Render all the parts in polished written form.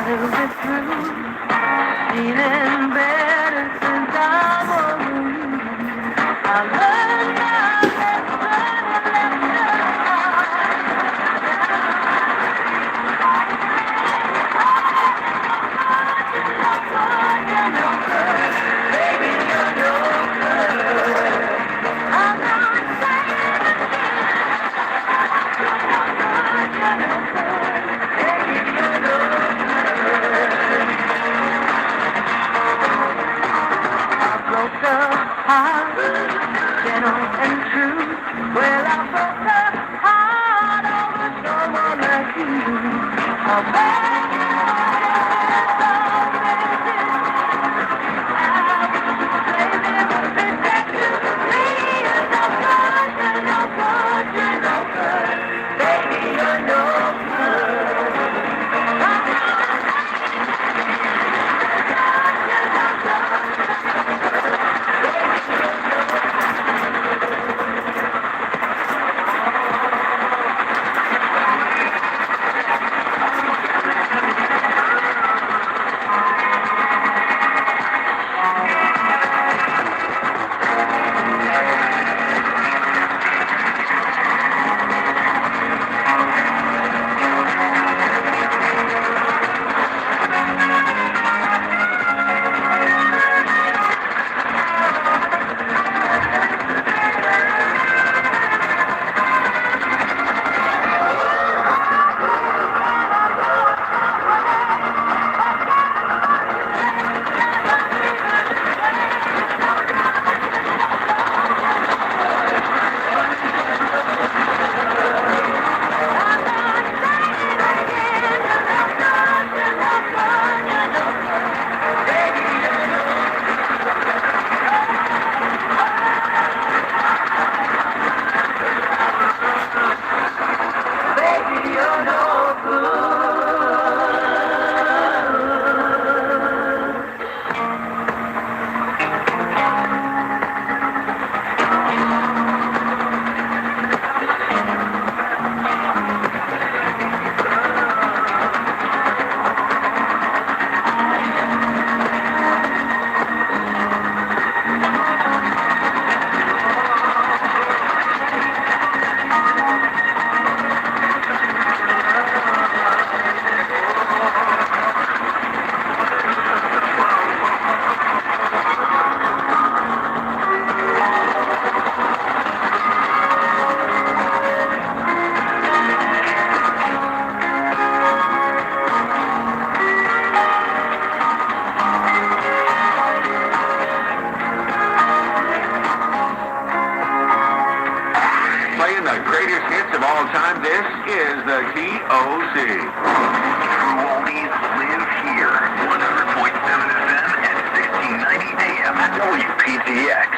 till we're through. Feeling better since I was with you. I learned my lesson and broke the heart, gentle and true. Well, I broke the heart over someone like you. Oh, baby, you're no good. Playing the greatest hits of all time, this is the TOC. True oldies live here. 100.7 FM and 1690 AM. WPTX.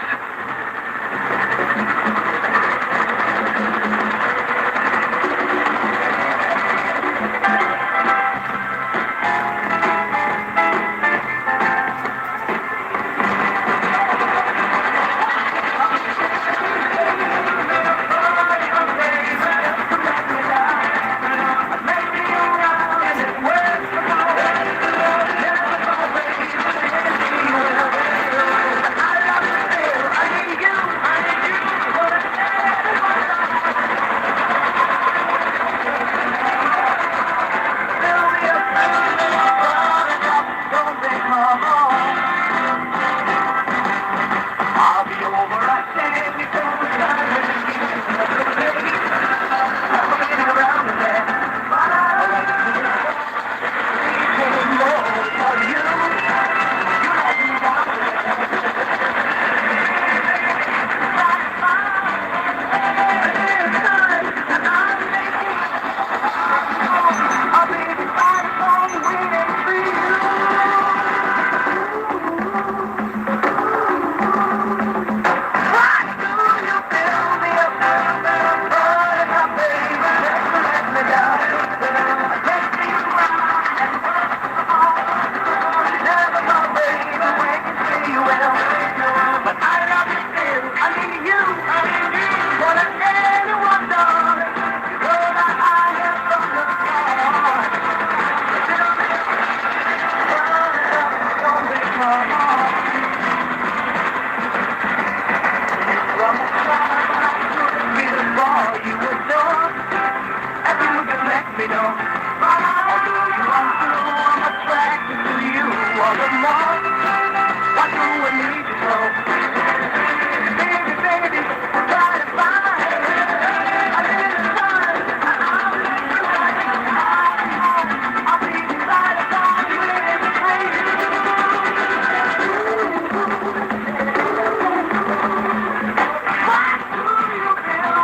baby, don't. Although you run through, I'm attracted to you all the more. Why do I need you so? Baby, baby, try to find a little time. I'll be right upon you in the place. Why do you feel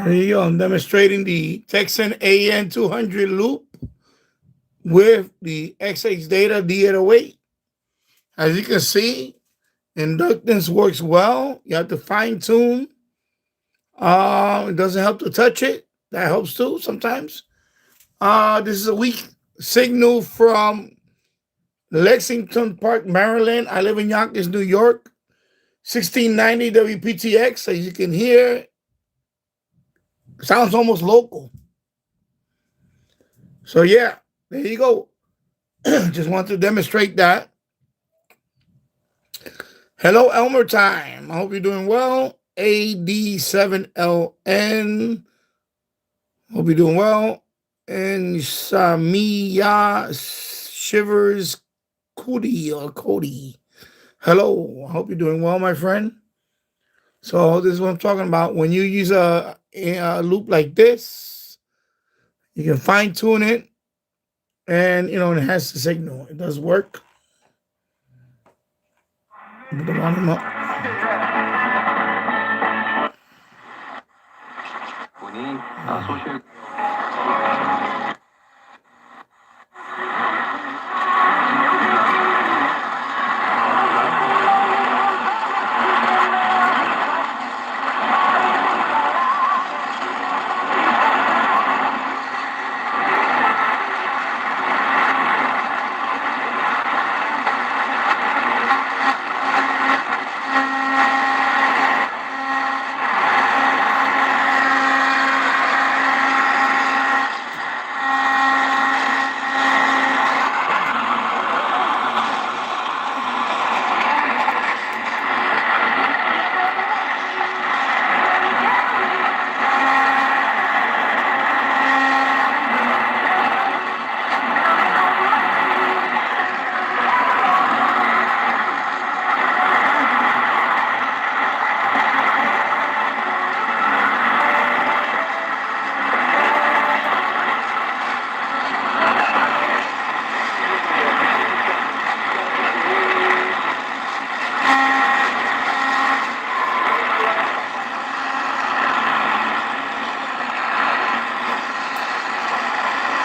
There you go. I'm demonstrating the Texan AN200 loop with the XX Data D808. As you can see, inductance works well. You have to fine tune. It doesn't help to touch it. That helps too sometimes. This is a weak signal from Lexington Park, Maryland. I live in Yonkers, New York. 1690 WPTX. As you can hear, sounds almost local. So yeah, there you go. Just want to demonstrate that. Hello, Elmer Time. I hope you're doing well. AD7LN. Hope you're doing well. And Samiya Shivers Cody. Hello. I hope you're doing well, my friend. So this is what I'm talking about. When you use a loop like this, you can fine tune it, and enhance the signal. It does work. Put the volume up.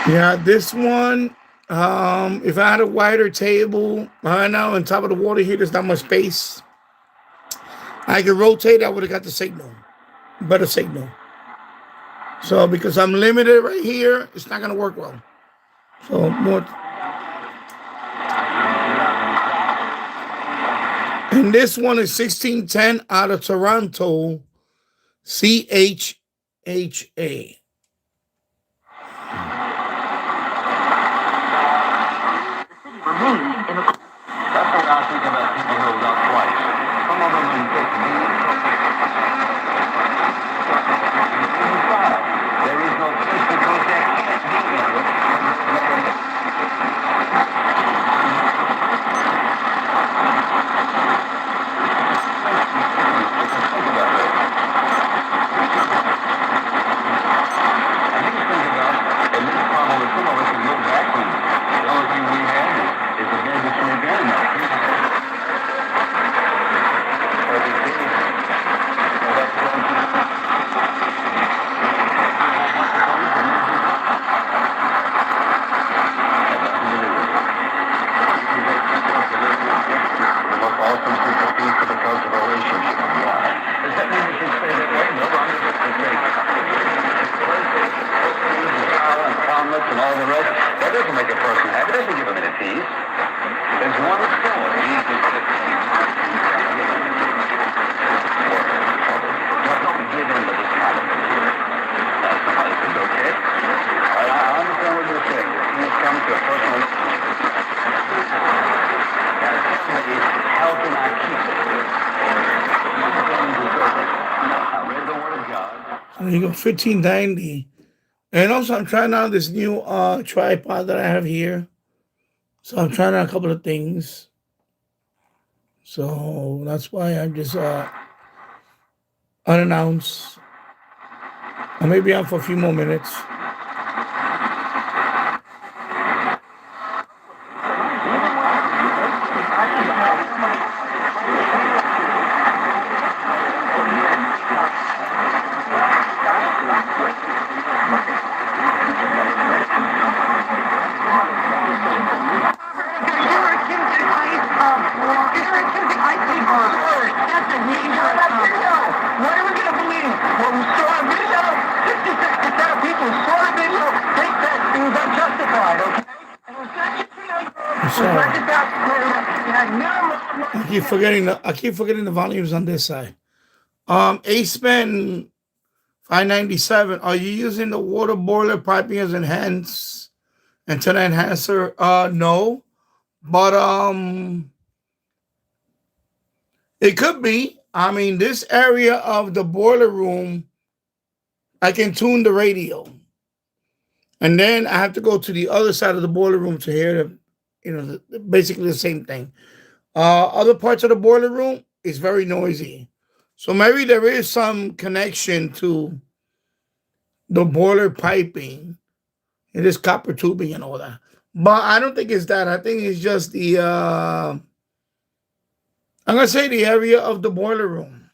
Yeah, this one. If I had a wider table, right now on top of the water here, there's not much space. I could rotate. I would have got the signal, better signal. So because I'm limited right here, it's not gonna work well. So more. And this one is 1610 out of Toronto, CHHA. That's what I think about people who got twice. Some of them there is no place because there can't be any. And all the rest, that doesn't make a person happy. It doesn't give them any peace. There's one story. Don't give in to this kind of thing. That's okay. I understand what you're saying. When it comes to a personal how can I keep it? I read the word of God. There you go, 1590. And also, I'm trying out this new tripod that I have here. So I'm trying out a couple of things. So that's why I'm just unannounced. I may be on for a few more minutes. I keep forgetting the volumes on this side. A-Spen 597. Are you using the water boiler piping as antenna enhancer? No. But it could be. I mean, this area of the boiler room, I can tune the radio. And then I have to go to the other side of the boiler room to hear basically the same thing. Other parts of the boiler room is very noisy. So maybe there is some connection to the boiler piping. It is copper tubing and all that. But I don't think it's that. I think it's just the, I'm going to say the area of the boiler room.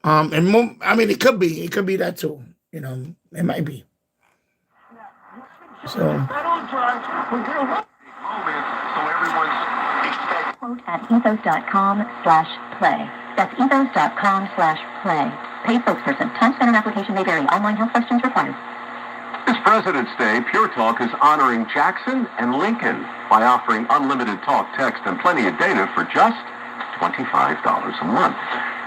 I mean, it could be. It could be that too. It might be. So. Quote at ethos.com/play. That's ethos.com/play. Paid spokesperson. Time spent on application may vary. Online health questions required. This President's Day, Pure Talk is honoring Jackson and Lincoln by offering unlimited talk, text, and plenty of data for just $25 a month.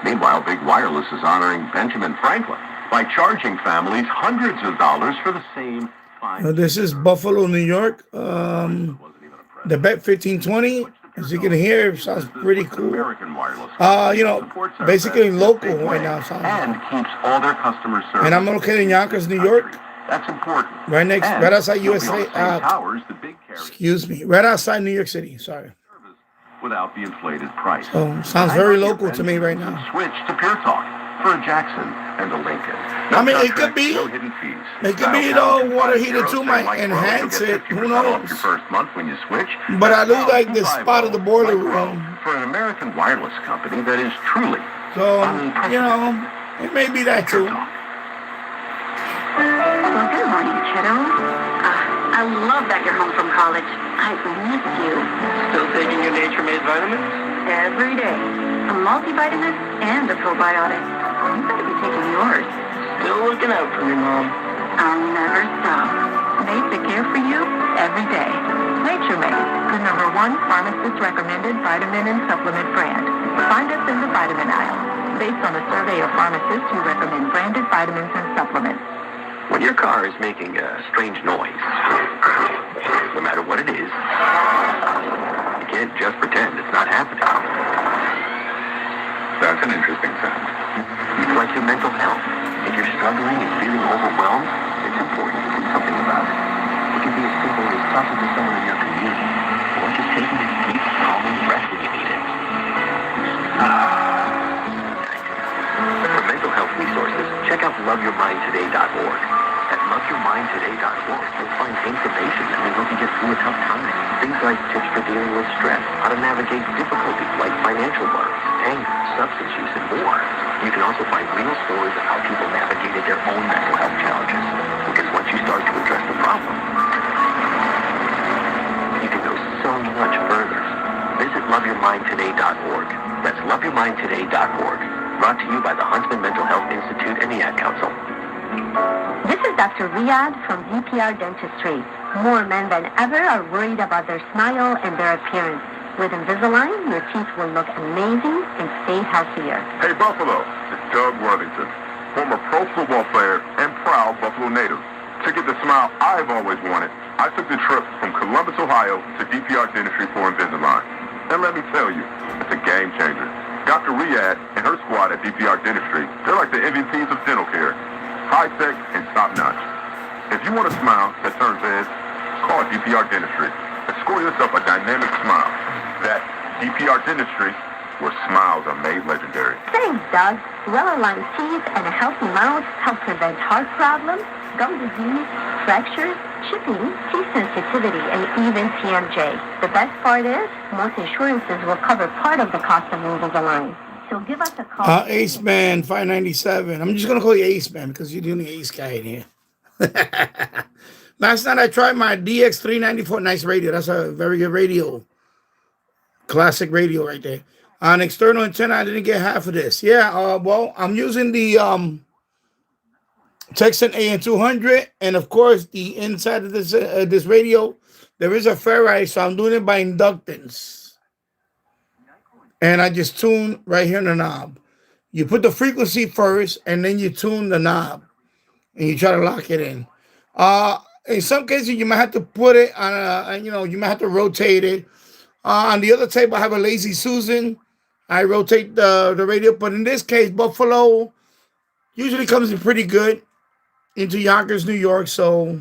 Meanwhile, Big Wireless is honoring Benjamin Franklin by charging families hundreds of dollars for the same this is Buffalo, New York. The Bet 1520, as you can hear, it sounds pretty cool. Basically local right now. And keeps all their customers served. And I'm located in Yonkers, New York. That's important. Right outside USA. Right outside New York City. Sorry. Without the inflated price. So sounds very local to me right now. Switch to Pure Talk for a Jackson and a Lincoln. I mean, it could be. No hidden fees. It could be, water heater too might enhance it. Who knows? Your first month when you switch. But I do like the spot of the boiler room. For an American wireless company that is truly. So, it may be that too. Good morning. I love that you're home from college. I've missed you. Still taking your Nature-Made vitamins? Every day. A multivitamin and a probiotic. You better be taking yours. Still looking out for me, Mom. I'll never stop. Basic care for you every day. Nature Made, the #1 pharmacist recommended vitamin and supplement brand. Find us in the vitamin aisle, based on a survey of pharmacists who recommend branded vitamins and supplements. When your car is making a strange noise, no matter what it is, you can't just pretend it's not happening. That's an interesting sound. It's like your mental health. If you're struggling and feeling overwhelmed, it's important to do something about it. It can be as simple as talking to someone in your community, or just taking a deep, calming breath when you need it. For mental health resources, check out loveyourmindtoday.org. At loveyourmindtoday.org, you'll find information that will help you get through a tough time. Things like tips for dealing with stress, how to navigate difficulties like financial worries, anger, substance use, and more. You can also find real stories of how people navigated their own mental health challenges. Because once you start to address the problem, you can go so much further. Visit loveyourmindtoday.org. That's loveyourmindtoday.org. Brought to you by the Huntsman Mental Health Institute and the Ad Council. This is Dr. Riyadh from DPR Dentistry. More men than ever are worried about their smile and their appearance. With Invisalign, your teeth will look amazing and stay healthier. Hey Buffalo, it's Doug Worthington, former pro football player and proud Buffalo native. To get the smile I've always wanted, I took the trip from Columbus, Ohio to DPR Dentistry for Invisalign. And let me tell you, it's a game changer. Dr. Riyadh and her squad at DPR Dentistry, they're like the MVPs of dental care. High tech and top notch. If you want a smile that turns heads, call DPR Dentistry and score yourself a dynamic smile. That's DPR Dentistry, where smiles are made legendary. Thanks, Doug. Well-aligned teeth and a healthy mouth help prevent heart problems, gum disease, fractures, chipping, teeth sensitivity, and even TMJ. The best part is, most insurances will cover part of the cost of Invisalign. So give us a call. Ace Man 597. I'm just gonna call you Ace Man because you're the only Ace guy in here. Last night I tried my DX394. Nice radio. That's a very good radio. Classic radio right there. On external antenna, I didn't get half of this. Yeah, well, I'm using the Texan AN200, and of course, the inside of this radio, there is a ferrite, so I'm doing it by inductance. And I just tune right here in the knob. You put the frequency first, and then you tune the knob, and you try to lock it in. In some cases, you might have to put it on you might have to rotate it. On the other tape, I have a Lazy Susan. I rotate the radio, but in this case, Buffalo usually comes in pretty good into Yonkers, New York, so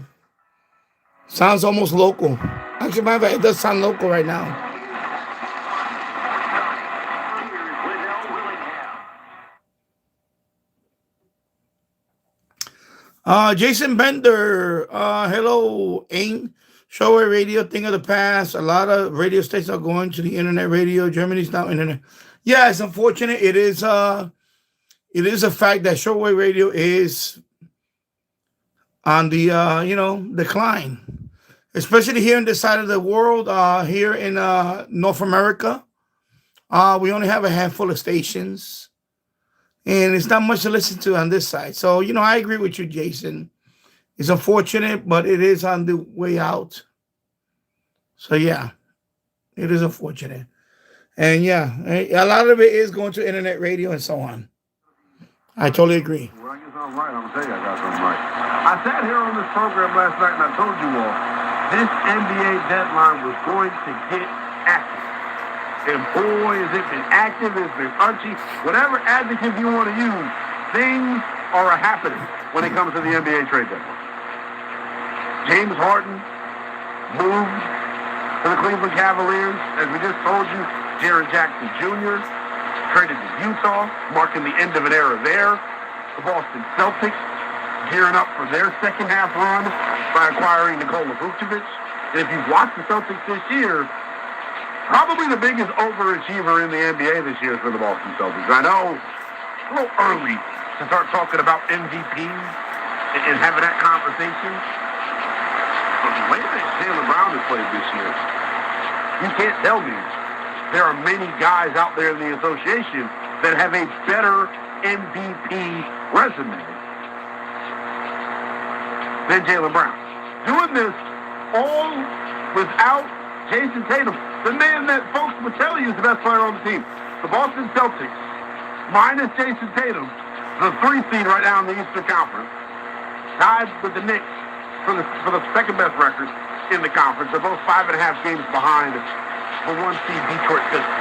sounds almost local. Actually, matter of fact, it does sound local right now. Jason Bender, hello, AIM. Shortwave radio, thing of the past. A lot of radio stations are going to the internet radio. Germany's now internet. Yeah, it's unfortunate. It is a fact that shortwave radio is on the decline, especially here in this side of the world. Here in North America, we only have a handful of stations, and it's not much to listen to on this side. So I agree with you, Jason. It's unfortunate, but it is on the way out. So, yeah, it is unfortunate. And, yeah, a lot of it is going to internet radio and so on. I totally agree. Well, I guess I'm right. I'm going to tell you I got something right. I sat here on this program last night and I told you all this NBA deadline was going to get active. And boy, has it been active, it's been unchy. Whatever adjective you want to use, things are happening when it comes to the NBA trade deadline. James Harden moved to the Cleveland Cavaliers. As we just told you, Jaren Jackson Jr. traded to Utah, marking the end of an era there. The Boston Celtics gearing up for their second half run by acquiring Nikola Vucevic. And if you've watched the Celtics this year, probably the biggest overachiever in the NBA this year for the Boston Celtics. I know it's a little early to start talking about MVPs and having that conversation. But the way that Jaylen Brown has played this year, you can't tell me there are many guys out there in the association that have a better MVP resume than Jaylen Brown. Doing this all without Jason Tatum, the man that folks would tell you is the best player on the team. The Boston Celtics, minus Jason Tatum, the 3 seed right now in the Eastern Conference, tied with the Knicks for the second best record in the conference. They're both 5.5 games behind the 1 seed Detroit Pistons.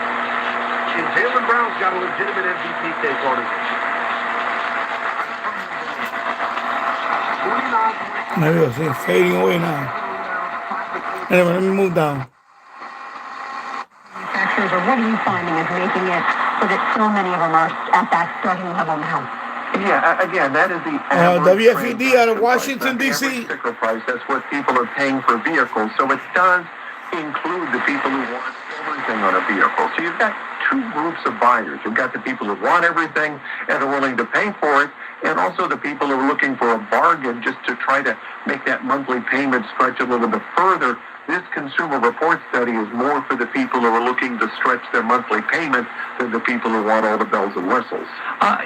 And Jaylen Brown's got a legitimate MVP case on his Maybe I'll see it fading away now. Anyway, let me move down. Manufacturers, or what are you finding is making it so that so many of them are at that starting level now? Yeah, again, that is the WFED out of Washington, D.C. sticker price. That's what people are paying for vehicles. So it does include the people who want everything on a vehicle. So you've got 2 groups of buyers. You've got the people who want everything and are willing to pay for it, and also the people who are looking for a bargain just to try to make that monthly payment stretch a little bit further. This Consumer Report study is more for the people who are looking to stretch their monthly payment than the people who want all the bells and whistles.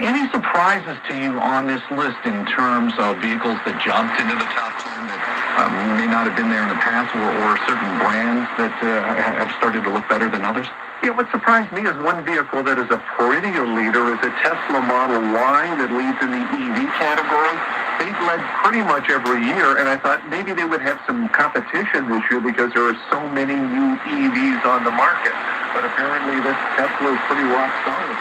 Any surprises to you on this list in terms of vehicles that jumped into the top 10 that may not have been there in the past, or certain brands that have started to look better than others? Yeah, what surprised me is one vehicle that is a perennial leader is a Tesla Model Y that leads in the EV category. They've led pretty much every year, and I thought maybe they would have some competition this year because there are so many new EVs on the market. But apparently this Tesla is pretty rock solid.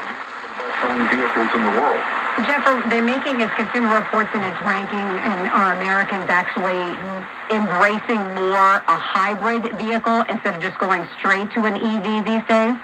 One of the best-selling vehicles in the world. Jeff, they're making its Consumer Reports in its ranking, and are Americans actually embracing more a hybrid vehicle instead of just going straight to an EV these days?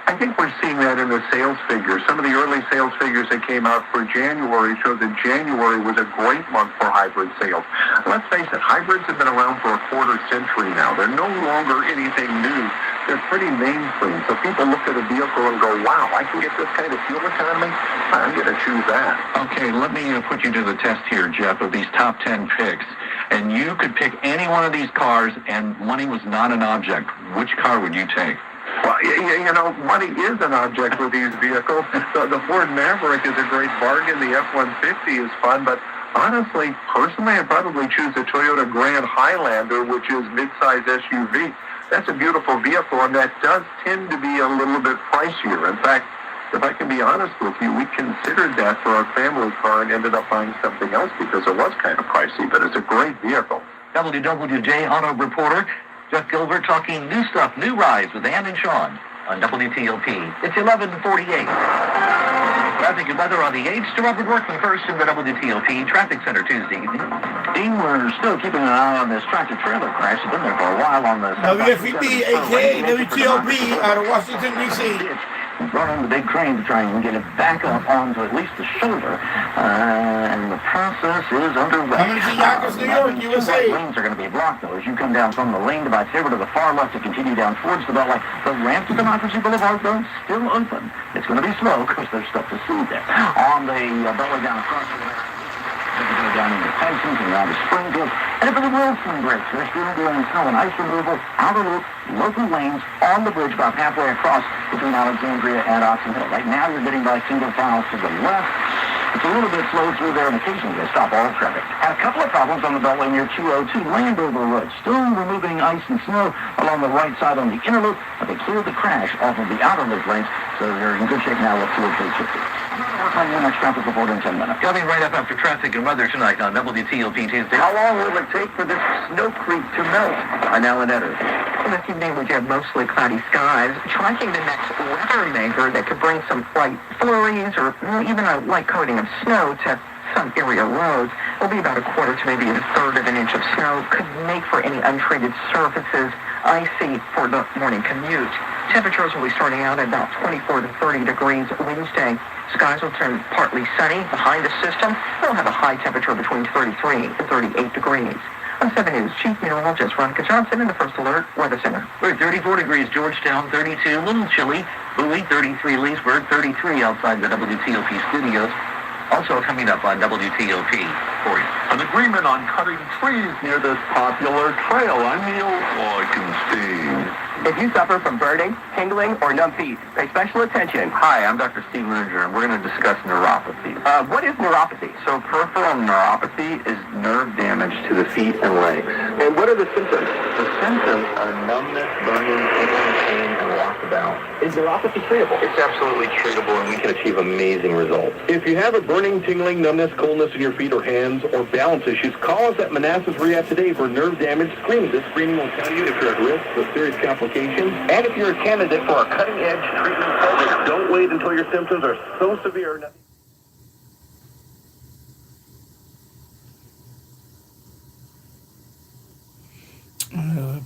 I think we're seeing that in the sales figures. Some of the early sales figures that came out for January showed that January was a great month for hybrid sales. Let's face it, hybrids have been around for a quarter century now. They're no longer anything new. They're pretty mainstream. So people look at a vehicle and go, wow, I can get this kind of fuel economy? I'm going to choose that. Okay, let me put you to the test here, Jeff, of these top 10 picks. And you could pick any one of these cars, and money was not an object. Which car would you take? Well, you know, money is an object with these vehicles. The Ford Maverick is a great bargain. The F-150 is fun, but honestly, personally, I'd probably choose a Toyota Grand Highlander, which is mid-size SUV. That's a beautiful vehicle, and that does tend to be a little bit pricier. In fact, if I can be honest with you, we considered that for our family car and ended up buying something else because it was kind of pricey, but it's a great vehicle. WWJ Auto Reporter Jeff Gilbert talking new stuff, new rides with Ann and Sean on WTOP. It's 11:48. Traffic and weather on the 8th to Robert Workman first in the WTOP Traffic Center Tuesday evening. Dean, we're still keeping an eye on this tractor-trailer crash. It's been there for a while on the... WFED, a.k.a. WTOP, out of Washington, D.C. Brought in the big crane to try and get it back up onto at least the shoulder, and the process is underway. Coming to Yonkers, New York, USA. Lanes are going to be blocked, though, as you come down from the lane divide over to the far left to continue down towards the Beltway. The ramp to Democracy Boulevard, though, still open. It's going to be slow because there's stuff to see there. On the Beltway down across down into Tysons and down to Springfield, and for the Wilson Bridge, they're still doing snow and ice removal, outer loop, local lanes on the bridge about halfway across between Alexandria and Oxon Hill. Right now, you're getting by single files to the left. It's a little bit slow through there, and occasionally they stop all traffic. And a couple of problems on the Beltway near 202 Landover Road. Still removing ice and snow along the right side on the inner loop, but they cleared the crash off of the outer loop lanes, so they're in good shape now with 203 on your next traffic report in 10 minutes. Coming right up after traffic and weather tonight on WTOP Tuesday. How long will it take for this snow creek to melt? I'm Alan Etter. This evening we have mostly cloudy skies. Tracking the next weather maker that could bring some light flurries or even a light coating of snow to some area roads will be about a quarter to maybe a third of an inch of snow. Could make for any untreated surfaces icy for the morning commute. Temperatures will be starting out at about 24 to 30 degrees Wednesday. Skies will turn partly sunny behind the system. We'll have a high temperature between 33 and 38 degrees. On 7 News, Chief Meteorologist Veronica Johnson in the First Alert Weather Center. We're at 34 degrees, Georgetown, 32, a little chilly. Bowie, 33, Leesburg, 33 outside the WTOP studios. Also coming up on WTOP for you. an agreement on cutting trees near this popular trail. I'm Neil Augenstein. If you suffer from burning, tingling, or numb feet, pay special attention. Hi, I'm Dr. Steve Lininger, and we're going to discuss neuropathy. What is neuropathy? So peripheral neuropathy is nerve damage to the feet and legs. And what are the symptoms? The symptoms are numbness, burning, tingling, pain, and loss of balance. Is neuropathy treatable? It's absolutely treatable, and we can achieve amazing results. If you have a burning, tingling, numbness, coldness in your feet or hands, or balance issues, call us at Manassas Rehab today for nerve damage screening. This screening will tell you if you're at risk of serious complications and if you're a candidate for a cutting-edge treatment program. Don't wait until your symptoms are so severe.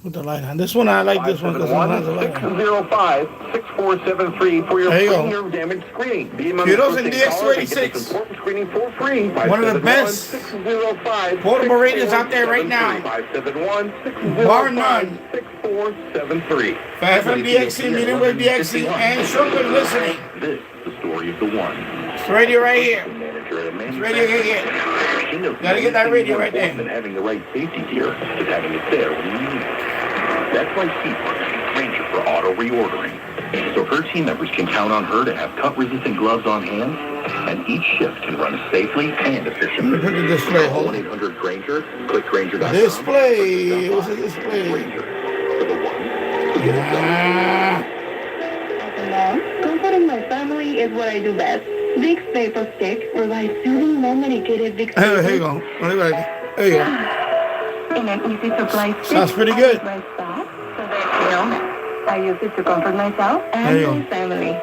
Put the light on. This one, I like this one because it has the light on. 605-6473 for your There you free go. nerve damage screening. Be among Kudos the and first callers and get DX286. this important screening for free. One of the best 571-605-6473. portable radios out there right now. 571-605-6473. Bar none. 6473. For FM DXC, medium wave DXC, and shortwave listening. This is the story of the one. It's radio right here. It's radio right here. Gotta get that radio right there. And having the right safety gear is having it there when you need it. That's why she works with Ranger for auto reordering. So her team members can count on her to have cut-resistant gloves on hand, and each shift can run safely and efficiently. Put the display. Call Hold on. 1-800-GRANGER, click Granger.com. Display. What's the display? Granger. For the one who gets it done. Ah. As a mom, comforting my family is what I do best. Vicks Vapor Stick provides soothing, non-medicated Vicks Here you go. There you go. in an easy supply stick. Sounds pretty good. I use my staff so that, I use it to comfort myself There you and go. my family.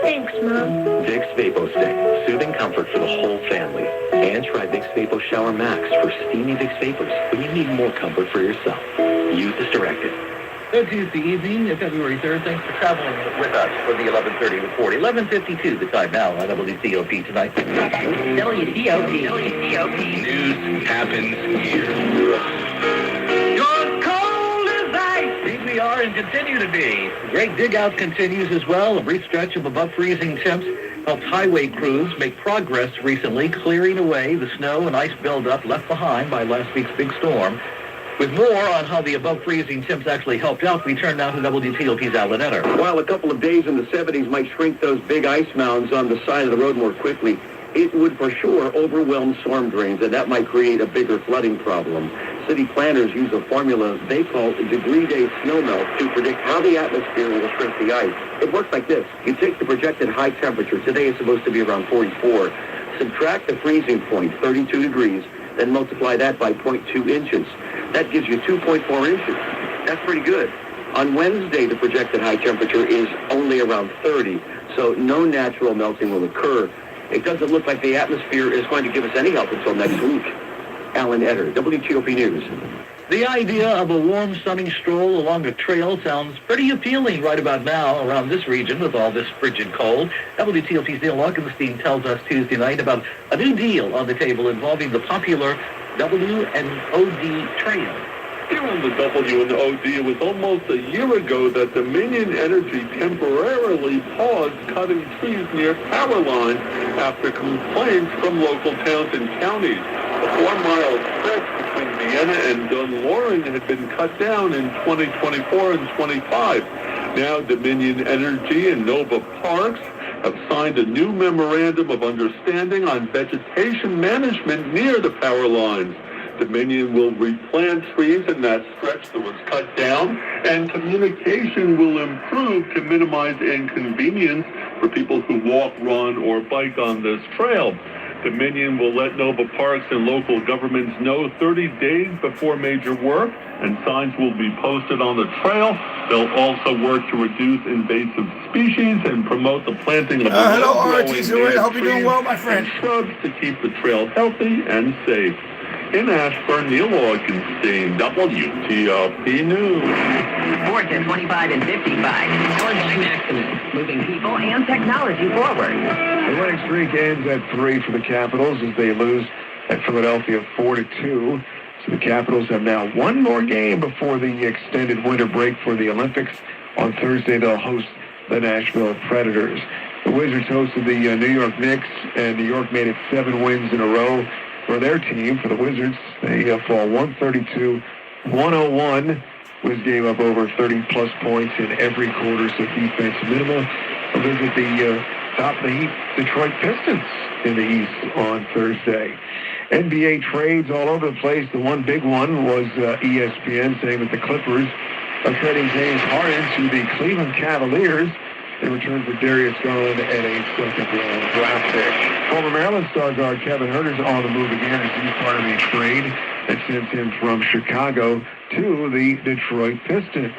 Thanks, Mom. Vicks Vapo Stick, soothing comfort for the whole family. And try Vicks Vapo Shower Max for steamy Vicks Vapors when you need more comfort for yourself. Use as directed. So Tuesday evening, February 3rd, thanks for traveling with us for the 11:30 report. 11:52 the time now on WCOP tonight. WCOP. News happens here. You're cold as ice. Indeed we are and continue to be. The great dig-out continues as well. A brief stretch of above freezing temps helped highway crews make progress recently, clearing away the snow and ice buildup left behind by last week's big storm. With more on how the above freezing temps actually helped out, we turn now to WTOP's Alan Etter. While a couple of days in the 70s might shrink those big ice mounds on the side of the road more quickly, it would for sure overwhelm storm drains, and that might create a bigger flooding problem. City planners use a formula they call degree-day snowmelt to predict how the atmosphere will shrink the ice. It works like this. You take the projected high temperature. Today it's supposed to be around 44. Subtract the freezing point, 32 degrees, then multiply that by 0.2 inches. That gives you 2.4 inches. That's pretty good. On Wednesday, the projected high temperature is only around 30, so no natural melting will occur. It doesn't look like the atmosphere is going to give us any help until next week. Alan Etter, WTOP News. The idea of a warm, sunny stroll along a trail sounds pretty appealing right about now around this region with all this frigid cold. WTOP's Neil Augenstein tells us Tuesday night about a new deal on the table involving the popular W&OD Trail. Here on the W&OD, it was almost a year ago that Dominion Energy temporarily paused cutting trees near power lines after complaints from local towns and counties. A 4-mile stretch between Vienna and Dunloren had been cut down in 2024 and 25. Now Dominion Energy and Nova Parks have signed a new memorandum of understanding on vegetation management near the power lines. Dominion will replant trees in that stretch that was cut down, and communication will improve to minimize inconvenience for people who walk, run, or bike on this trail. Dominion will let Nova Parks and local governments know 30 days before major work, and signs will be posted on the trail. They'll also work to reduce invasive species and promote the planting of Hello, low-growing RT Zurich. Hope you're doing trees well, my friend. and shrubs to keep the trail healthy and safe. In Ashburn, Neil Augenstein, WTOP News. Sports at 25 and 55. LNJ Maximus, moving people and technology forward. The winning streak ends at 3 for the Capitals as they lose at Philadelphia 4-2. So the Capitals have now one more game before the extended winter break for the Olympics. On Thursday, they'll host the Nashville Predators. The Wizards hosted the New York Knicks, and New York made it 7 wins in a row for their team. For the Wizards, they fall 132-101. Wiz gave up over 30-plus points in every quarter, so defense minimal. We'll visit the top of the heap Detroit Pistons in the East on Thursday. NBA trades all over the place. The one big one was ESPN saying that the Clippers are trading James Harden to the Cleveland Cavaliers in return for Darius Garland and a second-round draft pick. Former Maryland star guard Kevin Huerter's on the move again as he's part of a trade that sends him from Chicago to the Detroit Pistons.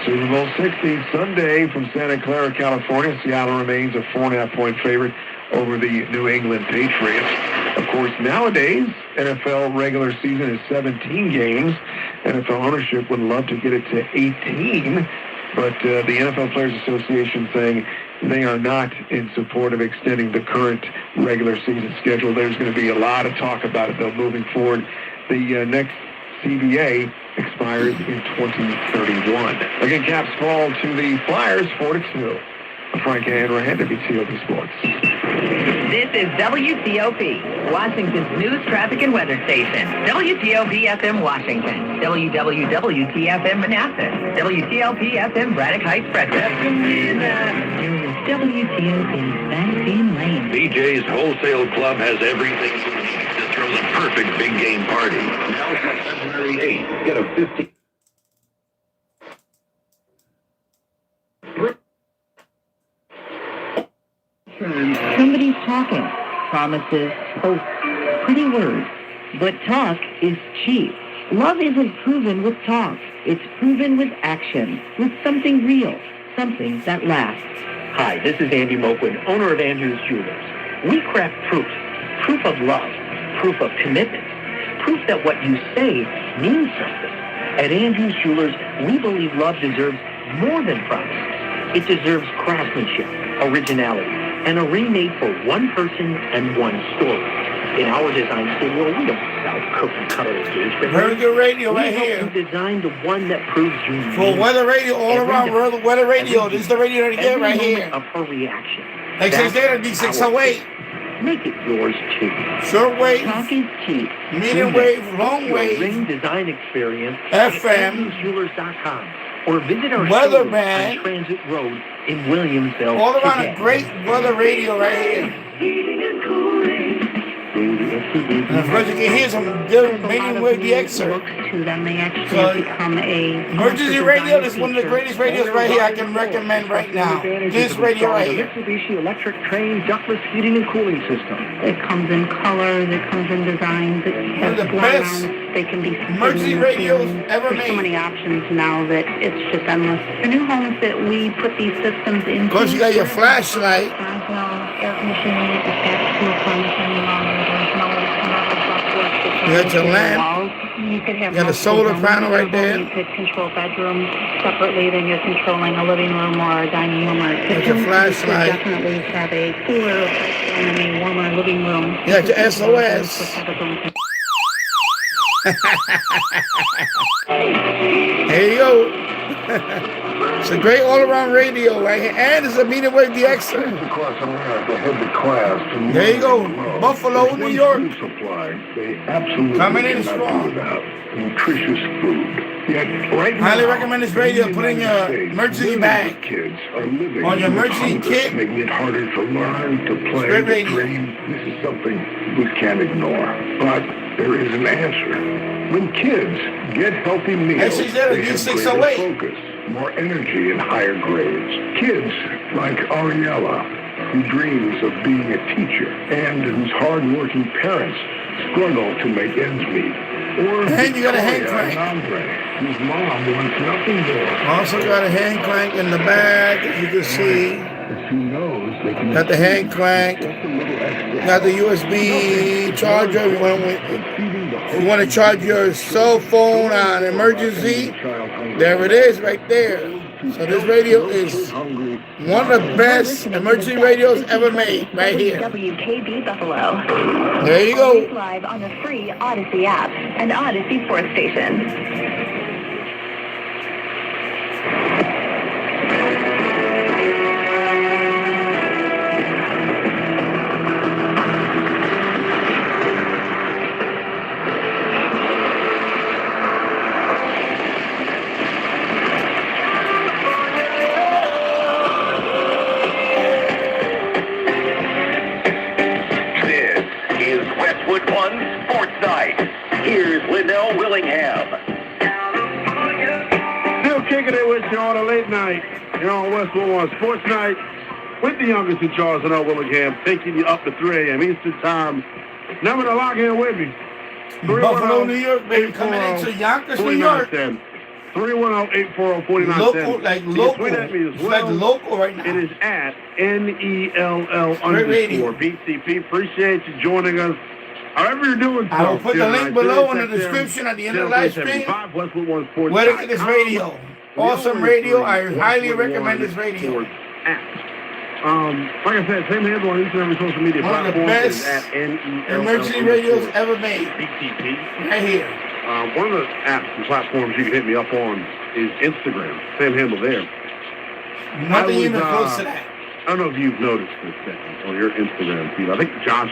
Super Bowl 60 Sunday from Santa Clara, California. Seattle remains a 4.5-point favorite over the New England Patriots. Of course, nowadays, NFL regular season is 17 games. NFL ownership would love to get it to 18, but the NFL Players Association saying they are not in support of extending the current regular season schedule. There's going to be a lot of talk about it, though, moving forward. The next CBA expires in 2031. Again, Caps fall to the Flyers 4-2. Frank Hanrahan, WTOP Sports. This is WTOP, Washington's news, traffic, and weather station. WTOP FM Washington, WWWTFM Manassas, WTLP FM Braddock Heights, Frederick. WTOP Vaccine Lane. BJ's Wholesale Club has everything you need to throw the perfect big game party. Now February 8th, get a 50. Somebody's talking. Promises, hopes, pretty words. But talk is cheap. Love isn't proven with talk. It's proven with action, with something real, something that lasts. Hi, this is Andy Moquin, owner of Andrews Jewelers. We craft proof. Proof of love. Proof of commitment. Proof that what you say means something. At Andrews Jewelers, we believe love deserves more than promises. It deserves craftsmanship, originality, and a ring made for one person and one story. In our design studio, we don't sell cookie-cutter engagement. Very good radio right here. We design the one that proves you For weather radio, all around weather radio. This is the radio that you get right here. Of her reaction. XH Data D608. Make it yours too. Short wave, talk is cheap. medium wave, long Your wave, ring design experience FM, at AndrewsJewelers.com or visit our Weatherman, on Transit Road in Williamsville. all around today. a great weather radio right here. And of course, you can hear some good medium wave DXer. To them, they actually So, become a Emergency radio, this is one of the greatest radios right here I can recommend right now. This radio right here. Mitsubishi electric train ductless heating and cooling system. It comes in colors, it comes in designs, it One has of the fly best mounts, they can be emergency split radios into- ever There's so made. many options now that it's just endless. For new homes that we put these systems into. Of course, you got your flashlight. Air conditioning, attached to a furnace any longer. There's no You got your lamp. You could have You got a solar panel right there. You could control bedrooms separately than you're controlling a living room or a dining room or a kitchen. Got your flashlight. You could definitely have a cooler and a warmer living room. You got your SOS. There you go. It's a great all-around radio right here, and it's a medium wave DXer. Across America head to class. There you go, Buffalo, New York. Supply, they absolutely Coming in cannot strong. do without nutritious food. Yet right Highly now, recommend this radio. Put in your emergency bag. Kids are living On your with emergency hunger, kit. making it harder to learn, to play, Spread to radio. dream. This is something we can't ignore. But there is an answer. When kids get healthy meals, Actually, that they is have D608. greater focus, more energy, and higher grades. Kids like Ariella, who dreams of being a teacher and whose hard-working parents struggle to make ends meet. Or And you got a hand Victoria crank. and Andre, whose mom wants nothing more. Also got a hand crank in the bag, as you can see. Who knows they can Got the hand crank. just a little extra. Got the USB charger. If you want to charge your cell phone on emergency, there it is right there. So this radio is one of the best emergency radios ever made right here. WKB Buffalo. There you go. Live on the free Odyssey app and Odyssey Sports Station. Liddell Willingham. Still kicking it with you on a late night here on Westwood One Sports Night with the youngest in Charles and Willingham, taking you up to 3 a.m. Eastern Time. Number to lock in with me. Buffalo, New York, baby, coming into Yonkers, New York. 310-840-4910. Local, like You can local. tweet at me as It's well. like local right now. It is at NELL_BCP. Appreciate you joining us. However you're doing so. I will put the link below in the description at the end of the live stream. Where to get this radio. Awesome radio. I highly recommend this radio. Like I said, same handle on each and every social media One of the platform. best is at emergency radios ever made. BTP. Right here. One of the apps and platforms you can hit me up on is Instagram. Same handle there. Nothing even close to that. I don't know if you've noticed this on your Instagram feed. I think Josh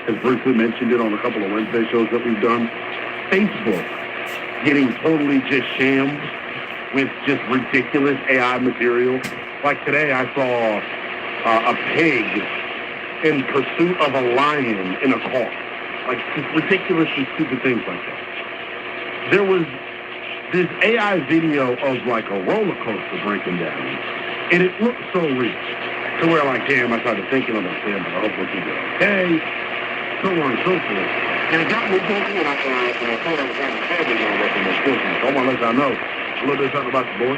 has briefly mentioned it on a couple of Wednesday shows that we've done. Facebook getting totally just shammed with just ridiculous AI material. Like today, I saw a pig in pursuit of a lion in a car. Like just ridiculously stupid things like that. There was this AI video of like a roller coaster breaking down, and it looked so real. To where like, damn, I started thinking of it, damn, I hope we can do okay, so on and so forth. And it got me thinking, and I thought I was having family on working this business. I want to let y'all know a little bit something about the boys.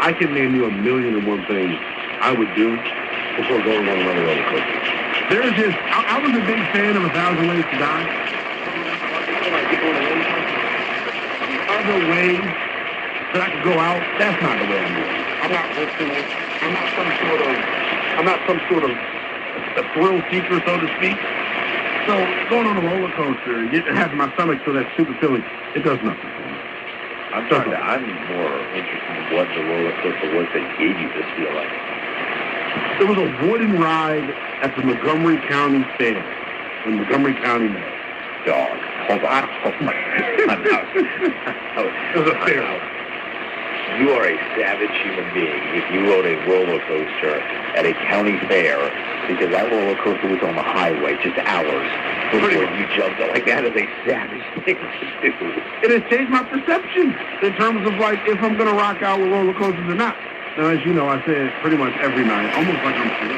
I can name you 1,000,001 things I would do before going on another roller coaster. There's just, I was a big fan of 1,000 Ways to Die. The other ways that I could go out, that's not the way I'm doing. I'm not listening. I'm not some sort of a thrill seeker, so to speak. So going on a roller coaster and having my stomach feel that stupid feeling, it does nothing for me. I'm more interested in what the roller coaster was that gave you this feeling. There was a wooden ride at the Montgomery County Fair in Montgomery County, Maryland. Dog. Hold on. It was a fair. You are a savage human being if you rode a roller coaster at a county fair because that roller coaster was on the highway just hours before you jumped on. Like, that is a savage thing to do. It has changed my perception in terms of like if I'm going to rock out with roller coasters or not. Now, as you know, I say it pretty much every night, almost like I'm sure.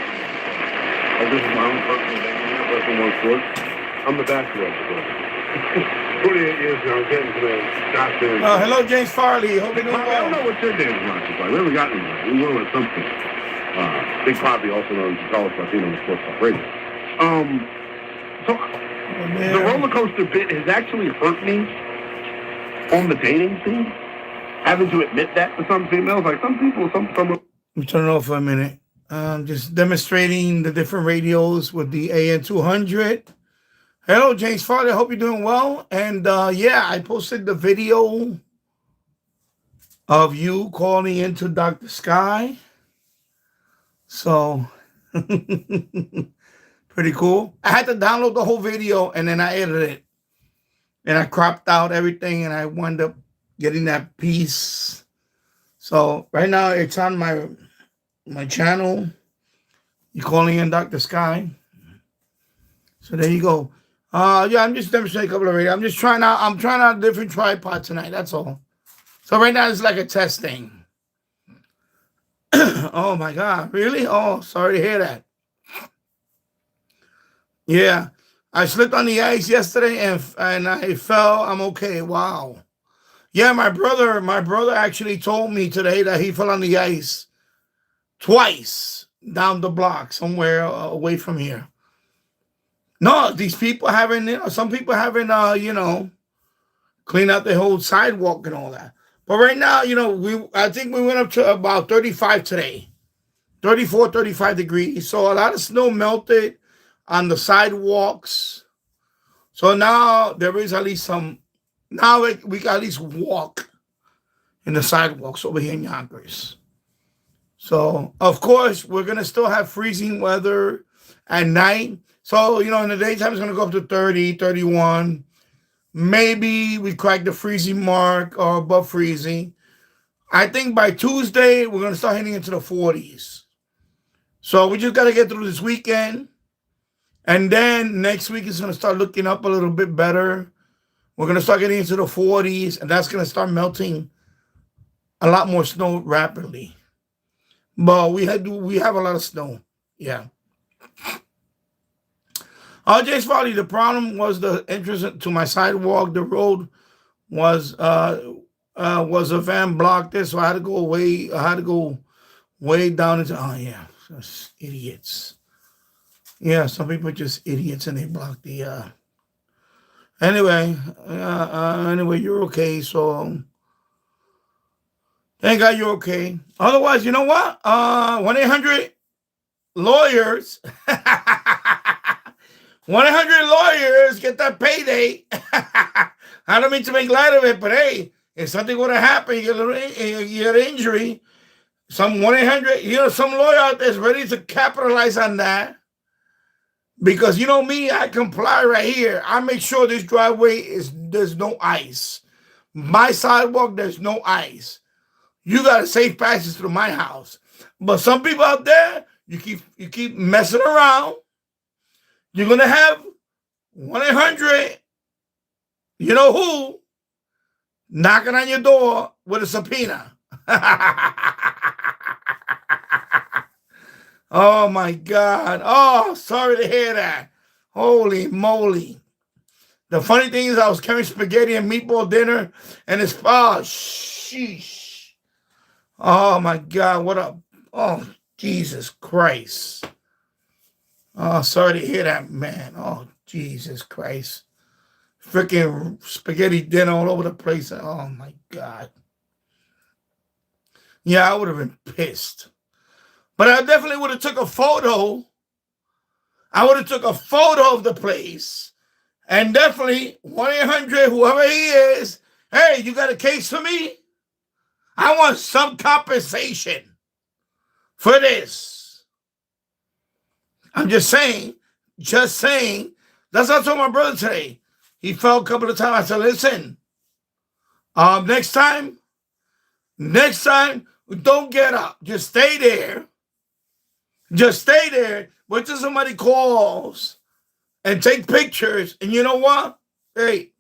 Like this is my own personal thing. Personal one sport. I'm the basketball player. 28 years now, getting to that. Hello, James Farley. Hope you're doing well. I don't know what your day is like. We haven't gotten anywhere. We will at some point. Big Poppy, also known as Carlos Latino on Sports Talk Radio. The roller coaster bit has actually hurt me on the dating scene. Having to admit that to some females, like some people, some. Let me turn it off for a minute. Just demonstrating the different radios with the AN200. Hello, James Farley. I hope you're doing well. And yeah, I posted the video of you calling into Dr. Sky. So, pretty cool. I had to download the whole video and then I edited it. And I cropped out everything and I wound up getting that piece. So, right now it's on my channel. You're calling in Dr. Sky. So, there you go. Yeah, I'm just demonstrating a couple of radios. I'm trying out a different tripod tonight. That's all. So right now it's like a test thing. Oh my God, really? Oh, sorry to hear that. Yeah, I slipped on the ice yesterday and I fell. I'm okay. Wow. Yeah, my brother actually told me today that he fell on the ice twice down the block somewhere away from here. No, these people haven't, some people haven't, cleaned out the whole sidewalk and all that. But right now, I think we went up to about 35 today. 34, 35 degrees. So a lot of snow melted on the sidewalks. So now there is at least now we can at least walk in the sidewalks over here in Yonkers. So, of course, we're going to still have freezing weather at night. So, in the daytime, it's going to go up to 30, 31. Maybe we crack the freezing mark or above freezing. I think by Tuesday, we're going to start heading into the 40s. So we just got to get through this weekend. And then next week is going to start looking up a little bit better. We're going to start getting into the 40s, and that's going to start melting a lot more snow rapidly. But we have a lot of snow. Yeah. James Foley, the problem was the entrance to my sidewalk. The road was a van blocked there, so I had to go way down into, oh yeah, those idiots. Yeah, some people are just idiots and they block the anyway, you're okay, so thank God you're okay. Otherwise, you know what? 1-800-Lawyers. 1-800-Lawyers, get that payday. I don't mean to make light of it, but hey, if something would have happened, you get an injury, some 1-800, some lawyer out there is ready to capitalize on that. Because you know me, I comply right here. I make sure this driveway there's no ice. My sidewalk, there's no ice. You got a safe passage through my house. But some people out there, you keep messing around. You're gonna have 1-800, you know who, knocking on your door with a subpoena. Oh my God. Oh, sorry to hear that. Holy moly. The funny thing is I was carrying spaghetti and meatball dinner and it's, oh, sheesh. Oh my God. Oh, Jesus Christ. Oh, sorry to hear that, man. Oh, Jesus Christ. Freaking spaghetti dinner all over the place. Oh my God. Yeah, I would have been pissed. But I definitely would have took a photo. I would have took a photo of the place. And definitely 1-800, whoever he is, hey, you got a case for me? I want some compensation for this. I'm just saying. That's what I told my brother today. He fell a couple of times. I said, listen, next time, don't get up. Just stay there. Just stay there. Wait till somebody calls and take pictures. And you know what? Hey,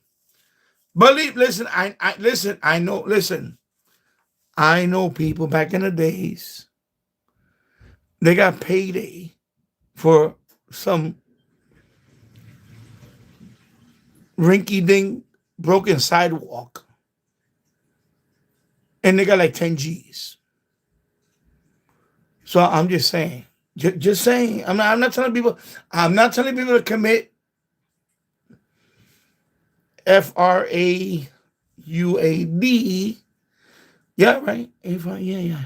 listen, I know people back in the days, they got payday for some rinky-dink broken sidewalk. And they got like 10 G's. So I'm just saying. Just saying. I'm not telling people to commit FRAUAD. Yeah, right. Yeah.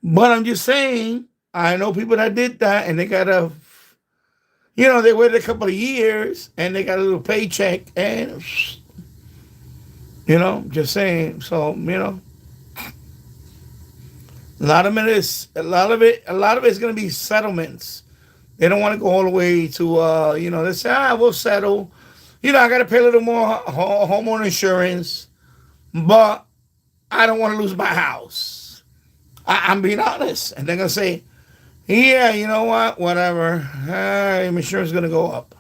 But I'm just saying, I know people that did that and they got they waited a couple of years and they got a little paycheck and, just saying. So, a lot of it is going to be settlements. They don't want to go all the way to, they say, we'll settle. I got to pay a little more homeowner insurance, but I don't want to lose my house. I'm being honest. And they're going to say, yeah, you know what? Whatever. Insurance is going to go up.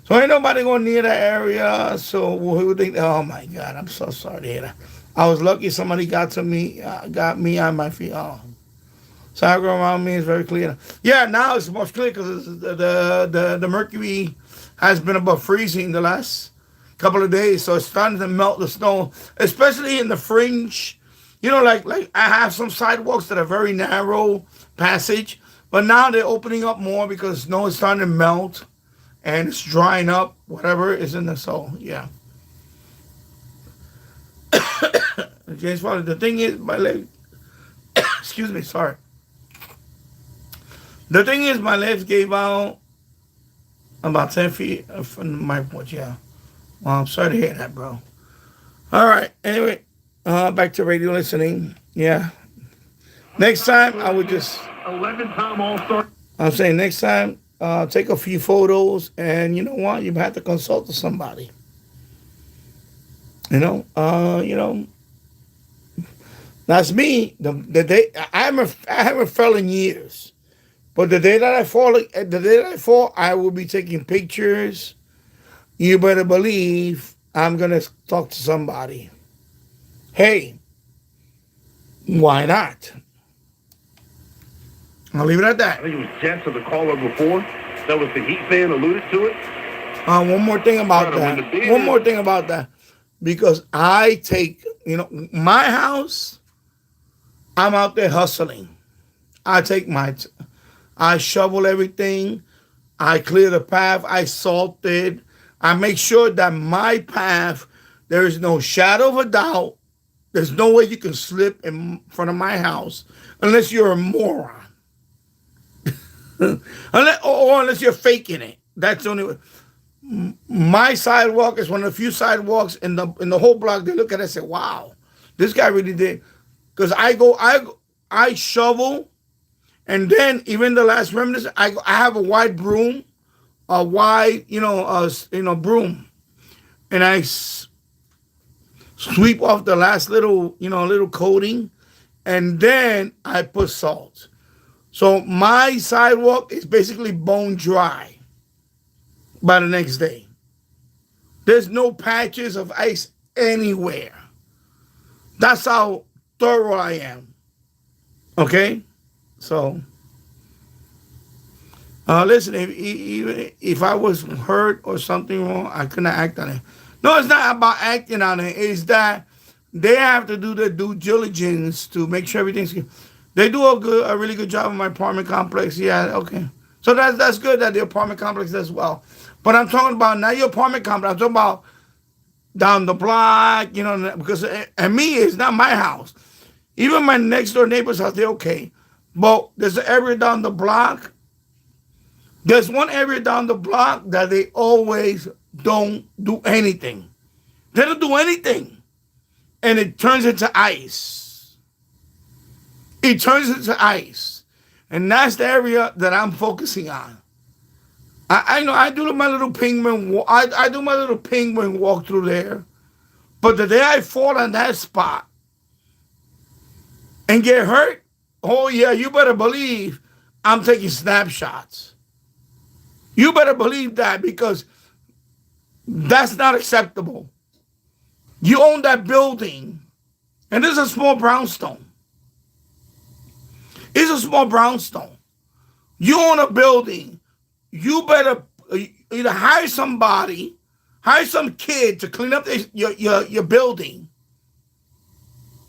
So ain't nobody going near that area. So who would think, oh my God, I'm so sorry to hear that. I was lucky somebody got me on my feet. Oh, cyber around me is very clear. Yeah, now it's much clear because the mercury has been above freezing the last couple of days, so it's starting to melt the snow, especially in the fringe. Like I have some sidewalks that are very narrow passage, but now they're opening up more because snow is starting to melt and it's drying up. Whatever is in the soul, yeah. James Foley, the thing is, my leg, excuse me, sorry. The thing is, my legs gave out about 10 feet from my porch, yeah. Well, I'm sorry to hear that, bro. All right, anyway, back to radio listening, yeah. Next time, I would just... 11-time All-Star. I'm saying next time, take a few photos, and you know what? You have to consult with somebody. That's me. The day I haven't fell in years, but the day that I fall, I will be taking pictures. You better believe I'm going to talk to somebody. Hey, why not? I'll leave it at I that. think it was Jets or the caller before. That was the Heat fan alluded to it. One more thing about Trying to that. win the bid. One more thing about that. Because I take, my house, I'm out there hustling. I shovel everything. I clear the path. I salt it. I make sure that my path, there is no shadow of a doubt. There's no way you can slip in front of my house unless you're a moron. unless you're faking it. That's the only way. My sidewalk is one of the few sidewalks in the whole block. They look at it and say, wow, this guy really did. Because I shovel, and then even the last remnants, I have a wide broom, broom, and I sweep off the last little coating, and then I put salt. So my sidewalk is basically bone dry by the next day. There's no patches of ice anywhere. That's how thorough I am. Okay? So, listen, if I was hurt or something wrong, I couldn't act on it. No, it's not about acting on it. It's that they have to do their due diligence to make sure everything's good. They do a really good job in my apartment complex. Yeah, okay. So that's good that the apartment complex does well. But I'm talking about not your apartment complex. I'm talking about down the block, because and me, it's not my house. Even my next door neighbor's house, they're okay. But there's an area down the block. There's one area down the block that they always don't do anything. They don't do anything. And it turns into ice. It turns into ice. And that's the area that I'm focusing on. I know I do my little penguin. I do my little penguin walk through there. But the day I fall on that spot and get hurt, oh yeah, you better believe I'm taking snapshots. You better believe that, because that's not acceptable. You own that building, and this is a small brownstone. It's a small brownstone. You own a building. You better either hire somebody, hire some kid to clean up your building.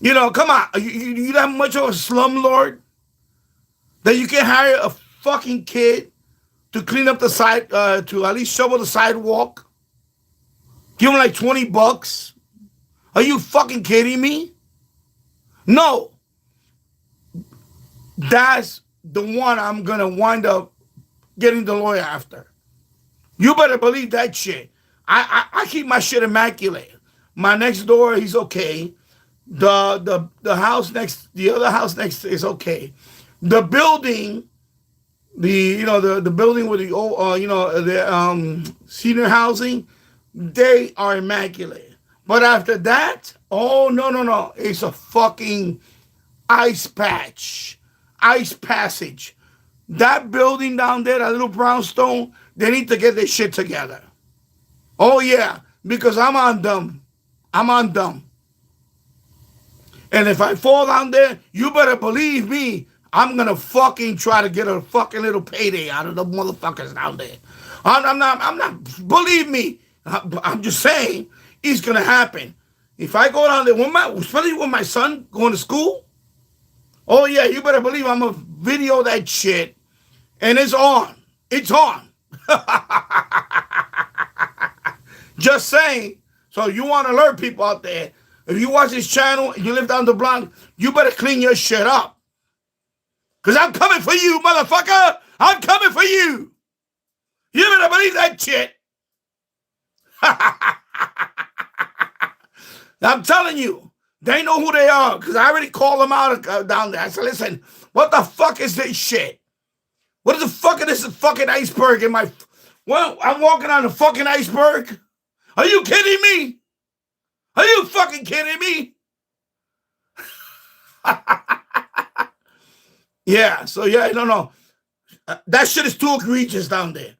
Come on. You that much of a slumlord that you can hire a fucking kid to clean up the side, to at least shovel the sidewalk? Give him like $20. Are you fucking kidding me? No. That's the one I'm going to wind up getting the lawyer after. You better believe that shit. I keep my shit immaculate. My next door, he's okay. The house next, the other house next is okay. The building, the building with the old, the senior housing, they are immaculate. But after that, oh no, it's a fucking ice patch, ice passage. That building down there, that little brownstone, they need to get their shit together. Oh yeah, because I'm on them. And if I fall down there, you better believe me, I'm gonna fucking try to get a fucking little payday out of the motherfuckers down there. I'm not. Believe me, I'm just saying it's gonna happen. If I go down there, especially with my son going to school, oh yeah, you better believe I'm gonna video that shit, and it's on. It's on. Just saying. So you want to alert people out there. If you watch this channel and you live down the block, you better clean your shit up. Because I'm coming for you, motherfucker. I'm coming for you. You better believe that shit. I'm telling you, they know who they are, because I already called them out down there. I said, listen, what the fuck is this shit? What the fuck is this fucking iceberg in my... Well, I'm walking on a fucking iceberg? Are you kidding me? Are you fucking kidding me? Yeah, so yeah, no. That shit is too egregious down there.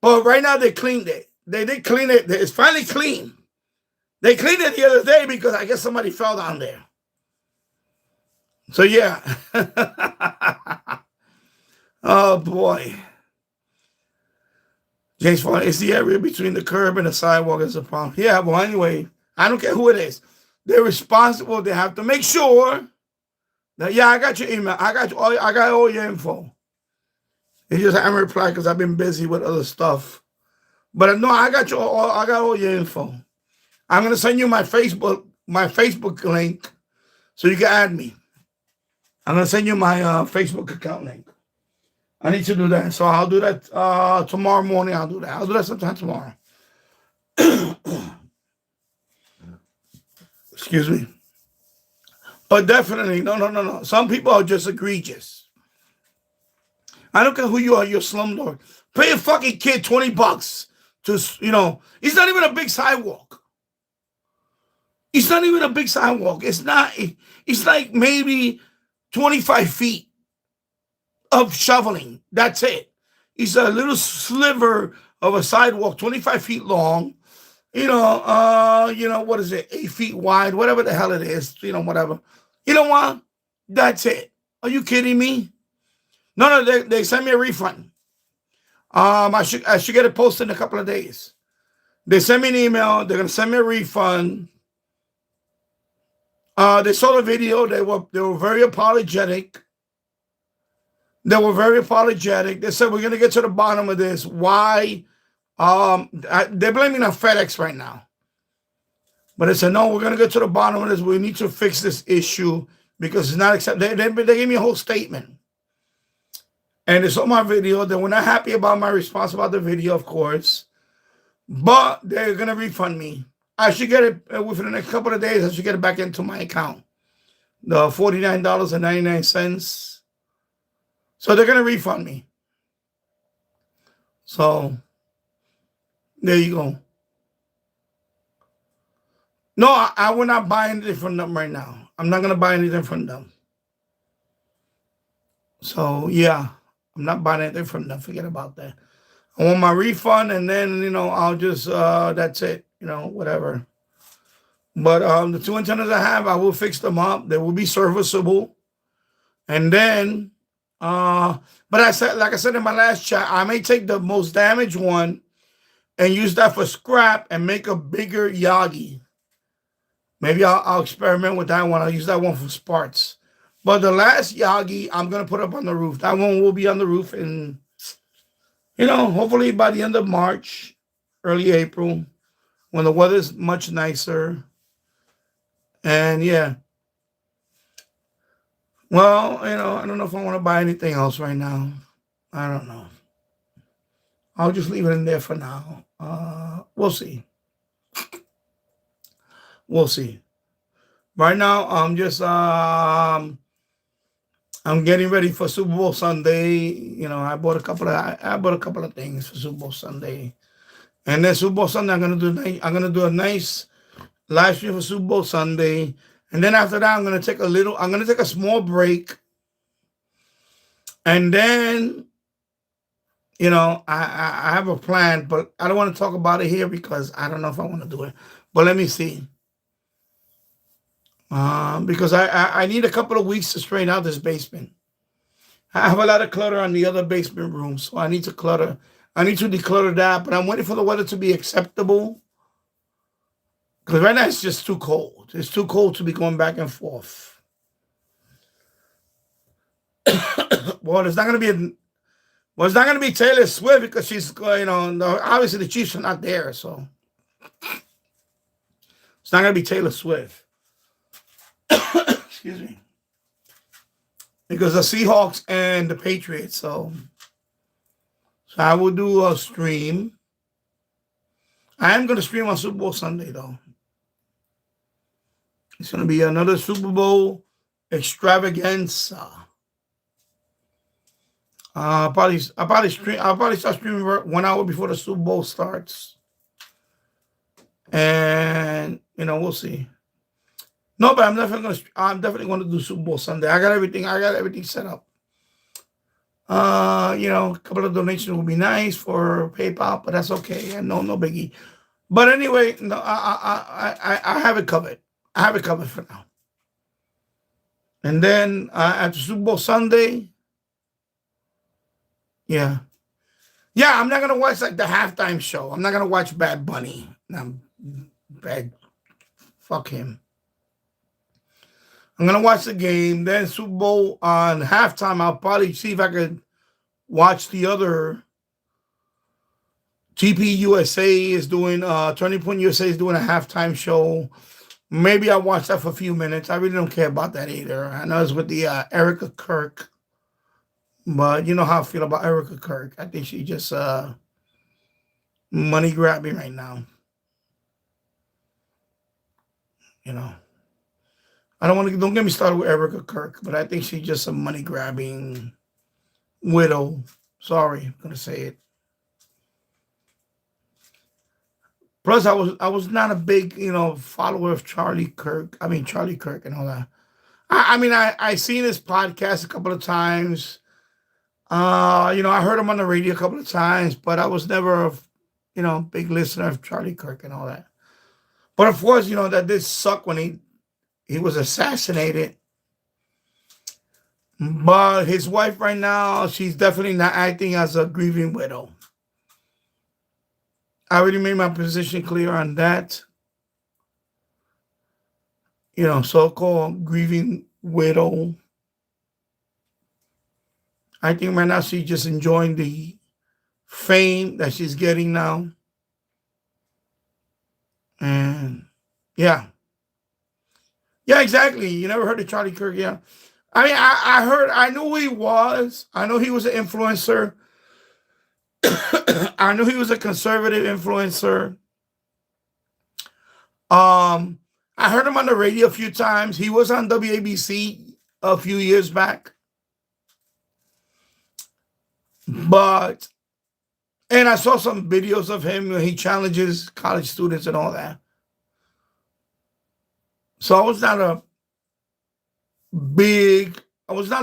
But right now they cleaned it. They did clean it. It's finally clean. They cleaned it the other day because I guess somebody fell down there. So yeah. Oh boy. James Farley, it's the area between the curb and the sidewalk is a problem. Yeah, well, anyway, I don't care who it is. They're responsible. They have to make sure that, yeah, I got your email. I got all your info. You just haven't replied because I've been busy with other stuff. But no, I got all your info. I'm gonna send you my Facebook link so you can add me. I'm gonna send you my Facebook account link. I need to do that. So I'll do that tomorrow morning. I'll do that. I'll do that sometime tomorrow. Excuse me. But definitely, no. Some people are just egregious. I don't care who you are, you're a slumdog. Pay a fucking kid $20 to, it's not even a big sidewalk. It's not even a big sidewalk. It's like maybe 25 feet of shoveling. That's it. It's a little sliver of a sidewalk, 25 feet long. What is it? 8 feet wide, whatever the hell it is. Whatever. You know what? That's it. Are you kidding me? No, they sent me a refund. I should get it posted in a couple of days. They sent me an email. They're gonna send me a refund. They saw the video. They were very apologetic. They said, we're going to get to the bottom of this. Why? They're blaming on FedEx right now. But they said, no, we're going to get to the bottom of this. We need to fix this issue because it's not acceptable. They gave me a whole statement. And they saw my video. They were not happy about my response about the video, of course. But they're going to refund me. I should get it within the next couple of days. I should get it back into my account. The $49.99. So they're going to refund me. So there you go. No, I will not buy anything from them right now. I'm not going to buy anything from them. So yeah, I'm not buying anything from them. Forget about that. I want my refund, and then, I'll just, that's it, whatever. But the two antennas I have, I will fix them up. They will be serviceable. And then, but like I said in my last chat, I may take the most damaged one and use that for scrap and make a bigger Yagi. Maybe I'll experiment with that one. I'll use that one for parts. But the last Yagi, I'm going to put up on the roof. That one will be on the roof in, hopefully by the end of March, early April, when the weather's much nicer. And yeah. Well, I don't know if I want to buy anything else right now. I don't know. I'll just leave it in there for now. We'll see. We'll see. Right now, I'm just I'm getting ready for Super Bowl Sunday. I bought a couple of things for Super Bowl Sunday, and then Super Bowl Sunday I'm gonna do a nice live stream for Super Bowl Sunday. And then after that, I'm going to take a small break. And then, I have a plan, but I don't want to talk about it here because I don't know if I want to do it. But let me see. Because I need a couple of weeks to straighten out this basement. I have a lot of clutter on the other basement room, so I need to declutter that, but I'm waiting for the weather to be acceptable. Because right now it's just too cold. It's too cold to be going back and forth. Well, it's not going to be Taylor Swift because she's, obviously the Chiefs are not there, so it's not going to be Taylor Swift. Excuse me. Because the Seahawks and the Patriots, so I will do a stream. I am going to stream on Super Bowl Sunday, though. It's going to be another Super Bowl extravaganza. I'll probably start streaming 1 hour before the Super Bowl starts. And, we'll see. No, but I'm definitely going to do Super Bowl Sunday. I got everything set up. A couple of donations would be nice for PayPal, but that's okay. No biggie. But anyway, no, I have it covered. I have it covered for now. And then after Super Bowl Sunday, yeah, I'm not gonna watch like the halftime show. I'm not gonna watch Bad Bunny. Bad, fuck him. I'm gonna watch the game. Then Super Bowl on halftime. I'll probably see if I could watch the other. GP USA is doing. Turning Point USA is doing a halftime show. Maybe I'll watch that for a few minutes. I really don't care about that either. I know it's with the Erica Kirk, but you know how I feel about Erica Kirk. I think she just money grabbing right now. You know, don't get me started with Erica Kirk, but I think she's just a money grabbing widow. Sorry, I'm gonna say it. Plus, I was not a big, follower of Charlie Kirk and all that. I seen his podcast a couple of times. I heard him on the radio a couple of times, but I was never a, big listener of Charlie Kirk and all that. But of course, that did suck when he was assassinated. But his wife right now, she's definitely not acting as a grieving widow. I already made my position clear on that. So-called grieving widow. I think right now she's just enjoying the fame that she's getting now. And yeah. Yeah, exactly. You never heard of Charlie Kirk, yeah. I mean, I knew who he was. I know he was an influencer. I knew he was a conservative influencer. I heard him on the radio a few times. He was on WABC a few years back. And I saw some videos of him where he challenges college students and all that. So I was not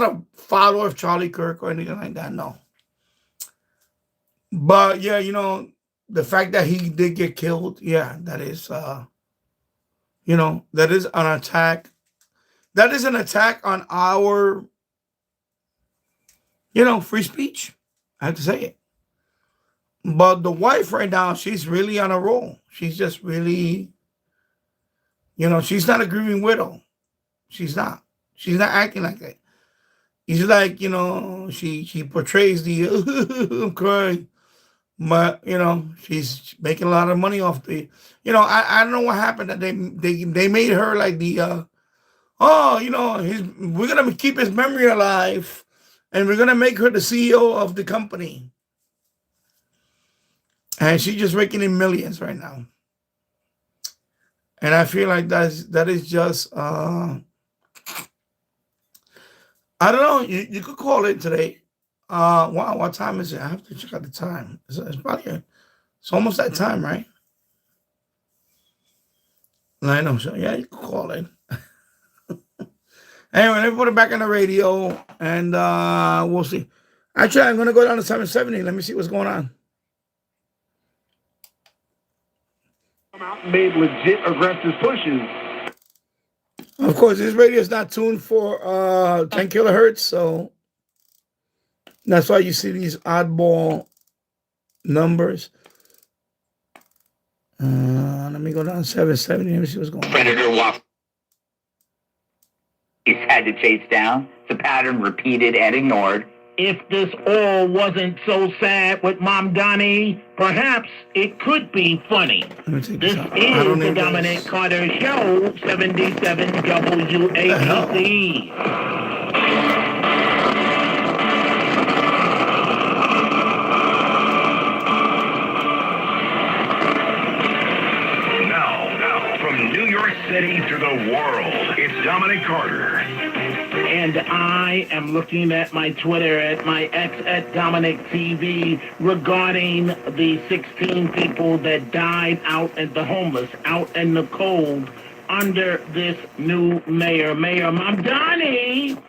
a follower of Charlie Kirk or anything like that, no. But yeah, the fact that he did get killed, yeah, that is, that is an attack. That is an attack on our, free speech. I have to say it. But the wife right now, she's really on a roll. She's just really, she's not a grieving widow. She's not. She's not acting like that. It's like, she portrays the, I'm crying. But, she's making a lot of money off the, I don't know what happened that they made her like the, we're going to keep his memory alive and we're going to make her the CEO of the company. And she's just raking in millions right now. And I feel like that is just, I don't know, you could call it today. Wow, what time is it? I have to check out the time. It's probably it's almost that time, right? I know, so yeah, you can call it. Anyway, let me put it back on the radio, and we'll see. Actually, I'm gonna go down to 770. Let me see what's going on. Made legit aggressive pushes. Of course, this radio is not tuned for 10 kilohertz, so that's why you see these oddball numbers. Let me go down to 770. Let me see what's going on. Predator walk. He's had to chase down. The pattern repeated and ignored. If this all wasn't so sad with Mom Donnie, perhaps it could be funny. This is the Dominic Carter Show, 77 WABC. Now, from New York City to the world, it's Dominic Carter. And I am looking at my Twitter, at my X, at Dominic TV, regarding the 16 people that died out at the homeless, out in the cold, under this new mayor, Mayor Mamdani.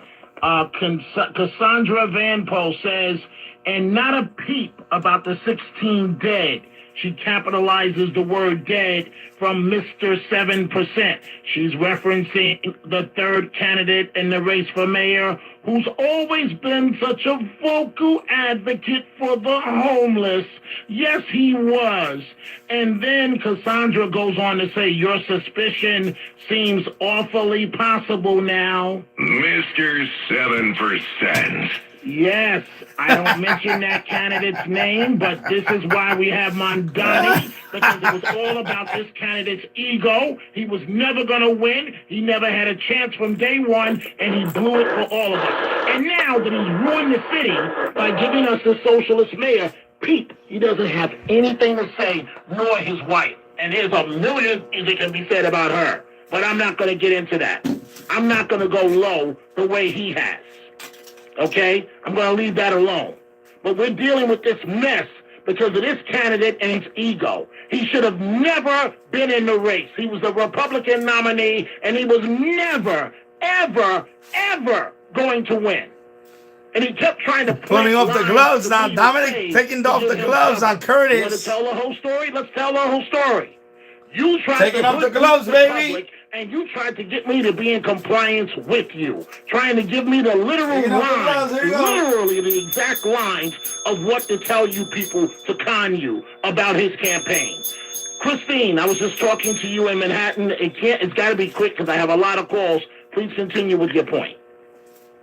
Cassandra Van Poel says, and not a peep about the 16 dead. she capitalizes the word dead from Mr. 7%. She's referencing the third candidate in the race for mayor, who's always been such a vocal advocate for the homeless. Yes, he was. And then Cassandra goes on to say, your suspicion seems awfully possible now. Mr. 7%. Yes, I don't mention that candidate's name, but this is why we have Mondani, because it was all about this candidate's ego. He was never going to win. He never had a chance from day one, and he blew it for all of us. And now that he's ruined the city by giving us a socialist mayor, Pete, he doesn't have anything to say, nor his wife. And there's a million things that can be said about her. But I'm not going to get into that. I'm not going to go low the way he has. Okay? I'm going to leave that alone. But we're dealing with this mess because of this candidate and his ego. He should have never been in the race. He was a Republican nominee, and he was never, ever, ever going to win. And he kept trying to pulling off the gloves now. Dominic taking off the gloves on Curtis. You want to tell the whole story? Let's tell the whole story. You tried taking off the gloves, baby. And you tried to get me to be in compliance with you, trying to give me the literal lines, literally the exact lines of what to tell you people to con you about his campaign. Christine, I was just talking to you in Manhattan. It's got to be quick because I have a lot of calls. Please continue with your point.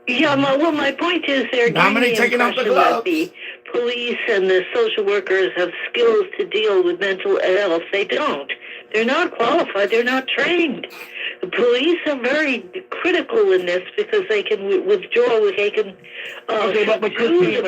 Yeah, my point is they're Dominic taking off the gloves. The police and the social workers have skills to deal with mental health. They don't. They're not qualified. They're not trained. The police are very critical in this because they can withdraw. They can. Okay, but Christine,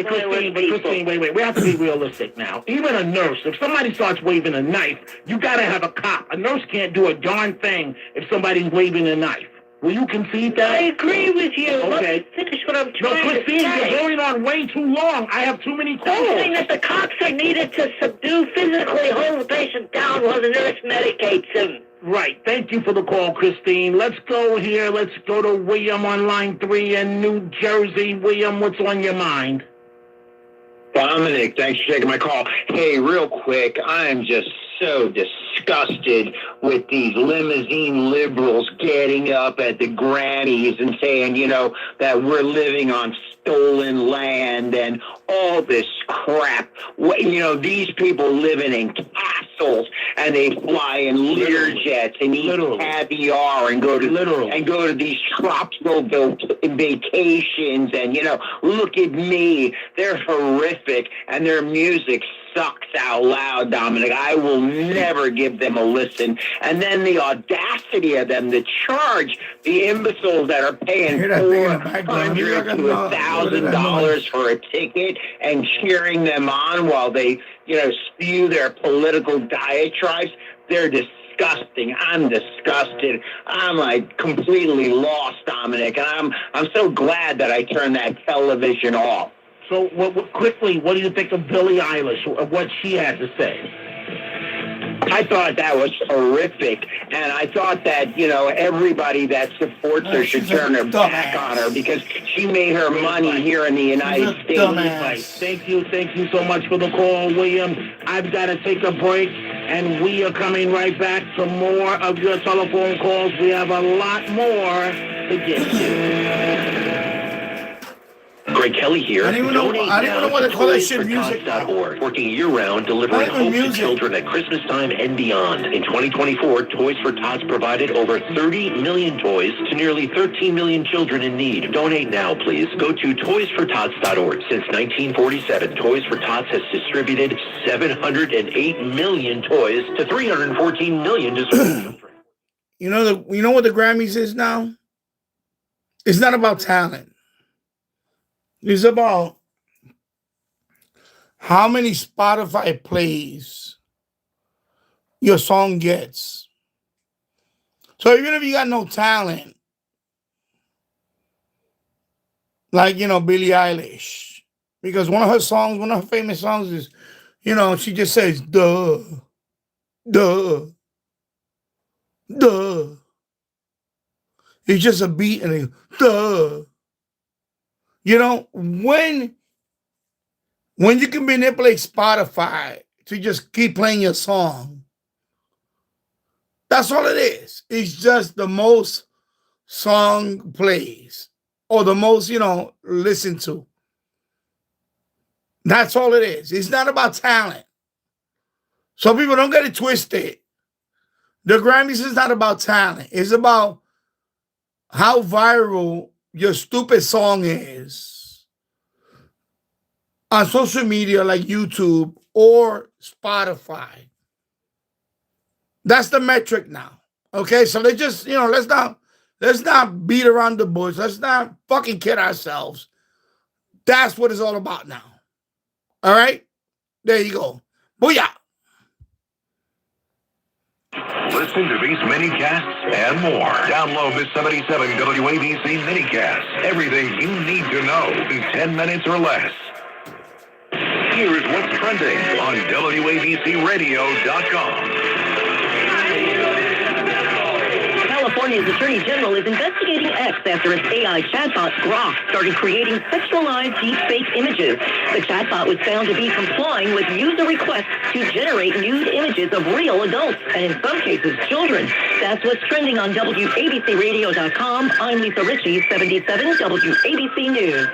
wait. We have to be realistic now. Even a nurse, if somebody starts waving a knife, you got to have a cop. A nurse can't do a darn thing if somebody's waving a knife. Will you concede that? I agree with you. Okay. Let me finish what I'm trying to say. Christine, you're going on way too long. I have too many calls. I'm saying that the cops are needed to subdue, physically hold the patient down while the nurse medicates him. Right. Thank you for the call, Christine. Let's go here. Let's go to William on line 3 in New Jersey. William, what's on your mind? Dominic, thanks for taking my call. Hey, real quick, I'm just so disgusted with these limousine liberals getting up at the Grammys and saying, that we're living on stolen land and all this crap. These people living in castles and they fly in Learjets and eat caviar and go to these tropical vacations and look at me. They're horrific and their music sucks out loud, Dominic. I will never give them a listen. And then the audacity of them to charge the imbeciles that are paying $400 to $1,000 for a ticket and cheering them on while they, spew their political diatribes. They're disgusting. I'm disgusted. I'm completely lost, Dominic. And I'm so glad that I turned that television off. So, quickly, what do you think of Billie Eilish, what she had to say? I thought that was horrific, and I thought that, everybody that supports her should turn their back on her because she made her money here in the United States. Thank you so much for the call, William. I've got to take a break, and we are coming right back to more of your telephone calls. We have a lot more to get to. Greg Kelly here. I don't even know what to call that shit music. Working year-round, delivering hope to children at Christmas time and beyond. In 2024, Toys for Tots provided over 30 million toys to nearly 13 million children in need. Donate now, please. Go to toysfortots.org. Since 1947, Toys for Tots has distributed 708 million toys to 314 million deserving children. You know what the Grammys is now? It's not about talent. It's about how many Spotify plays your song gets. So even if you got no talent, like, Billie Eilish, because one of her famous songs is, she just says, duh, duh, duh. It's just a beat and it, duh. When you can manipulate Spotify to just keep playing your song. That's all it is. It's just the most song plays or the most, listened to. That's all it is. It's not about talent. So people don't get it twisted. The Grammys is not about talent. It's about how viral your stupid song is on social media like YouTube or Spotify. That's the metric now. Okay, so they just, let's not beat around the bush. Let's not fucking kid ourselves. That's what it's all about now. All right? There you go. Booyah. Listen to these mini-casts and more. Download the 77 WABC mini-cast. Everything you need to know in 10 minutes or less. Here's what's trending on WABCRadio.com. California's Attorney General is investigating X after its AI chatbot, Grok, started creating sexualized deepfake images. The chatbot was found to be complying with user requests to generate nude images of real adults, and in some cases, children. That's what's trending on WABCRadio.com. I'm Lisa Ritchie, 77 WABC News.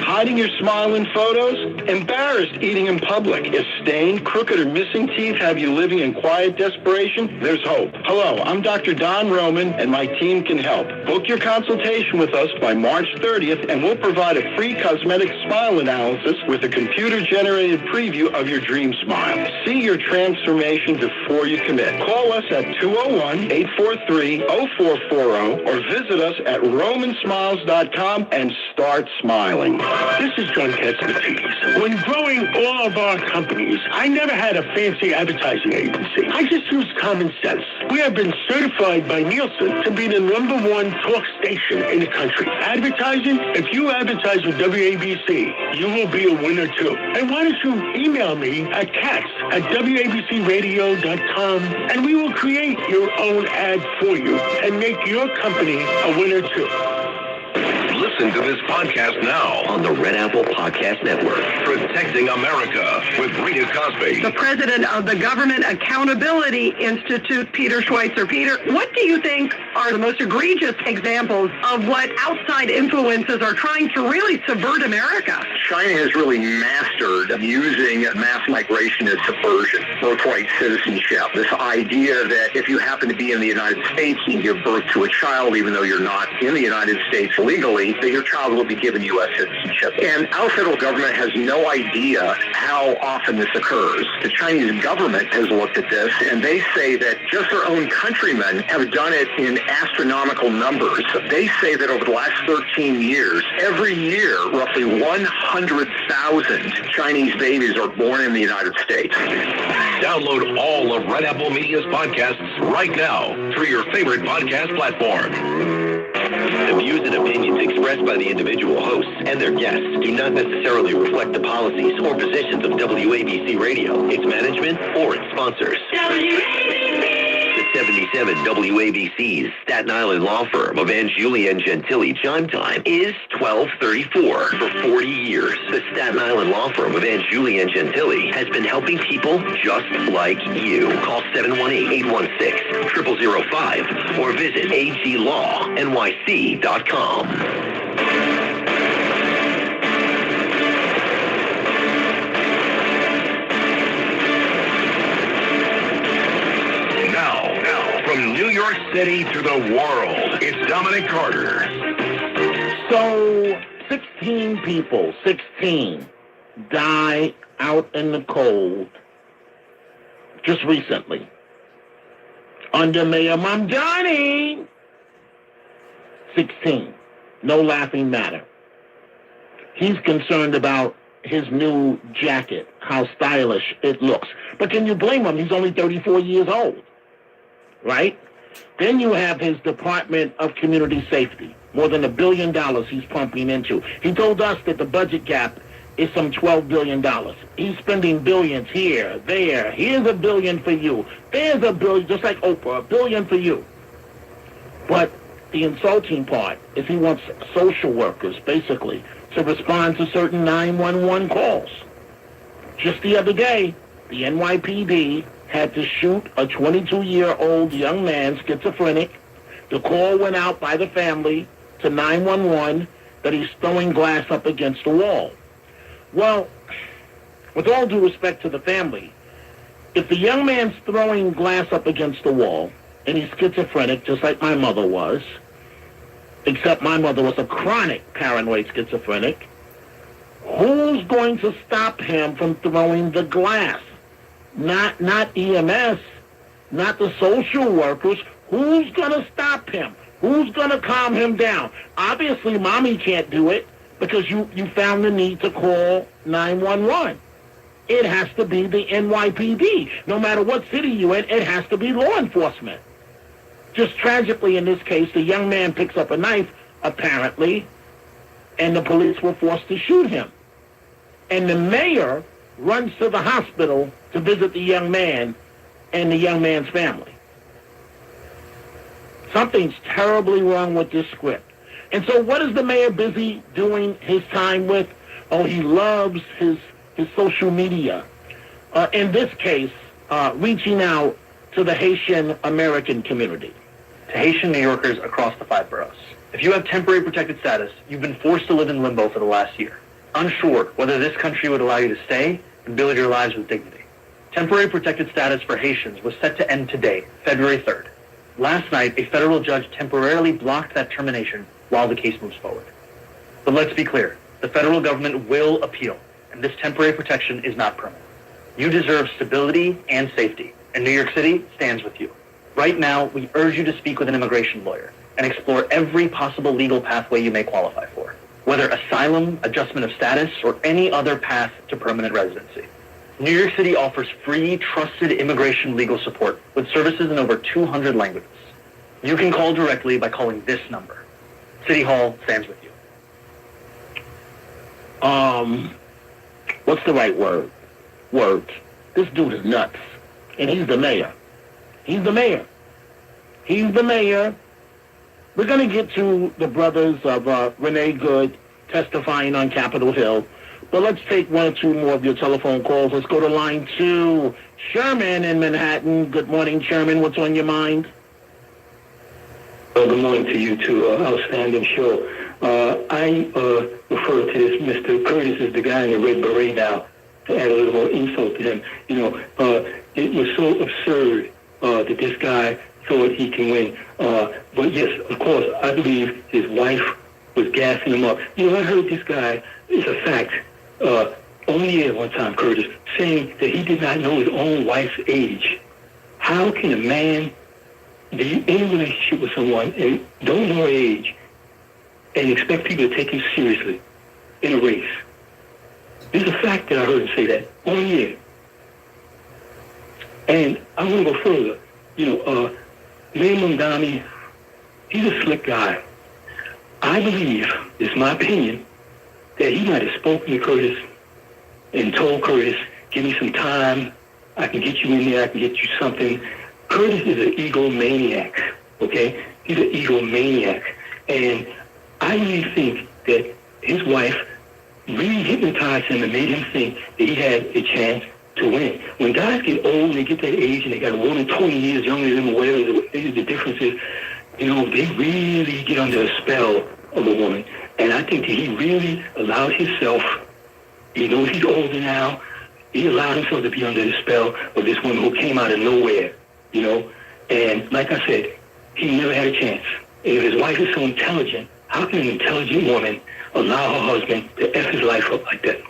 Hiding your smile in photos? Embarrassed eating in public? If stained, crooked, or missing teeth have you living in quiet desperation? There's hope. Hello, I'm Dr. Don Roman, and my team can help. Book your consultation with us by March 30th, and we'll provide a free cosmetic smile analysis with a computer-generated preview of your dream smile. See your transformation before you commit. Call us at 201-843-0440 or visit us at romansmiles.com and start smiling. This is John Katzmatidis. When growing all of our companies, I never had a fancy advertising agency. I just used common sense. We have been certified by Nielsen to be the #1 talk station in the country. Advertising, if you advertise with WABC, you will be a winner too. And why don't you email me at katz@WABCRadio.com and we will create your own ad for you and make your company a winner too. Listen to this podcast now on the Red Apple Podcast Network. Protecting America with Rita Cosby. The president of the Government Accountability Institute, Peter Schweitzer. Peter, what do you think are the most egregious examples of what outside influences are trying to really subvert America? China has really mastered using mass migration as subversion, birthright citizenship. This idea that if you happen to be in the United States and give birth to a child, even though you're not in the United States legally, that your child will be given U.S. citizenship. And our federal government has no idea how often this occurs. The Chinese government has looked at this, and they say that just their own countrymen have done it in astronomical numbers. They say that over the last 13 years, every year, roughly 100,000 Chinese babies are born in the United States. Download all of Red Apple Media's podcasts right now through your favorite podcast platform. The views and opinions expressed by the individual hosts and their guests do not necessarily reflect the policies or positions of WABC Radio, its management, or its sponsors. The 77 WABC's Staten Island law firm of Anjuli and Gentili chime time is 12:34. For 40 years, the Staten Island law firm of Anjuli and Gentili has been helping people just like you. Call 718-816-0005 or visit aglawnyc.com. From New York City to the world, it's Dominic Carter. So, 16 people, 16, die out in the cold just recently under Mayor Mamdani. 16. No laughing matter. He's concerned about his new jacket, how stylish it looks. But can you blame him? He's only 34 years old. Right? Then you have his Department of Community Safety. More than $1 billion he's pumping into. He told us that the budget gap is some $12 billion. He's spending billions here, there. Here's $1 billion for you. There's $1 billion, just like Oprah, $1 billion for you. But the insulting part is he wants social workers, basically, to respond to certain 911 calls. Just the other day, the NYPD had to shoot a 22-year-old young man, schizophrenic. The call went out by the family to 911 that he's throwing glass up against the wall. Well, with all due respect to the family, if the young man's throwing glass up against the wall and he's schizophrenic, just like my mother was, except my mother was a chronic paranoid schizophrenic, who's going to stop him from throwing the glass? Not EMS, not the social workers. Who's going to stop him? Who's going to calm him down? Obviously, mommy can't do it because you found the need to call 911. It has to be the NYPD. No matter what city you're in, it has to be law enforcement. Just tragically, in this case, the young man picks up a knife, apparently, and the police were forced to shoot him. And the mayor runs to the hospital to visit the young man and the young man's family. Something's terribly wrong with this script. And so what is the mayor busy doing his time with? Oh, he loves his social media. In this case, reaching out to the Haitian American community. To Haitian New Yorkers across the 5 boroughs. If you have temporary protected status, you've been forced to live in limbo for the last year. Unsure whether this country would allow you to stay and build your lives with dignity. Temporary protected status for Haitians was set to end today, February 3rd. Last night, a federal judge temporarily blocked that termination while the case moves forward. But let's be clear, the federal government will appeal, and this temporary protection is not permanent. You deserve stability and safety, and New York City stands with you. Right now, we urge you to speak with an immigration lawyer and explore every possible legal pathway you may qualify for, whether asylum, adjustment of status, or any other path to permanent residency. New York City offers free, trusted immigration legal support with services in over 200 languages. You can call directly by calling this number. City Hall stands with you. What's the right word? Words. This dude is nuts. And he's the mayor. He's the mayor. He's the mayor. We're going to get to the brothers of Renee Good testifying on Capitol Hill. But let's take 1 or 2 more of your telephone calls. Let's go to line 2. Sherman in Manhattan. Good morning, Sherman. What's on your mind? Well, good morning to you two. Outstanding show. I refer to this Mr. Curtis as the guy in the red beret now, to add a little more insult to him. You know, it was so absurd that this guy thought he can win. But yes, of course, I believe his wife was gassing him up. You know, I heard this guy, it's a fact, on the air one time, Curtis, saying that he did not know his own wife's age. How can a man be in a relationship with someone and don't know her age and expect people to take him seriously in a race? This is a fact that I heard him say that on the air. And I want to go further. You know, Mayor Mamdani, he's a slick guy. I believe, it's my opinion, that he might have spoken to Curtis and told Curtis, give me some time, I can get you in there, I can get you something. Curtis is an egomaniac, okay? He's an egomaniac. And I really think that his wife really hypnotized him and made him think that he had a chance to win. When guys get old, they get that age, and they got a woman 20 years younger than them, whatever the difference is, you know, they really get under a spell of a woman. And I think that he really allowed himself, he knows he's older now, he allowed himself to be under the spell of this woman who came out of nowhere, you know. And like I said, he never had a chance. And if his wife is so intelligent, how can an intelligent woman allow her husband to F his life up like that?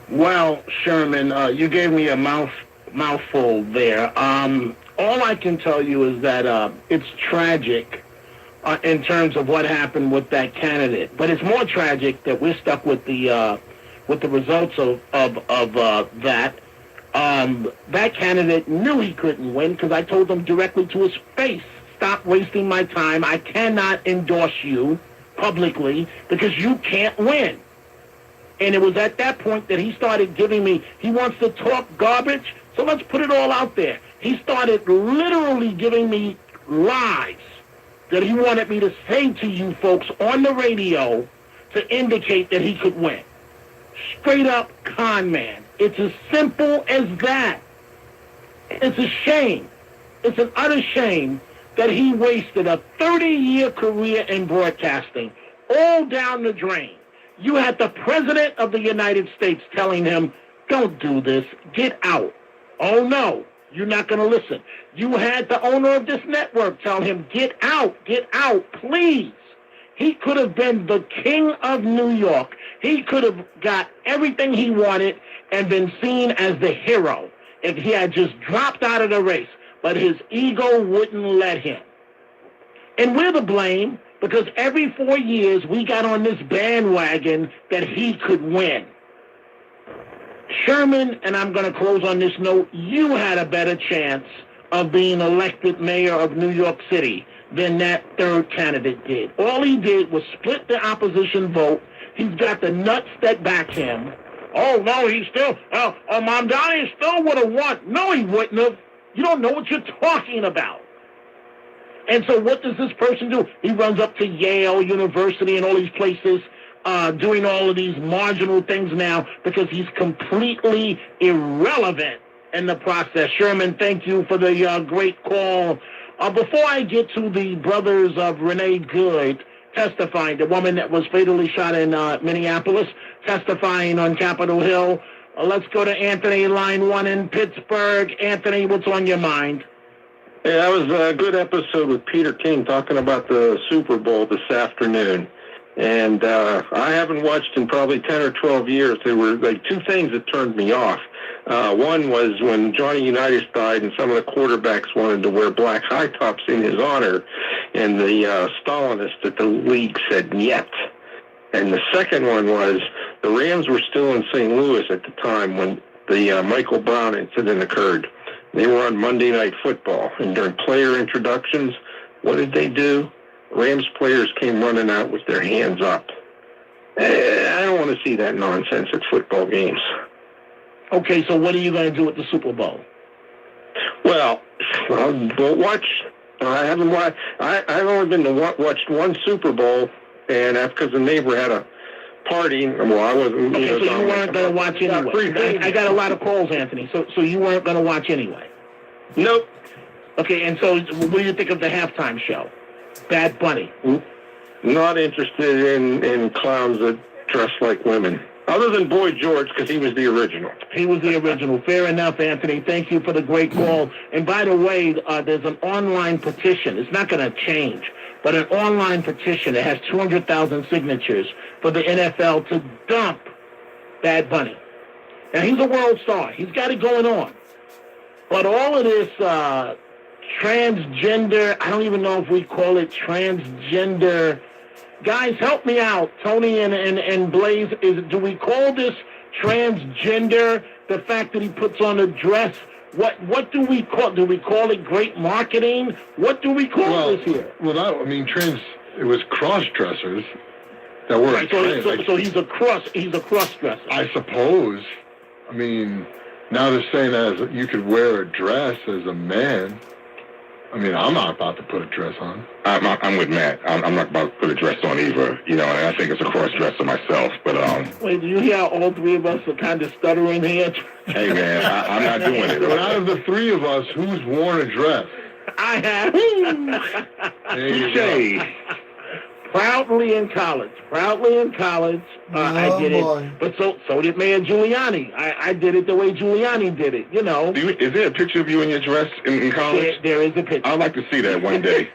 Well, Sherman, you gave me a mouthful there. All I can tell you is that it's tragic in terms of what happened with that candidate. But it's more tragic that we're stuck with the results of that. That candidate knew he couldn't win because I told him directly to his face, stop wasting my time. I cannot endorse you publicly because you can't win. And it was at that point that he started giving me, he wants to talk garbage, so let's put it all out there. He started literally giving me lies that he wanted me to say to you folks on the radio to indicate that he could win. Straight up con man. It's as simple as that. It's a shame. It's an utter shame that he wasted a 30-year career in broadcasting all down the drain. You had the President of the United States telling him, don't do this, get out. Oh, no, you're not going to listen. You had the owner of this network tell him, get out, please. He could have been the king of New York. He could have got everything he wanted and been seen as the hero if he had just dropped out of the race. But his ego wouldn't let him. And we're to blame because every 4 years we got on this bandwagon that he could win. Sherman, and I'm going to close on this note, you had a better chance of being elected mayor of New York City than that third candidate did. All he did was split the opposition vote. He's got the nuts that back him. Oh, no, he still, Mamdani still would have won. No, he wouldn't have. You don't know what you're talking about. And so what does this person do? He runs up to Yale University and all these places, doing all of these marginal things now because he's completely irrelevant in the process. Sherman, thank you for the great call. Before I get to the brothers of Renee Good testifying, the woman that was fatally shot in Minneapolis, testifying on Capitol Hill, let's go to Anthony, line 1 in Pittsburgh. Anthony, what's on your mind? Yeah, that was a good episode with Peter King talking about the Super Bowl this afternoon. And I haven't watched in probably 10 or 12 years. There were like two things that turned me off. One was when Johnny Unitas died and some of the quarterbacks wanted to wear black high tops in his honor, and the Stalinists at the league said "Niet." And the second one was the Rams were still in St. Louis at the time when the Michael Brown incident occurred. They were on Monday Night Football, and during player introductions, what did they do? Rams players came running out with their hands up. I don't want to see that nonsense at football games. Okay, so what are you going to do at the Super Bowl? Well, I'll watch. I haven't watched. I've only been to watched one Super Bowl, and that's because the neighbor had a party. Well, I wasn't. Okay, so you weren't going to watch anyway. I got a lot of calls, Anthony. So you weren't going to watch anyway. Nope. Okay, and so what do you think of the halftime show? Bad Bunny. Not interested in clowns that dress like women. Other than Boy George, because he was the original. He was the original. Fair enough, Anthony. Thank you for the great call. And by the way, there's an online petition. It's not going to change, but an online petition that has 200,000 signatures for the NFL to dump Bad Bunny. Now, he's a world star. He's got it going on. But all of this transgender, I don't even know if we call it transgender. Guys, help me out. Tony and Blaze, do we call this transgender, the fact that he puts on a dress? What do we call? Do we call it great marketing? What do we call this here? Well, it was cross-dressers that were right, so he's a cross-dresser. I suppose. I mean, now they're saying that you could wear a dress as a man. I mean, I'm not about to put a dress on. I'm with Matt. I'm not about to put a dress on either, and I think it's a cross-dresser myself, but... Wait, do you hear how all three of us are kind of stuttering here? Hey, man, I'm not doing it. But out of the three of us, who's worn a dress? I have. Touche. Proudly in college. I did it. But so did Mayor Giuliani. I did it the way Giuliani did it, Is there a picture of you in your dress in college? There is a picture. I'd like to see that one day.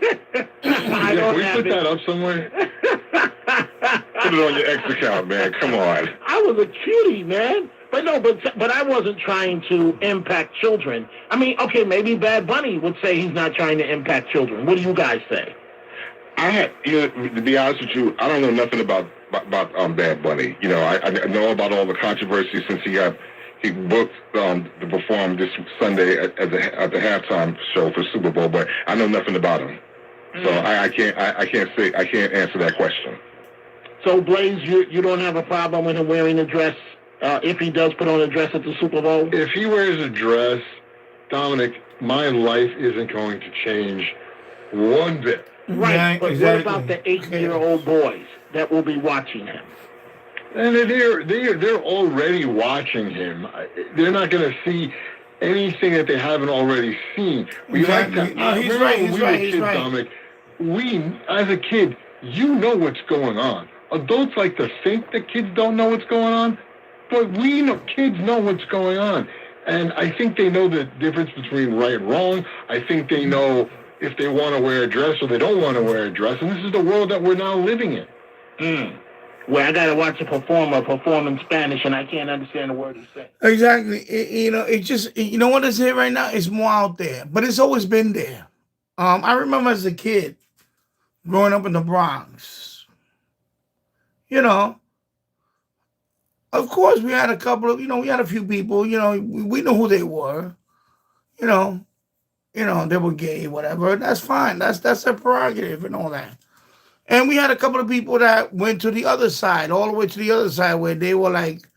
Can we put that up somewhere? Put it on your X account, man. Come on. I was a cutie, man. But I wasn't trying to impact children. I mean, okay, maybe Bad Bunny would say he's not trying to impact children. What do you guys say? To be honest with you, I don't know nothing about Bad Bunny. I know about all the controversy since he booked to perform this Sunday at the halftime show for Super Bowl, but I know nothing about him, so I can't answer that question. So Blaze, you don't have a problem with him wearing a dress if he does put on a dress at the Super Bowl? If he wears a dress, Dominic, my life isn't going to change one bit. Right, Yeah, but exactly. what about the 8-year-old boys that will be watching him? And they're already watching him. They're not going to see anything that they haven't already seen. We like to. Exactly. No, he's remember right, when he's we were right, he's kids, right. Dominic, we, as a kid, you know what's going on. Adults like to think that kids don't know what's going on, but we know kids know what's going on. And I think they know the difference between right and wrong. I think they know if they want to wear a dress or they don't want to wear a dress. And this is the world that we're now living in. Where I gotta watch a performer perform in Spanish and I can't understand the word he's saying. Exactly. It just, you know what is here right now? It's more out there, but it's always been there. I remember as a kid growing up in the Bronx, you know, of course we had a couple of, we had a few people, we know who they were, you know, they were gay, whatever. That's fine. That's their prerogative and all that. And we had a couple of people that went to the other side, all the way to the other side, where they were like,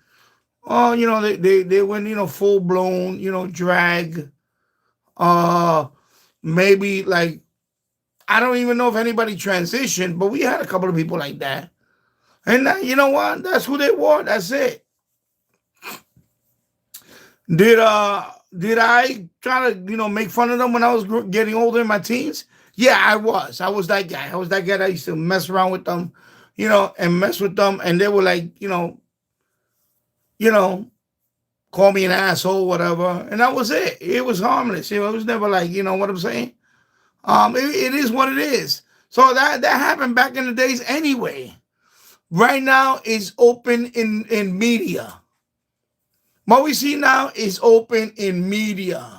oh, they went, full blown, drag. Maybe like, I don't even know if anybody transitioned, but we had a couple of people like that. And you know what? That's who they were. That's it. Did I try to, make fun of them when I was getting older in my teens? Yeah, I was. I was that guy. I was that guy that used to mess around with them, and mess with them. And they were like, call me an asshole, whatever. And that was it. It was harmless. It was never like, what I'm saying? It is what it is. So that happened back in the days anyway. Right now is open in media. What we see now is open in media.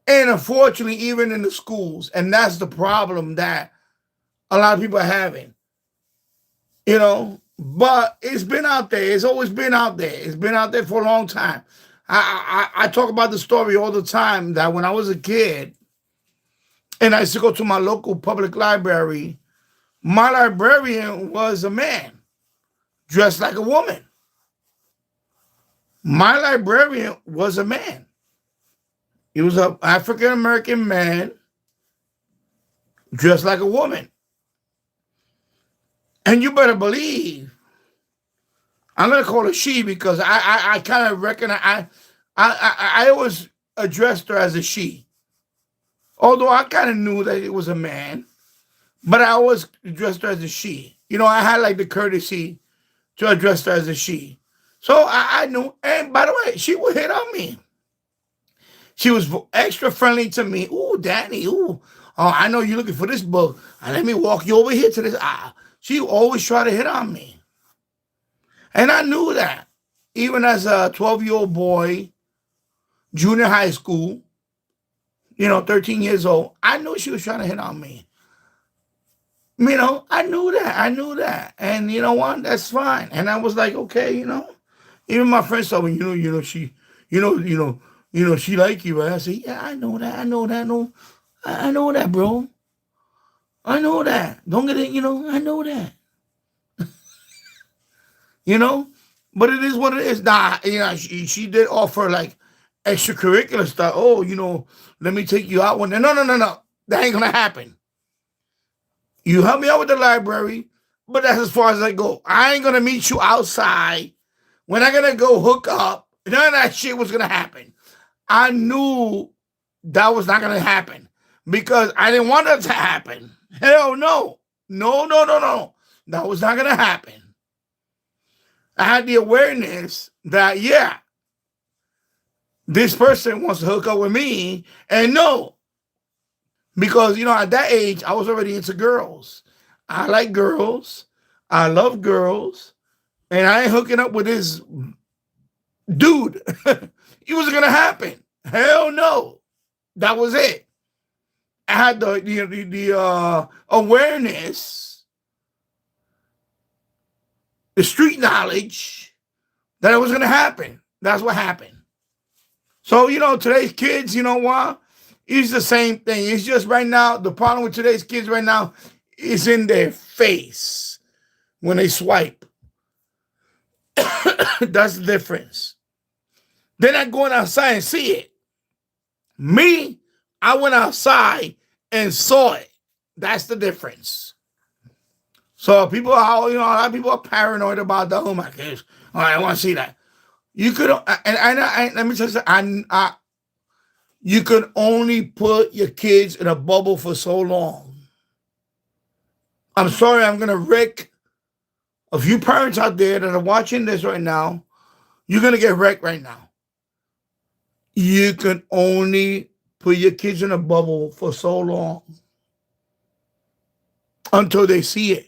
And unfortunately, even in the schools. And that's the problem that a lot of people are having. But it's been out there. It's always been out there. It's been out there for a long time. I talk about the story all the time that when I was a kid and I used to go to my local public library, my librarian was a man dressed like a woman. My librarian was a man. He was an African-American man dressed like a woman. And you better believe, I'm going to call her she because I kind of reckon I always addressed her as a she. Although I kind of knew that it was a man, but I always addressed her as a she. I had like the courtesy to address her as a she. So I knew, and by the way, she would hit on me. She was extra friendly to me. Ooh, Danny, ooh. Oh, I know you're looking for this book. Let me walk you over here to this. She always tried to hit on me. And I knew that. Even as a 12-year-old boy, junior high school, 13 years old, I knew she was trying to hit on me. I knew that. And you know what? That's fine. And I was like, okay, Even my friends told me, she, she like you, right? I said, yeah, I know that. No, I know that, bro. I know that. Don't get it, I know that. But it is what it is. Nah, she did offer like extracurricular stuff. Oh, let me take you out one day. No. That ain't gonna happen. You help me out with the library, but that's as far as I go. I ain't gonna meet you outside. We're not gonna go hook up. None of that shit was gonna happen. I knew that was not gonna happen because I didn't want it to happen. Hell no. No. That was not gonna happen. I had the awareness that, yeah, this person wants to hook up with me, and no. Because, at that age, I was already into girls. I like girls. I love girls. And I ain't hooking up with this dude. It wasn't going to happen. Hell no. That was it. I had the awareness, the street knowledge that it was going to happen. That's what happened. So, today's kids, you know what? It's the same thing. It's just right now, the problem with today's kids right now is in their face when they swipe. That's the difference. They're not going outside and see it. Me, I went outside and saw it. That's the difference. So people are, a lot of people are paranoid about the, oh my gosh, I want to see that. You could, and let me tell you, you could only put your kids in a bubble for so long. I'm sorry, I'm gonna wreck a few parents out there that are watching this right now. You're gonna get wrecked right now. You can only put your kids in a bubble for so long until they see it.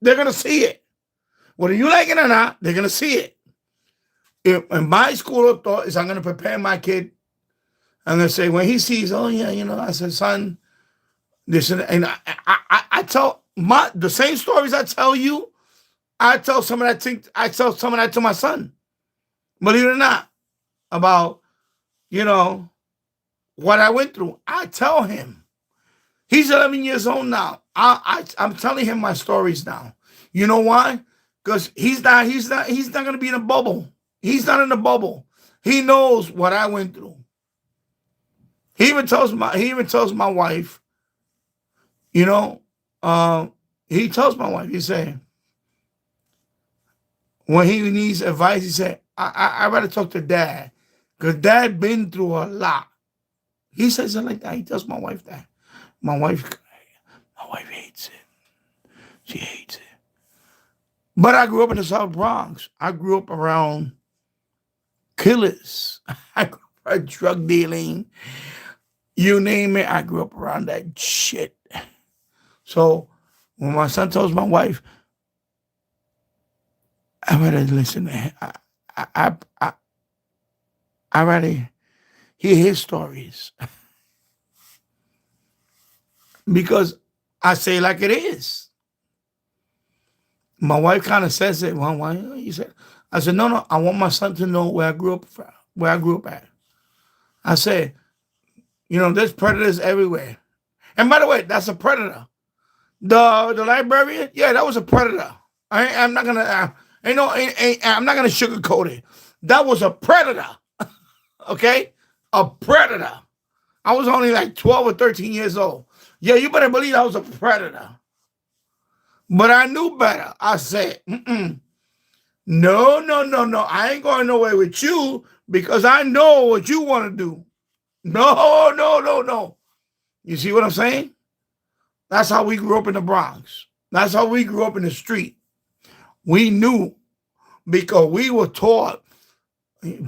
They're going to see it. Whether you like it or not, they're going to see it. And my school of thought is I'm going to prepare my kid. I'm going to say, when he sees, oh, yeah, I said, son, this and I tell the same stories I tell you, I tell some of that to my son. Believe it or not, about, what I went through. I tell him. He's 11 years old now. I'm telling him my stories now. You know why? Because he's not going to be in a bubble. He's not in a bubble. He knows what I went through. He even tells my wife, he tells my wife, he say, when he needs advice, he said, I'd rather talk to dad. Because dad been through a lot. He says it like that. He tells my wife that. My wife hates it. She hates it. But I grew up in the South Bronx. I grew up around killers. I grew up around drug dealing. You name it, I grew up around that shit. So when my son tells my wife, I rather listen to him. I rather hear his stories. Because I say like it is. My wife kind of says it. Well, why you said? I said, no, I want my son to know where I grew up from, where I grew up at. I said, there's predators everywhere. And by the way, that's a predator. The librarian, yeah, that was a predator. I'm not gonna sugarcoat it. That was a predator. Okay? A predator. I was only like 12 or 13 years old. Yeah, you better believe I was a predator. But I knew better. I said, no. I ain't going nowhere with you because I know what you want to do. No. You see what I'm saying? That's how we grew up in the Bronx. That's how we grew up in the street. We knew because we were taught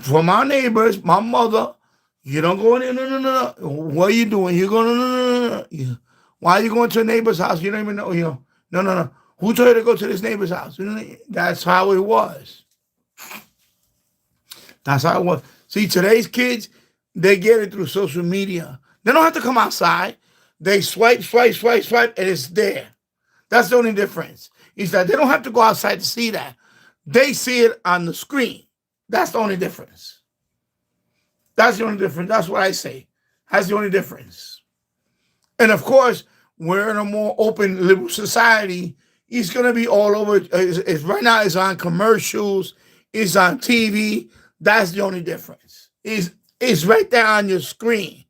from our neighbors, my mother, you don't go in there, no. What are you doing? You're going, no. Why are you going to a neighbor's house? You don't even know, no. Who told you to go to this neighbor's house? That's how it was. That's how it was. See, today's kids, they get it through social media. They don't have to come outside. They swipe, and it's there. That's the only difference. Is that they don't have to go outside to see that. They see it on the screen. That's the only difference. That's the only difference. That's what I say. That's the only difference. And of course, we're in a more open, liberal society. It's going to be all over. Right now, it's on commercials. It's on TV. That's the only difference. It's right there on your screen.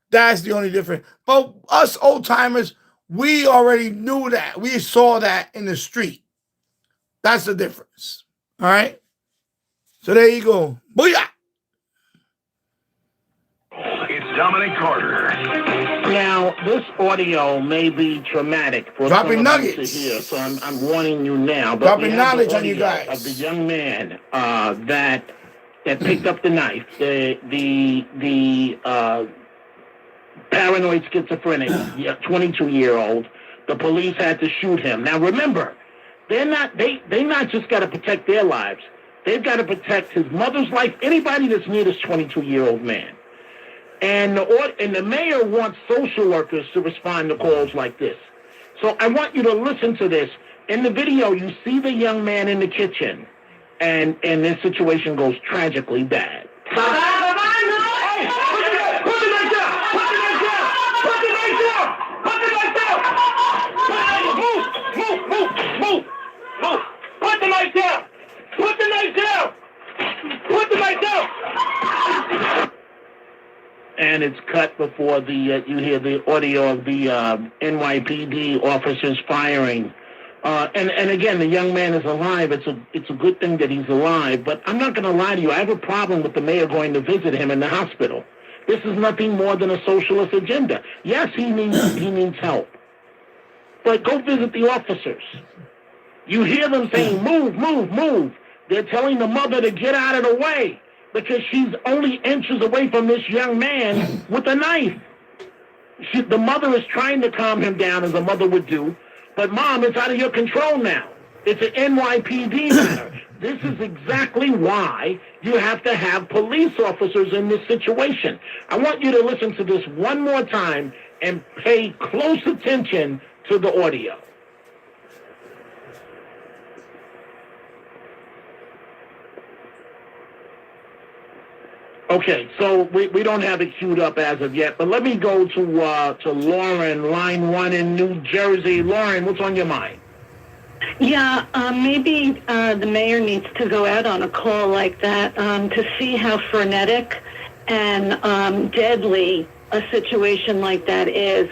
That's the only difference. But us old timers, we already knew that. We saw that in the street. That's the difference. All right? So there you go. Booyah! It's Dominic Carter. Now, this audio may be traumatic for dropping some of you nuggets to hear, so I'm warning you now. But dropping knowledge on you guys of the young man that picked up the knife, the paranoid schizophrenic, 22-year-old. The police had to shoot him. Now, remember, they not just got to protect their lives. They've got to protect his mother's life. Anybody that's near this 22-year-old man. And the mayor wants social workers to respond to calls like this. So I want you to listen to this. In the video, you see the young man in the kitchen, and this situation goes tragically bad. Move! Put the knife down! Put the knife down! Put the knife down! And minutes cut before you hear the audio of the NYPD officers firing. And again, the young man is alive. It's a good thing that he's alive. But I'm not going to lie to you. I have a problem with the mayor going to visit him in the hospital. This is nothing more than a socialist agenda. Yes, he needs help. But go visit the officers. You hear them saying, move, move, move. They're telling the mother to get out of the way because she's only inches away from this young man with a knife. The mother is trying to calm him down, as a mother would do. But, Mom, it's out of your control now. It's an NYPD matter. This is exactly why you have to have police officers in this situation. I want you to listen to this one more time and pay close attention to the audio. Okay, so we don't have it queued up as of yet, but let me go to Lauren, line 1 in New Jersey. Lauren, what's on your mind? Yeah, maybe the mayor needs to go out on a call like that to see how frenetic and deadly a situation like that is.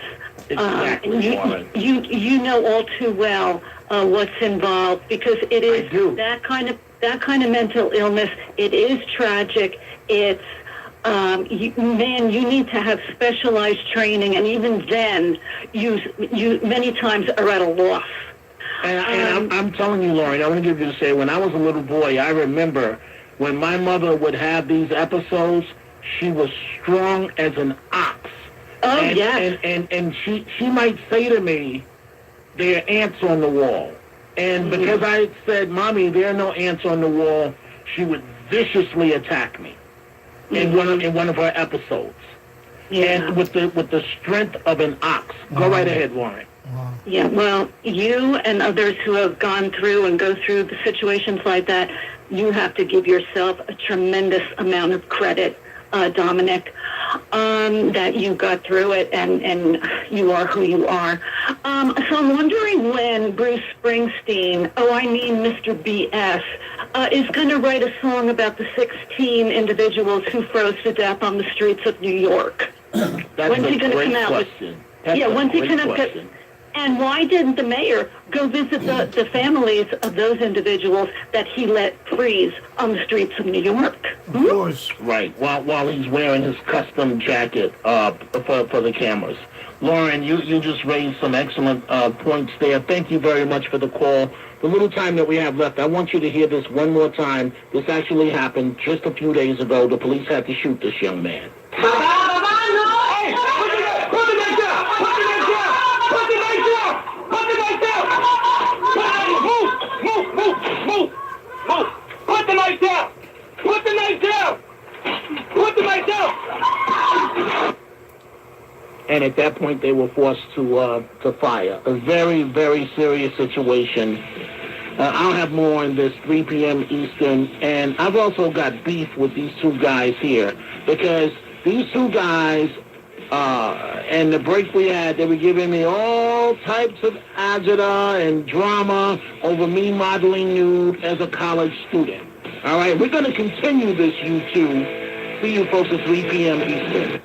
Exactly, you know all too well what's involved, because it is that kind of mental illness. It is tragic. It's you need to have specialized training, and even then, you many times are at a loss. And I'm telling you, Lauren, I want to give you to say, when I was a little boy, I remember when my mother would have these episodes, she was strong as an ox. Oh, yes. And she might say to me, there are ants on the wall. And because I said, Mommy, there are no ants on the wall, she would viciously attack me in one of her episodes. Yeah. And with the strength of an ox. Go right ahead, Lauren. Yeah, well, you and others who have gone through and go through the situations like that, you have to give yourself a tremendous amount of credit, Dominic, that you got through it and you are who you are. So I'm wondering when Bruce Springsteen, Mr. B.S., is going to write a song about the 16 individuals who froze to death on the streets of New York. When's he going to come out with? When's he going to? And why didn't the mayor go visit the families of those individuals that he let freeze on the streets of New York? Of course. Right, while he's wearing his custom jacket for the cameras. Lauren, you just raised some excellent points there. Thank you very much for the call. The little time that we have left, I want you to hear this one more time. This actually happened just a few days ago. The police had to shoot this young man. Put the knife down! Put the knife down! Put the knife down! And at that point, they were forced to fire. A very, very serious situation. I'll have more on this 3 p.m. Eastern. And I've also got beef with these two guys here, because these two guys, and the break we had, they were giving me all types of agita and drama over me modeling nude as a college student. All right, we're going to continue this, you two. See you folks at 3 p.m. Eastern.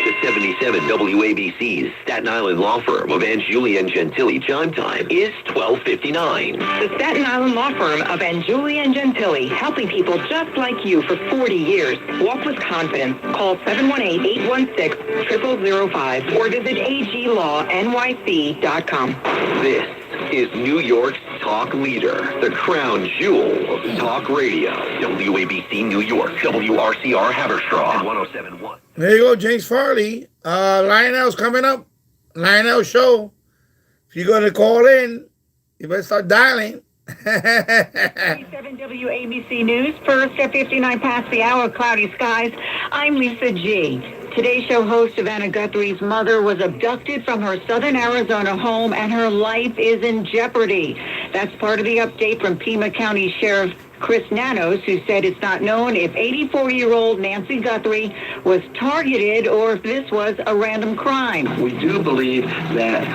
The 77 WABC's Staten Island law firm of Anjuli and Gentili chime time is 12:59. The Staten Island law firm of Anjuli and Gentili, helping people just like you for 40 years. Walk with confidence. Call 718-816-0005 or visit aglawnyc.com. This is New York's talk leader, the crown jewel of talk radio. WABC New York, WRCR Haverstraw, and 107.1. There you go, James Farley. Lionel's coming up. Lionel show. If you're going to call in, you better start dialing. 7 WABC News, first at 59 past the hour, cloudy skies. I'm Lisa G. Today's show host Savannah Guthrie's mother was abducted from her southern Arizona home, and her life is in jeopardy. That's part of the update from Pima County Sheriff Chris Nanos, who said it's not known if 84-year-old Nancy Guthrie was targeted or if this was a random crime. We do believe that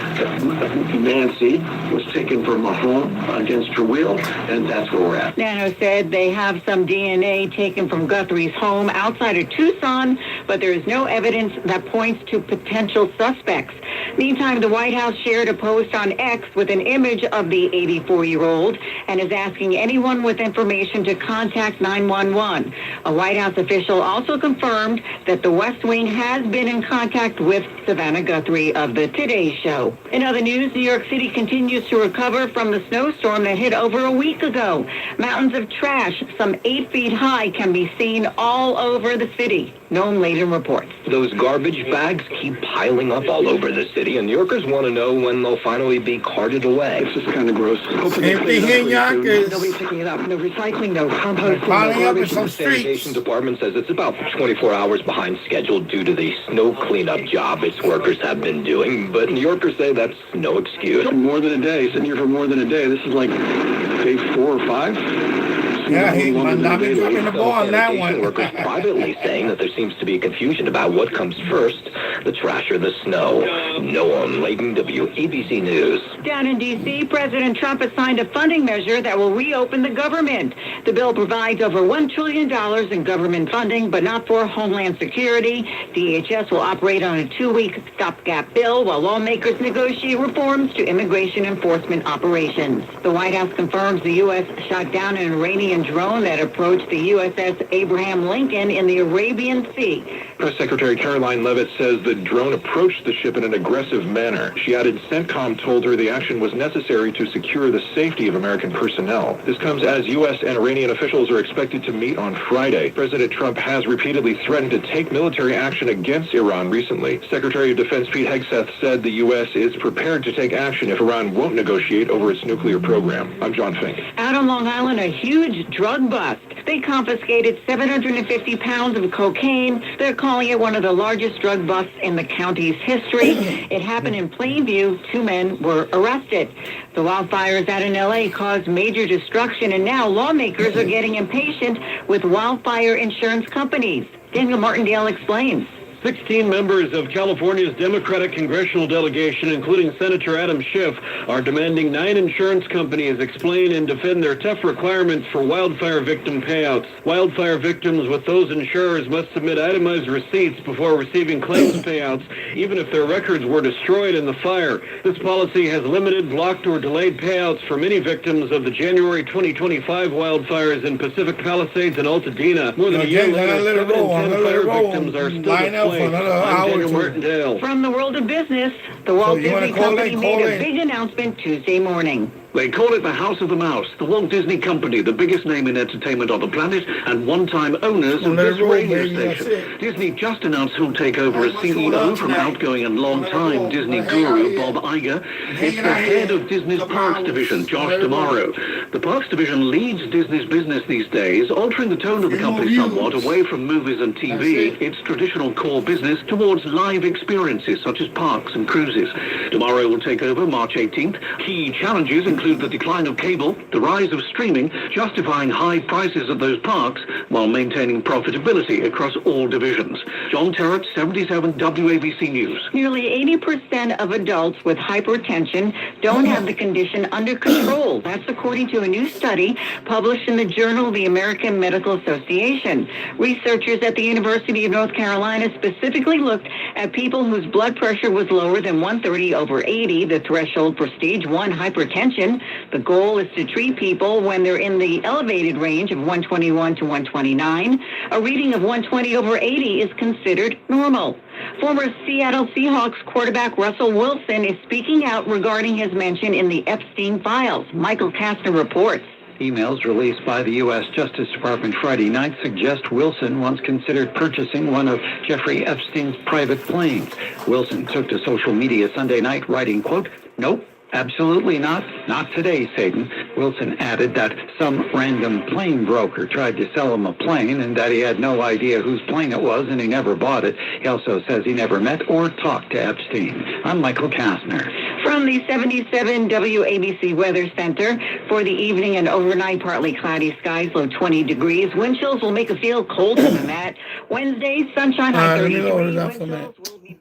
Nancy was taken from a home against her will, and that's where we're at. Nanos said they have some DNA taken from Guthrie's home outside of Tucson but there is no evidence that points to potential suspects. Meantime, the White House shared a post on X with an image of the 84-year-old and is asking anyone with information to contact 911. A White House official also confirmed that the West Wing has been in contact with Savannah Guthrie of the Today Show. In other news, New York City continues to recover from the snowstorm that hit over a week ago. Mountains of trash, some 8 feet high, can be seen all over the city. Noam Layden reports. Those garbage bags keep piling up all over the city, and New Yorkers want to know when they'll finally be carted away. This is kind of gross. Empty here in Yonkers. Nobody's picking it up. No recycling, no composting, no Piling up in garbage. some The sanitation streets. department says it's about 24 hours behind schedule due to the snow cleanup job its workers have been doing, but New Yorkers say that's no excuse. More than a day. Sitting here for more than a day. This is like day 4 or 5. Yeah, he might not be dropping the ball on that Sanitation one. workers privately saying that there seems to be confusion about what comes first, the trash or the snow. Noam Layden, WABC News. Down in D.C., President Trump has signed a funding measure that will reopen the government. The bill provides over $1 trillion in government funding, but not for Homeland Security. DHS will operate on a 2-week stopgap bill while lawmakers negotiate reforms to immigration enforcement operations. The White House confirms the U.S. shot down an Iranian drone that approached the USS Abraham Lincoln in the Arabian Sea. Press Secretary Caroline Leavitt says the drone approached the ship in an aggressive manner. She added CENTCOM told her the action was necessary to secure the safety of American personnel. This comes as U.S. and Iranian officials are expected to meet on Friday. President Trump has repeatedly threatened to take military action against Iran recently. Secretary of Defense Pete Hegseth said the U.S. is prepared to take action if Iran won't negotiate over its nuclear program. I'm John Fink. Out on Long Island, a huge drug bust. They confiscated 750 pounds of cocaine. They're calling it one of the largest drug busts in the county's history. It happened in Plainview. 2 men were arrested. The wildfires out in L.A. caused major destruction, and now lawmakers are getting impatient with wildfire insurance companies. Daniel Martindale explains. 16 members of California's Democratic congressional delegation, including Senator Adam Schiff, are demanding 9 insurance companies explain and defend their tough requirements for wildfire victim payouts. Wildfire victims with those insurers must submit itemized receipts before receiving claims payouts, even if their records were destroyed in the fire. This policy has limited, blocked, or delayed payouts for many victims of the January 2025 wildfires in Pacific Palisades and Altadena. More than a year later, 7 in 10 fire victims are still I'm Daniel Martindale. From the world of business, the Walt Disney Company made a big announcement Tuesday morning. They call it the House of the Mouse, the Walt Disney Company, the biggest name in entertainment on the planet, and one-time owners of this radio station. Disney just announced who'll take over as CEO from outgoing and long-time Disney guru Bob Iger. It's the head of Disney's Parks Division, Josh D'Amaro. The Parks Division leads Disney's business these days, altering the tone of the company somewhat away from movies and TV, its traditional core business, towards live experiences such as parks and cruises. D'Amaro will take over March 18th. Key challenges include the decline of cable, the rise of streaming, justifying high prices at those parks while maintaining profitability across all divisions. John Terrett, 77 WABC News. Nearly 80% of adults with hypertension don't have the condition under control. That's according to a new study published in the Journal of the American Medical Association. Researchers at the University of North Carolina specifically looked at people whose blood pressure was lower than 130/80, the threshold for stage 1 hypertension. The goal is to treat people when they're in the elevated range of 121 to 129. A reading of 120/80 is considered normal. Former Seattle Seahawks quarterback Russell Wilson is speaking out regarding his mention in the Epstein files. Michael Kastner reports. Emails released by the U.S. Justice Department Friday night suggest Wilson once considered purchasing one of Jeffrey Epstein's private planes. Wilson took to social media Sunday night writing, quote, "Nope. Absolutely not. Not today, Satan." Wilson added that some random plane broker tried to sell him a plane and that he had no idea whose plane it was and he never bought it. He also says he never met or talked to Epstein. I'm Michael Kastner. From the 77 WABC Weather Center, for the evening and overnight, partly cloudy skies, low 20 degrees. Wind chills will make it feel colder than that. Wednesday, sunshine, high 30 degrees.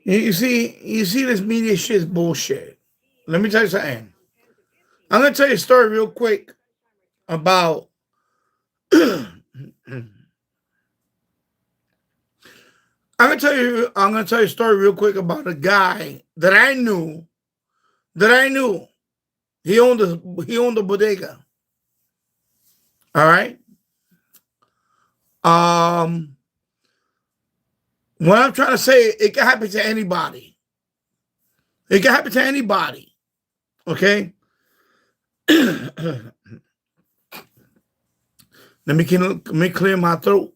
You see, this media shit is bullshit. Let me tell you something. I'm gonna tell you a story real quick about I'm gonna tell you a story real quick about a guy that I knew. He owned a bodega. All right. What I'm trying to say, it can happen to anybody. It can happen to anybody. Okay. Let me clear my throat.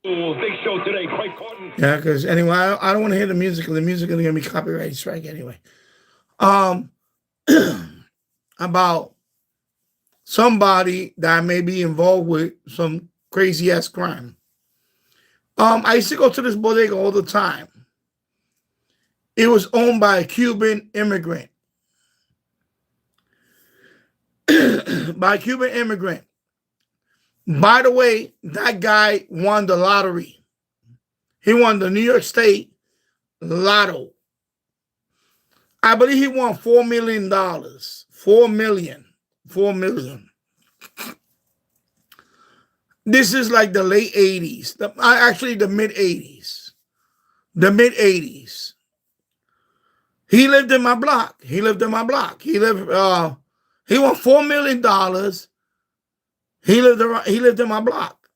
Big show today, Craig Carton. Yeah, because anyway, I don't want to hear the music. The music is gonna be copyright strike anyway. About somebody that may be involved with some crazy ass crime. I used to go to this bodega all the time. It was owned by a Cuban immigrant. By a Cuban immigrant. By the way, that guy won the lottery. He won the New York State Lotto. I believe he won $4 million. $4 million. This is like the late 80s. Actually, the mid 80s. The mid 80s. He lived in my block. He won $4 million. He lived in my block.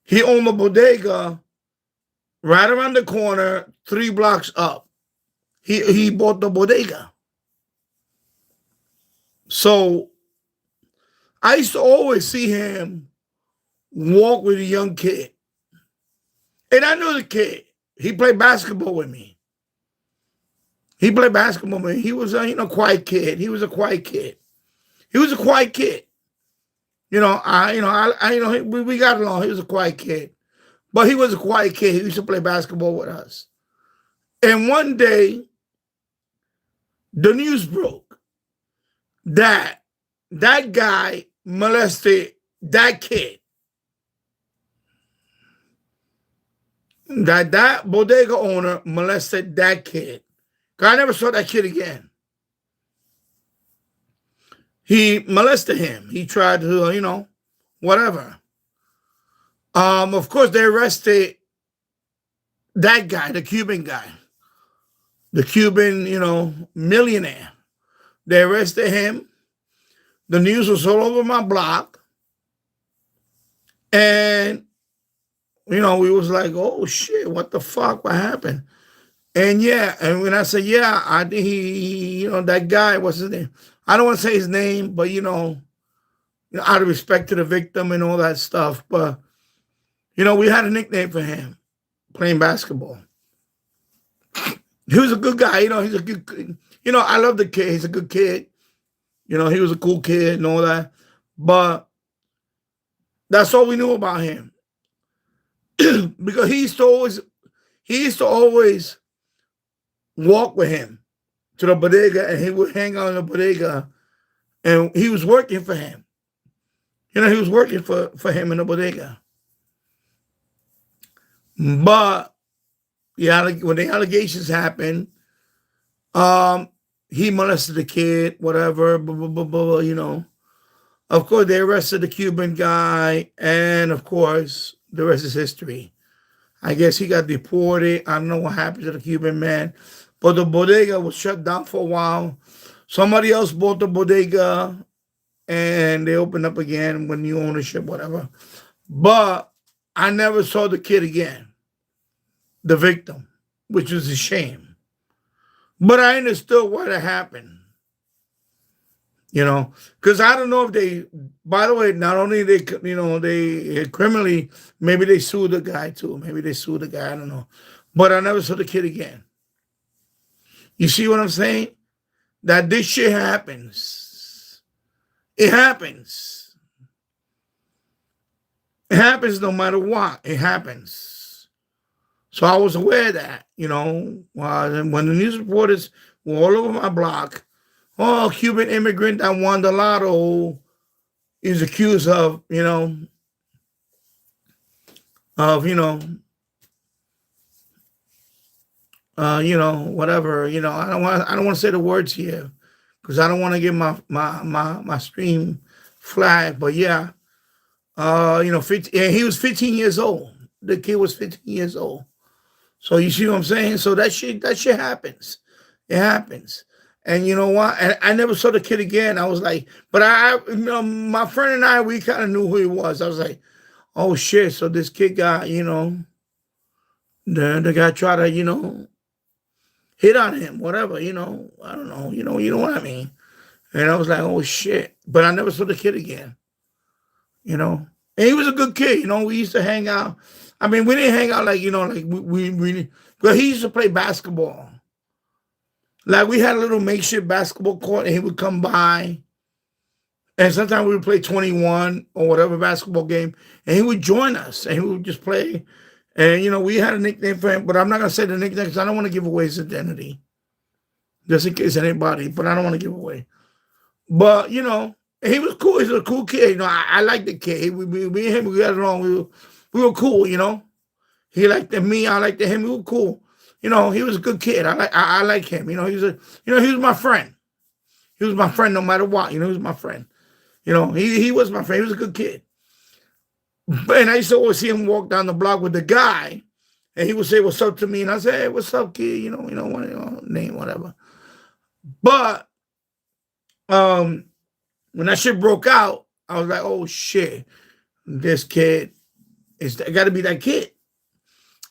He owned a bodega right around the corner, 3 blocks up. He bought the bodega. So I used to always see him walk with a young kid. And I knew the kid. He played basketball with me. He was a quiet kid. He was a quiet kid. We got along. He was a quiet kid. But he was a quiet kid. He used to play basketball with us. And one day, the news broke that guy molested that kid. That bodega owner molested that kid. I never saw that kid again. He molested him. He tried to, whatever. Of course, they arrested that guy, the Cuban guy. The Cuban, millionaire. They arrested him. The news was all over my block. And, we was like, oh, shit, what the fuck? What happened? And when I said, I think he that guy, what's his name? I don't want to say his name, but, out of respect to the victim and all that stuff. But, we had a nickname for him, playing basketball. He was a good guy, he's a good, I love the kid. He's a good kid. He was a cool kid and all that. But that's all we knew about him. Because he used to always walk with him to the bodega, and he would hang out in the bodega, and he was working for him. He was working for him in the bodega. But when the allegations happened, he molested the kid, whatever, Of course, they arrested the Cuban guy, and of course, the rest is history. I guess he got deported. I don't know what happened to the Cuban man. But the bodega was shut down for a while. Somebody else bought the bodega, and they opened up again with new ownership, whatever. But I never saw the kid again, the victim, which was a shame. But I understood what had happened. Because I don't know if they, by the way, not only they criminally, maybe they sued the guy too. Maybe they sued the guy, I don't know. But I never saw the kid again. You see what I'm saying? That this shit happens. It happens. It happens no matter what. It happens. So I was aware of that, when the news reporters were all over my block. Oh, Cuban immigrant that won the lotto is accused of, whatever. I don't want to say the words here because I don't want to get my stream flagged. But yeah, 15, and he was 15 years old. The kid was 15 years old. So you see what I'm saying? So that shit happens. It happens. And you know what? And I never saw the kid again. I was like, but my friend and I, we kind of knew who he was. I was like, oh shit. So this kid got, the guy tried to, hit on him, whatever, I don't know, you know what I mean? And I was like, oh shit. But I never saw the kid again, And he was a good kid, we used to hang out. I mean, we didn't hang out like, but he used to play basketball. Like we had a little makeshift basketball court and he would come by. And sometimes we would play 21 or whatever basketball game. And he would join us and he would just play. And, we had a nickname for him, but I'm not going to say the nickname because I don't want to give away his identity. Just in case anybody, but I don't want to give away. But, he was cool. He's a cool kid. I like the kid. Me and him, we got along. We were cool, He liked me. I liked him. We were cool. He was a good kid. I like him. He was he was my friend. He was my friend no matter what. He was my friend. He was my friend. He was a good kid. And I used to always see him walk down the block with the guy, and he would say, "What's up?" to me, and I say, "Hey, what's up, kid?" Name, whatever. But when that shit broke out, I was like, "Oh shit, this kid got to be that kid."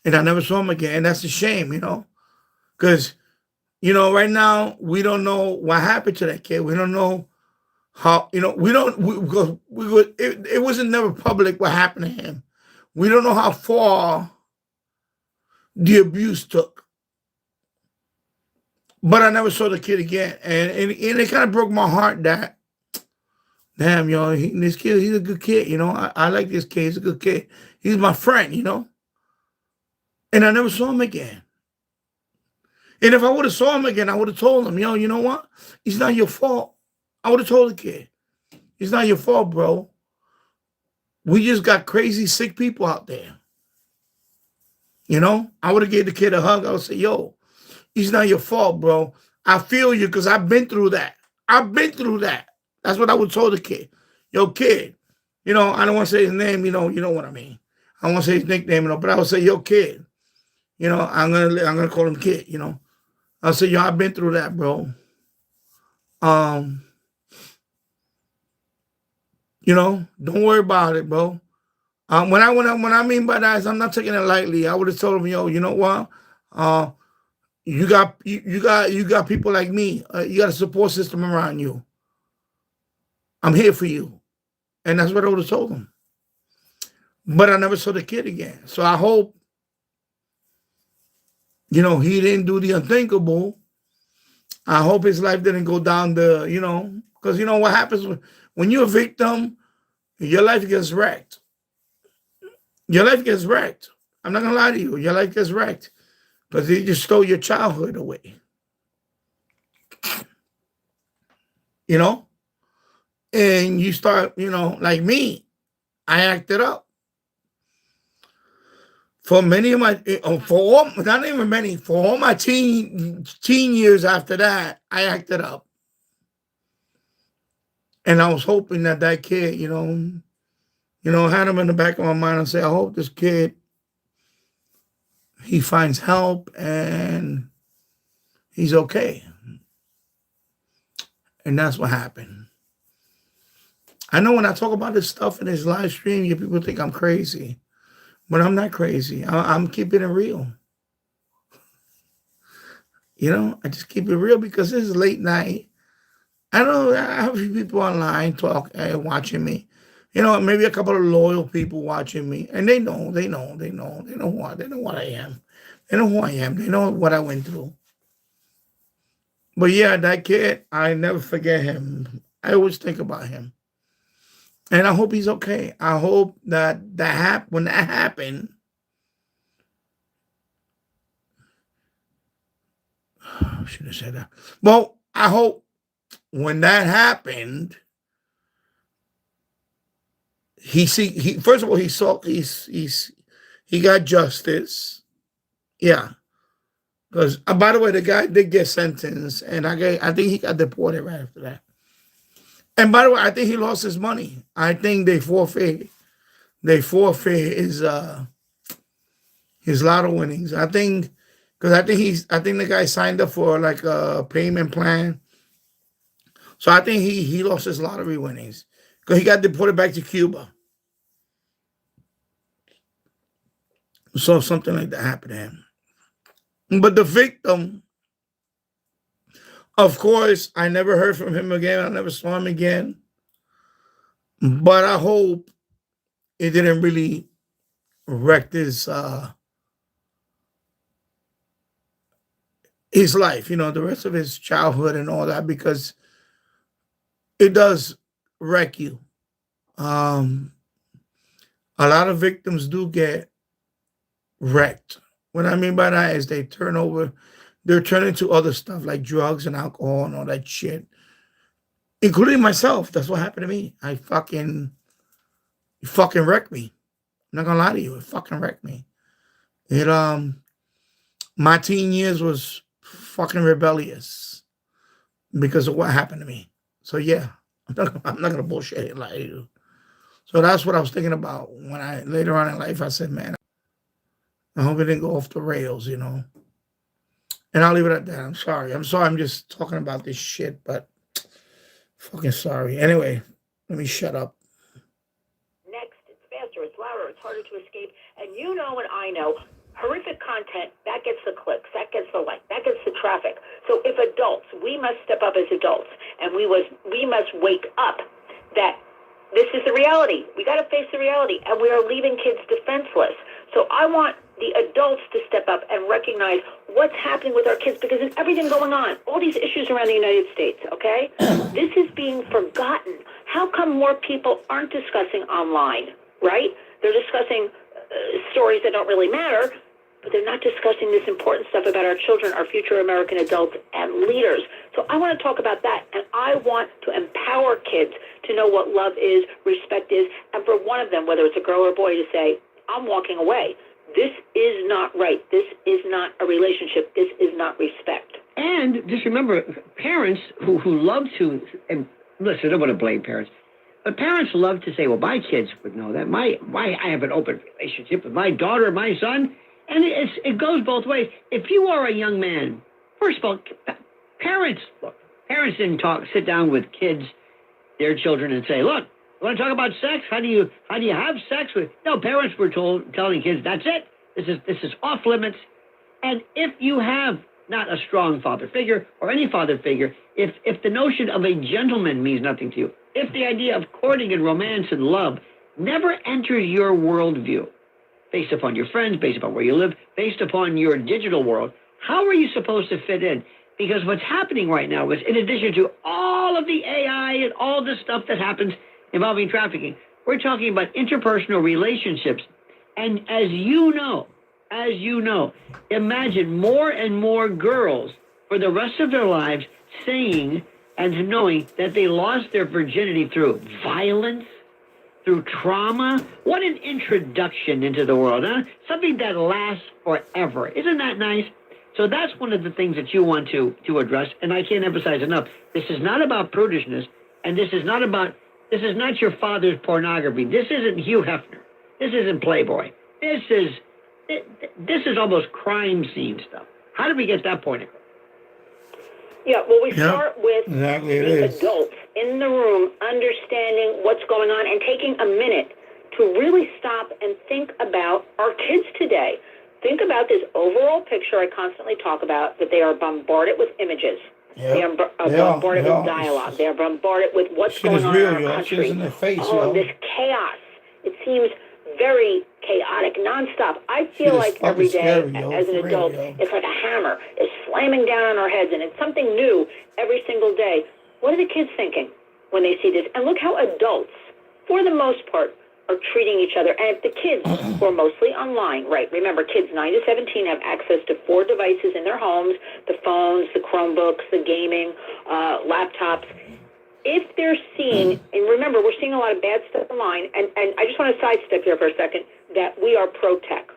And I never saw him again. And that's a shame, because, right now we don't know what happened to that kid. We don't know how, it wasn't never public what happened to him. We don't know how far the abuse took. But I never saw the kid again. And it kind of broke my heart that, damn, this kid, he's a good kid, I like this kid. He's a good kid. He's my friend, And I never saw him again. And if I would have saw him again, I would have told him, you know what? It's not your fault. I would have told the kid, it's not your fault, bro. We just got crazy, sick people out there. I would have gave the kid a hug. I would say, yo, it's not your fault, bro. I feel you because I've been through that. That's what I would tell the kid. Yo, kid, I don't want to say his name, you know what I mean. I don't want to say his nickname, but I would say, yo, kid. I'm gonna call him kid, I'll say, yo, I've been through that, bro. Don't worry about it, bro. When I mean by that is I'm not taking it lightly. I would have told him, yo, you know what? You got people like me. You got a support system around you. I'm here for you. And that's what I would have told him. But I never saw the kid again. So I hope, he didn't do the unthinkable. I hope his life didn't go down the, because what happens when you're a victim, your life gets wrecked. Your life gets wrecked. I'm not going to lie to you. Your life gets wrecked because they just stole your childhood away. And you start, like me, I acted up. For many of my, not even many, for all my teen years after that, I acted up. And I was hoping that kid, had him in the back of my mind and say, I hope this kid, he finds help and he's okay. And that's what happened. I know when I talk about this stuff in this live stream, you people think I'm crazy. But I'm not crazy. I'm keeping it real. I just keep it real because this is late night. I have a few people online watching me. Maybe a couple of loyal people watching me. And they know what I am. They know who I am. They know what I went through. But yeah, that kid, I never forget him. I always think about him. And I hope he's okay. I hope that when that happened, I should have said that. Well, I hope when that happened, first of all, he got justice. Yeah. Because by the way, the guy did get sentenced, and I think he got deported right after that. And by the way, I think he lost his money. I think they forfeit they forfeit his lotto winnings. I think because I think the guy signed up for like a payment plan. So I think he lost his lottery winnings because he got deported back to Cuba. So something like that happened to him. But the victim, of course, I never heard from him again. I never saw him again. But I hope it didn't really wreck his life, the rest of his childhood and all that, because it does wreck you. A lot of victims do get wrecked. What I mean by that is they're turning to other stuff like drugs and alcohol and all that shit, including myself. That's what happened to me. It fucking wrecked me. I'm not gonna lie to you. It fucking wrecked me. My teen years was fucking rebellious because of what happened to me. So yeah, I'm not gonna bullshit it like you. So that's what I was thinking about when later on in life I said, man, I hope it didn't go off the rails, And I'll leave it at that. I'm sorry. I'm just talking about this shit, but fucking sorry. Anyway, let me shut up. Next, it's faster, it's louder, it's harder to escape. And you know and I know, horrific content, that gets the clicks, that gets the like, that gets the traffic. So if adults, we must step up as adults, and we must wake up that this is the reality. We got to face the reality, and we are leaving kids defenseless. So I want the adults to step up and recognize what's happening with our kids, because there's everything going on, all these issues around the United States, okay? This is being forgotten. How come more people aren't discussing online, right? They're discussing stories that don't really matter, but they're not discussing this important stuff about our children, our future American adults, and leaders. So I want to talk about that, and I want to empower kids to know what love is, respect is, and for one of them, whether it's a girl or a boy, to say, I'm walking away. This is not right. This is not a relationship. This is not respect. And just remember, parents who love to, and listen, I don't want to blame parents, but parents love to say, well, my kids would know that. I have an open relationship with my daughter, my son, and it goes both ways. If you are a young man, first of all, parents didn't sit down with kids, their children, and say, look, you want to talk about sex? How do you have sex with? No, parents were telling kids, that's it. This is off limits. And if you have not a strong father figure or any father figure, if the notion of a gentleman means nothing to you, if the idea of courting and romance and love never enters your worldview, based upon your friends, based upon where you live, based upon your digital world, how are you supposed to fit in? Because what's happening right now is, in addition to all of the AI and all the stuff that happens involving trafficking, we're talking about interpersonal relationships. And as you know, imagine more and more girls for the rest of their lives saying and knowing that they lost their virginity through violence, through trauma. What an introduction into the world, huh? Something that lasts forever. Isn't that nice? So that's one of the things that you want to address, and I can't emphasize enough. This is not about prudishness, and this is not your father's pornography. This isn't Hugh Hefner. This isn't Playboy. This is almost crime scene stuff. How did we get that point across? Yeah, well, we start with the adults in the room understanding what's going on and taking a minute to really stop and think about our kids today. Think about this overall picture I constantly talk about, that they are bombarded with images. They are bombarded with dialogue. They are bombarded with what's going on in our country. All of this chaos. It seems very chaotic, nonstop. I feel like every day as an adult, it's like a hammer is slamming down on our heads, and it's something new every single day. What are the kids thinking when they see this? And look how adults, for the most part, are treating each other. And if the kids who are mostly online, right? Remember, kids 9 to 17 have access to 4 devices in their homes: the phones, the Chromebooks, the gaming, laptops. If they're seeing, and remember, we're seeing a lot of bad stuff online, and I just want to sidestep here for a second, that we are pro-tech.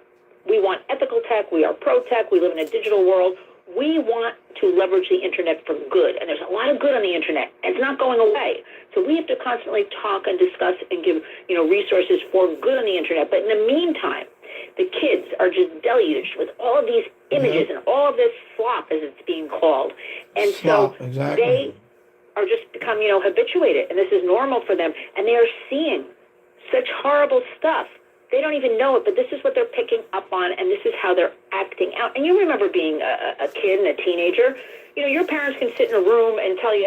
We want ethical tech. We are pro-tech. We live in a digital world. we want to leverage the internet for good, and there's a lot of good on the internet, and it's not going away. So we have to constantly talk and discuss and give, resources for good on the internet. But in the meantime, the kids are just deluged with all of these images and all of this slop, as it's being called. And so they are just become, habituated, and this is normal for them, and they are seeing such horrible stuff. They don't even know it, but this is what they're picking up on, and this is how they're acting out. And you remember being a kid and a teenager. Your parents can sit in a room and tell you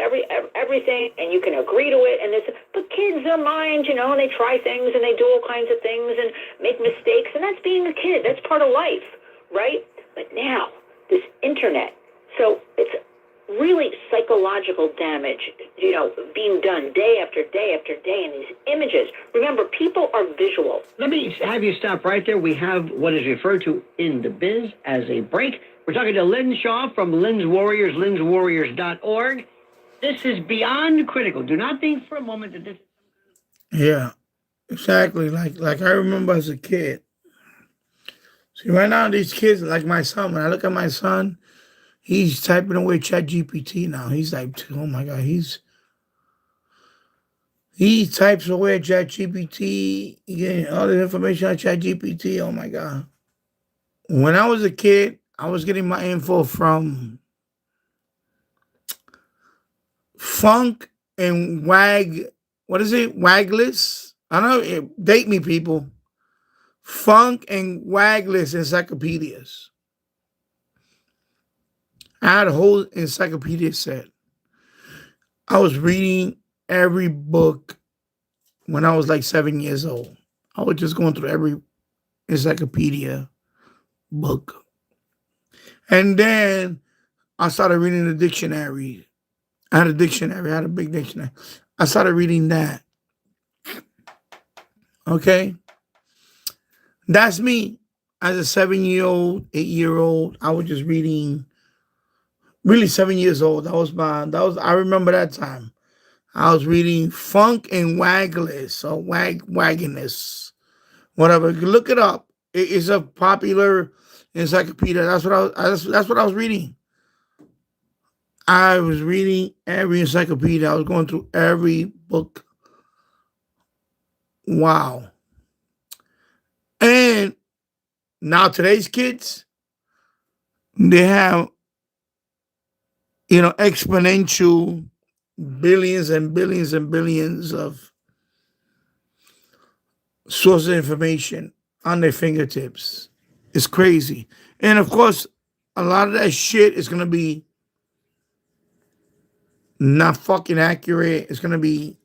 everything, and you can agree to it. And but kids, their minds, and they try things, and they do all kinds of things, and make mistakes, and that's being a kid. That's part of life, right? But now, this internet, so it's really psychological damage, being done day after day after day in these images. Remember, people are visual. Let me have you stop right there. We have what is referred to in the biz as a break. We're talking to Lynn Shaw from Lynn's Warriors, lynswarriors.org. This is beyond critical. Do not think for a moment that this... Yeah, exactly. Like I remember as a kid. See, right now, these kids, like my son, when I look at my son, he's typing away ChatGPT now. He's like, oh my God, he types away ChatGPT, getting all the information on ChatGPT. Oh my God. When I was a kid, I was getting my info from Funk and Wagless? I don't know, date me, people. Funk and Wagless encyclopedias. I had a whole encyclopedia set. I was reading every book when I was like 7 years old. I was just going through every encyclopedia book. And then I started reading the dictionary. I had a dictionary. I had a big dictionary. I started reading that. Okay? That's me. As a 7-year-old, 8-year-old, I was just reading. Really 7 years old. I remember that time. I was reading Funk and Wagless or Wagginess. Whatever. Look it up. It's a popular encyclopedia. That's what I was reading. I was reading every encyclopedia. I was going through every book. Wow. And now today's kids, they have, exponential billions and billions and billions of sources of information on their fingertips. It's crazy. And of course, a lot of that shit is going to be not fucking accurate. It's going to be,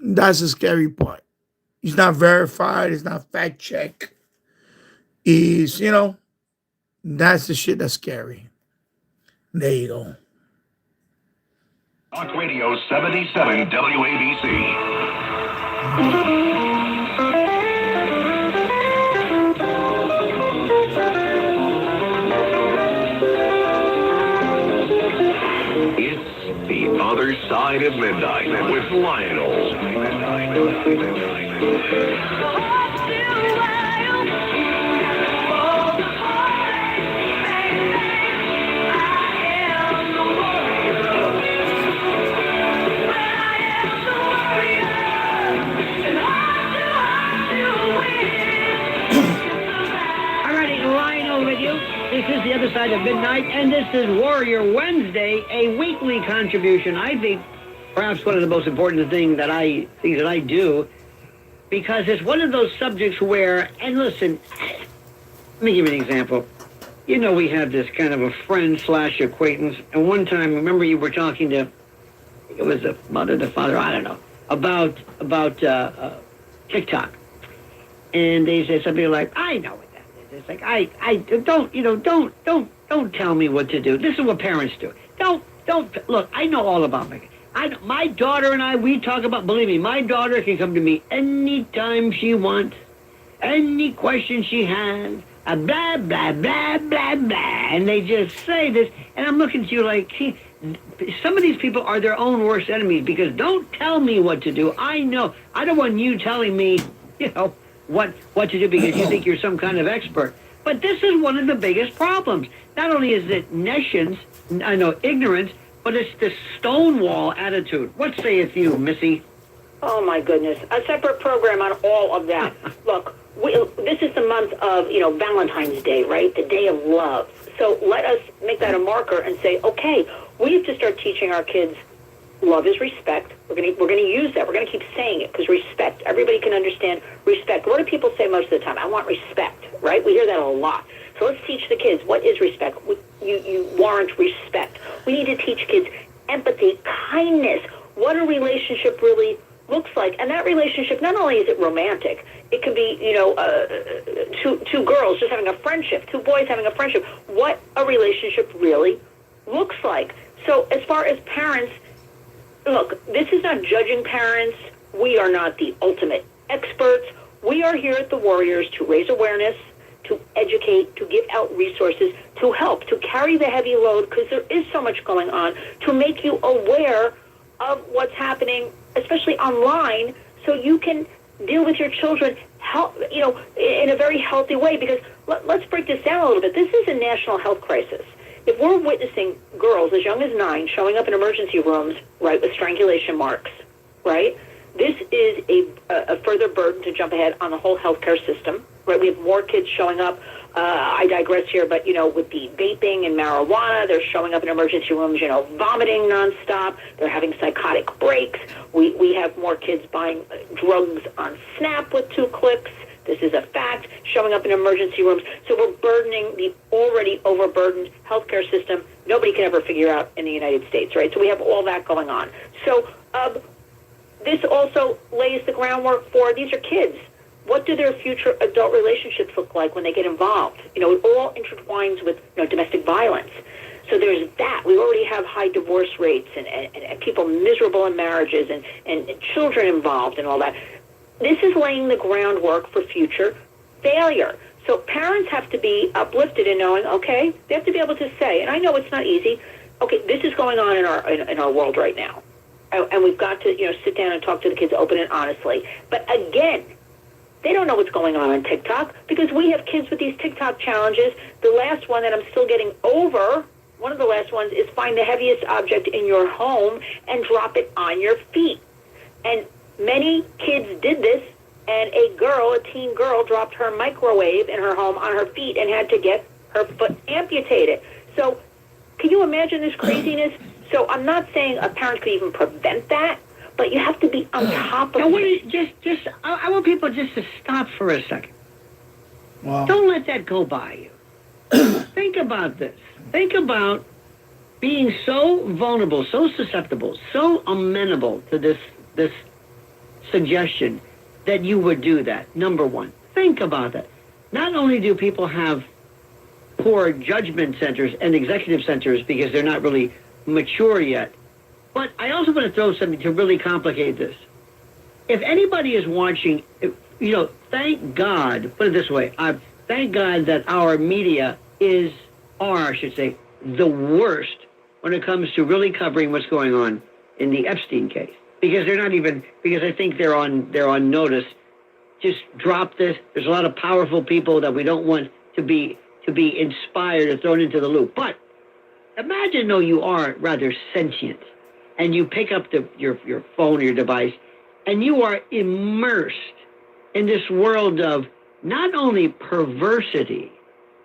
that's the scary part. It's not verified. It's not fact checked. It's, that's the shit that's scary. There you go. Talk Radio 77 WABC. Other Side of Midnight with Lionel. This is The Other Side of Midnight, and this is Warrior Wednesday, a weekly contribution. I think perhaps one of the most important things that I do, because it's one of those subjects where, and listen, let me give you an example. We have this kind of a friend/acquaintance, and one time, remember you were talking to, it was the mother, the father, I don't know, about TikTok, and they said something like, I know it. It's like don't tell me what to do. This is what parents do. Don't look. I know all about my daughter and I. We talk about. Believe me, my daughter can come to me anytime she wants, any question she has. Blah blah blah blah blah, and they just say this. And I'm looking at you like, some of these people are their own worst enemies because don't tell me what to do. I know. I don't want you telling me, what to do because you think you're some kind of expert. But this is one of the biggest problems. Not only is it nescience, ignorance, but it's the Stonewall attitude. What sayeth you, Missy? Oh, my goodness. A separate program on all of that. Look, this is the month of, Valentine's Day, right? The day of love. So let us make that a marker and say, okay, we have to start teaching our kids love is respect. We're going to use that. We're going to keep saying it because respect. Everybody can understand respect. What do people say most of the time? I want respect, right? We hear that a lot. So let's teach the kids what is respect. You warrant respect. We need to teach kids empathy, kindness, what a relationship really looks like. And that relationship, not only is it romantic, it could be, two girls just having a friendship, two boys having a friendship. What a relationship really looks like. So as far as parents, look, this is not judging parents. We are not the ultimate experts. We are here at the Warriors to raise awareness, to educate, to give out resources, to help, to carry the heavy load, because there is so much going on, to make you aware of what's happening, especially online, so you can deal with your children in a very healthy way. Because let's break this down a little bit. This is a national health crisis. If we're witnessing girls as young as 9 showing up in emergency rooms, right, with strangulation marks, right, this is a further burden, to jump ahead, on the whole healthcare system, right? We have more kids showing up. I digress here, but, with the vaping and marijuana, they're showing up in emergency rooms, vomiting nonstop. They're having psychotic breaks. We have more kids buying drugs on Snap with 2 clicks. This is a fact, showing up in emergency rooms. So we're burdening the already overburdened healthcare system. Nobody can ever figure out in the United States, right? So we have all that going on. So this also lays the groundwork for, these are kids. What do their future adult relationships look like when they get involved? It all intertwines with domestic violence. So there's that. We already have high divorce rates and people miserable in marriages and children involved and all that. This is laying the groundwork for future failure. So parents have to be uplifted in knowing, okay, they have to be able to say, and I know it's not easy, okay, this is going on in our world right now. And we've got to, sit down and talk to the kids open and honestly. But again, they don't know what's going on TikTok, because we have kids with these TikTok challenges. The last one that I'm still getting over, one of the last ones, is find the heaviest object in your home and drop it on your feet. And many kids did this, and a teen girl, dropped her microwave in her home on her feet and had to get her foot amputated. So can you imagine this craziness? So I'm not saying a parent could even prevent that, but you have to be on top of it. I want people just to stop for a second. Wow. Don't let that go by you. Think about this. Think about being so vulnerable, so susceptible, so amenable to this suggestion that you would do that. Number one, think about that. Not only do people have poor judgment centers and executive centers because they're not really mature yet, but I also want to throw something to really complicate this. If anybody is watching, thank God, put it this way, thank God that our media are the worst when it comes to really covering what's going on in the Epstein case. Because I think they're on notice. Just drop this. There's a lot of powerful people that we don't want to be inspired or thrown into the loop. But imagine though you are rather sentient, and you pick up your phone or your device, and you are immersed in this world of not only perversity,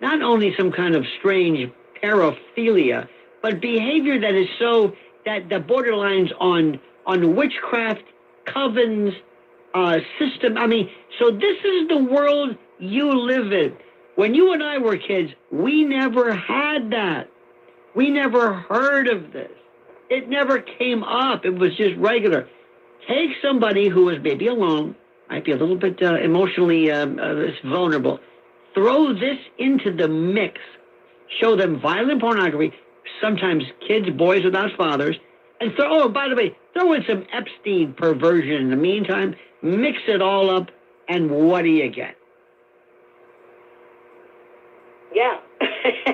not only some kind of strange paraphilia, but behavior that is so that borderlines on witchcraft, covens, system. I mean, so this is the world you live in. When you and I were kids, we never had that. We never heard of this. It never came up. It was just regular. Take somebody who is maybe alone, might be a little bit emotionally vulnerable. Throw this into the mix. Show them violent pornography, sometimes kids, boys without fathers, and by the way, throw in some Epstein perversion in the meantime, mix it all up, and what do you get? Yeah.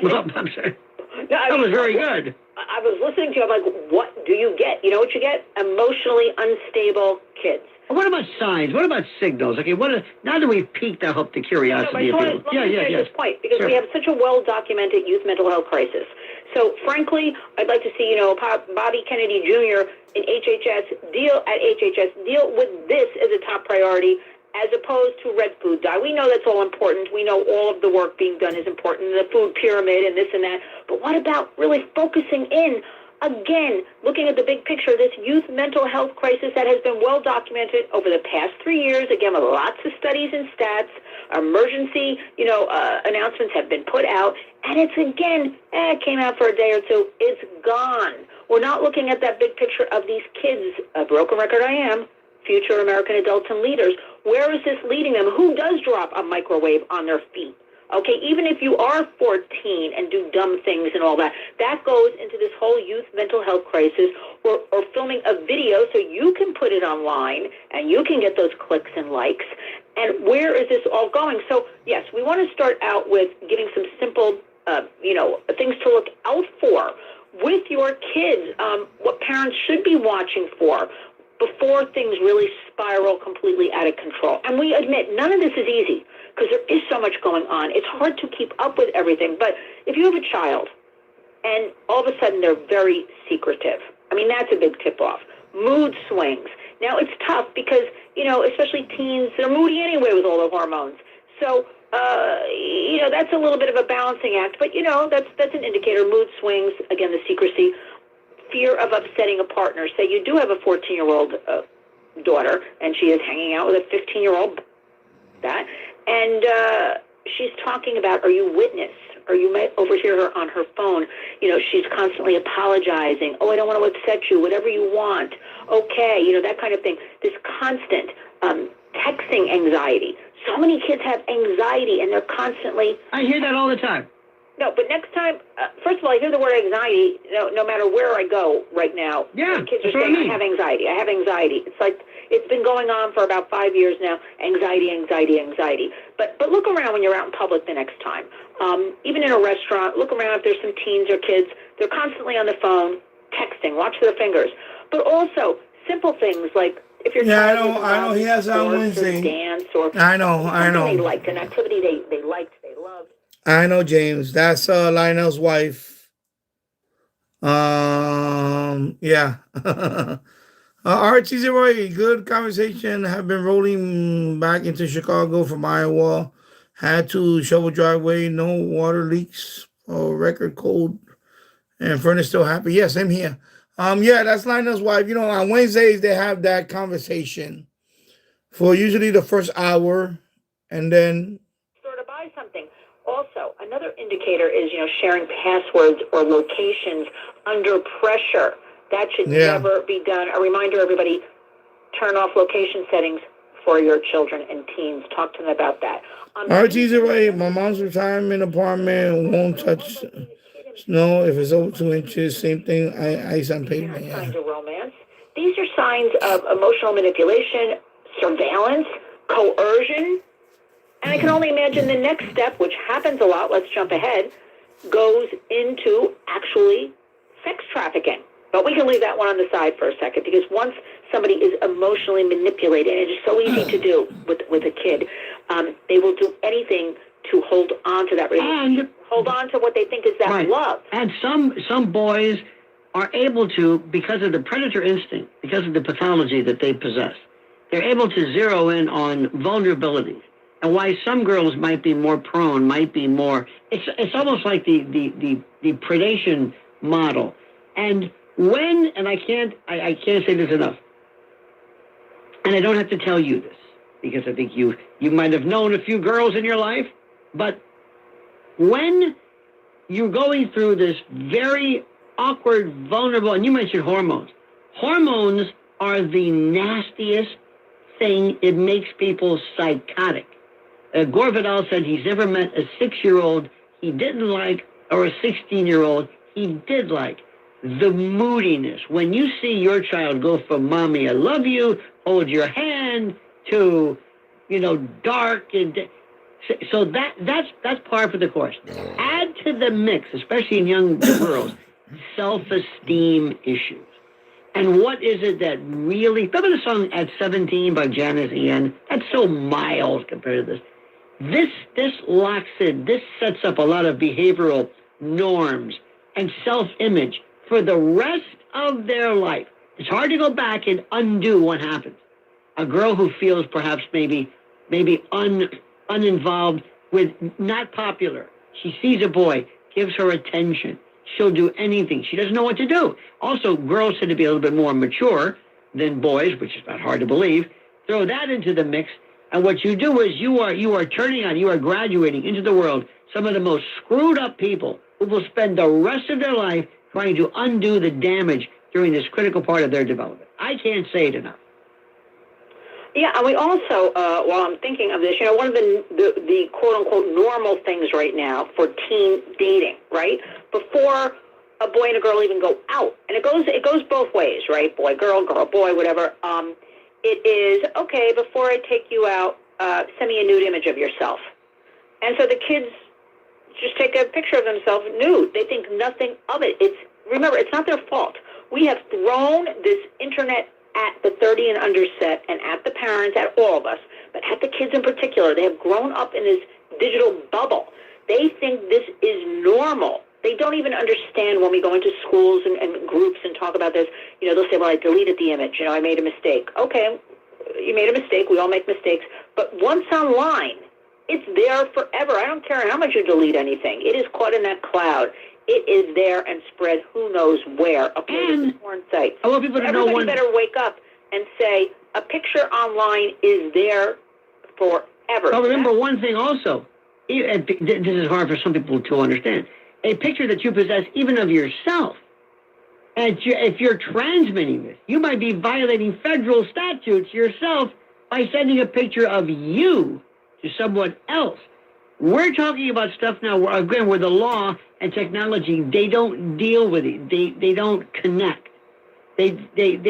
Well, I'm sorry. No, that was very good. I was listening to you. I'm like, what do you get? You know what you get? Emotionally unstable kids. What about signs? What about signals? Okay, now that we've piqued, I hope, the curiosity of people. Let me finish this point, because we have such a well-documented youth mental health crisis. So, frankly, I'd like to see, Bobby Kennedy Jr. in HHS deal with this as a top priority, as opposed to red food dye. We know that's all important. We know all of the work being done is important, the food pyramid and this and that. But what about really focusing in, again, looking at the big picture, this youth mental health crisis that has been well documented over the past 3 years, again, with lots of studies and stats, emergency, announcements have been put out, and it's, again, it came out for a day or two, it's gone. We're not looking at that big picture of these kids, a broken record I am, future American adults and leaders. Where is this leading them? Who does drop a microwave on their feet? Okay, even if you are 14 and do dumb things and all that, that goes into this whole youth mental health crisis, or filming a video so you can put it online and you can get those clicks and likes. And where is this all going? So, yes, we want to start out with giving some simple, things to look out for with your kids, what parents should be watching for before things really spiral completely out of control. And we admit, none of this is easy, because there is so much going on. It's hard to keep up with everything. But if you have a child and all of a sudden they're very secretive, I mean, that's a big tip-off. Mood swings. Now, it's tough because, especially teens, they're moody anyway with all the hormones. So, that's a little bit of a balancing act. But, that's an indicator. Mood swings, again, the secrecy. Fear of upsetting a partner. Say you do have a 14-year-old daughter, and she is hanging out with a 15-year-old, and she's talking about, or you witness, or you might overhear her on her phone, she's constantly apologizing. Oh, I don't want to upset you, whatever you want. Okay, that kind of thing. This constant texting anxiety. So many kids have anxiety, and they're constantly... I hear that all the time. No, but next time, first of all, I hear the word anxiety, no matter where I go right now. Yeah, kids are saying, I have anxiety. It's like, it's been going on for about 5 years now, anxiety. But look around when you're out in public the next time. Even in a restaurant, look around if there's some teens or kids. They're constantly on the phone, texting, watch their fingers. But also, simple things like, if you're I know, he has on Wednesday. Dance or I know. They liked, an activity they liked, they loved. I know, James. That's Lionel's wife. Yeah. Archie Zeroy, good conversation. Have been rolling back into Chicago from Iowa. Had to shovel driveway. No water leaks. Record cold. And furnace still happy. Yes, I'm here. Yeah, that's Lionel's wife. On Wednesdays they have that conversation for usually the first hour, and then sort of buy something. Also, another indicator is, sharing passwords or locations under pressure. That should never be done. A reminder, everybody, turn off location settings for your children and teens. Talk to them about that. Archie's away. My mom's retirement apartment won't touch snow if it's over 2 inches. Same thing. Ice on pavement. Yeah. Signs of romance. These are signs of emotional manipulation, surveillance, coercion. And I can only imagine the next step, which happens a lot, let's jump ahead, goes into actually sex trafficking. But we can leave that one on the side for a second, because once somebody is emotionally manipulated, and it is so easy to do with a kid, they will do anything to hold on to that relationship, hold on to what they think is that love. And some boys are able to, because of the predator instinct, because of the pathology that they possess, they're able to zero in on vulnerabilities. And why some girls might be more prone, might be more... It's almost like the predation model. And when, and I can't say this enough, and I don't have to tell you this, because I think you might have known a few girls in your life, but when you're going through this very awkward, vulnerable, and you mentioned hormones. Hormones are the nastiest thing. It makes people psychotic. Gore Vidal said he's never met a 6-year-old he didn't like or a 16-year-old he did like. The moodiness. When you see your child go from mommy, I love you, hold your hand, to, dark and... So that's par for the course. Add to the mix, especially in young girls, self-esteem issues. And what is it that really... Remember the song At 17 by Janis Ian? That's so mild compared to this. This locks in. This sets up a lot of behavioral norms and self-image for the rest of their life. It's hard to go back and undo what happens. A girl who feels perhaps maybe uninvolved with not popular. She sees a boy, gives her attention. She'll do anything. She doesn't know what to do. Also, girls tend to be a little bit more mature than boys, which is not hard to believe. Throw that into the mix, and what you do is you are turning on, you are graduating into the world some of the most screwed up people who will spend the rest of their life trying to undo the damage during this critical part of their development. I can't say it enough. Yeah, and we also, while I'm thinking of this, one of the quote-unquote normal things right now for teen dating, right? Before a boy and a girl even go out, and it goes both ways, right? Boy, girl, boy, whatever. It is, okay, before I take you out, send me a nude image of yourself. And so the kids just take a picture of themselves nude. They think nothing of it. Remember, it's not their fault. We have thrown this internet at the 30 and under set, and at the parents, at all of us, but at the kids in particular. They have grown up in this digital bubble. They think this is normal. They don't even understand when we go into schools and groups and talk about this. They'll say, well, I deleted the image. I made a mistake. Okay, you made a mistake. We all make mistakes. But once online, it's there forever. I don't care how much you delete anything. It is caught in that cloud. It is there and spread who knows where, according to porn sites. I want people to know Everybody better wake up and say, a picture online is there forever. Well, remember one thing also. This is hard for some people to understand. A picture that you possess, even of yourself, and if you're transmitting this, you might be violating federal statutes yourself by sending a picture of you to someone else. We're talking about stuff now, where the law and technology, they don't deal with it. They don't connect. They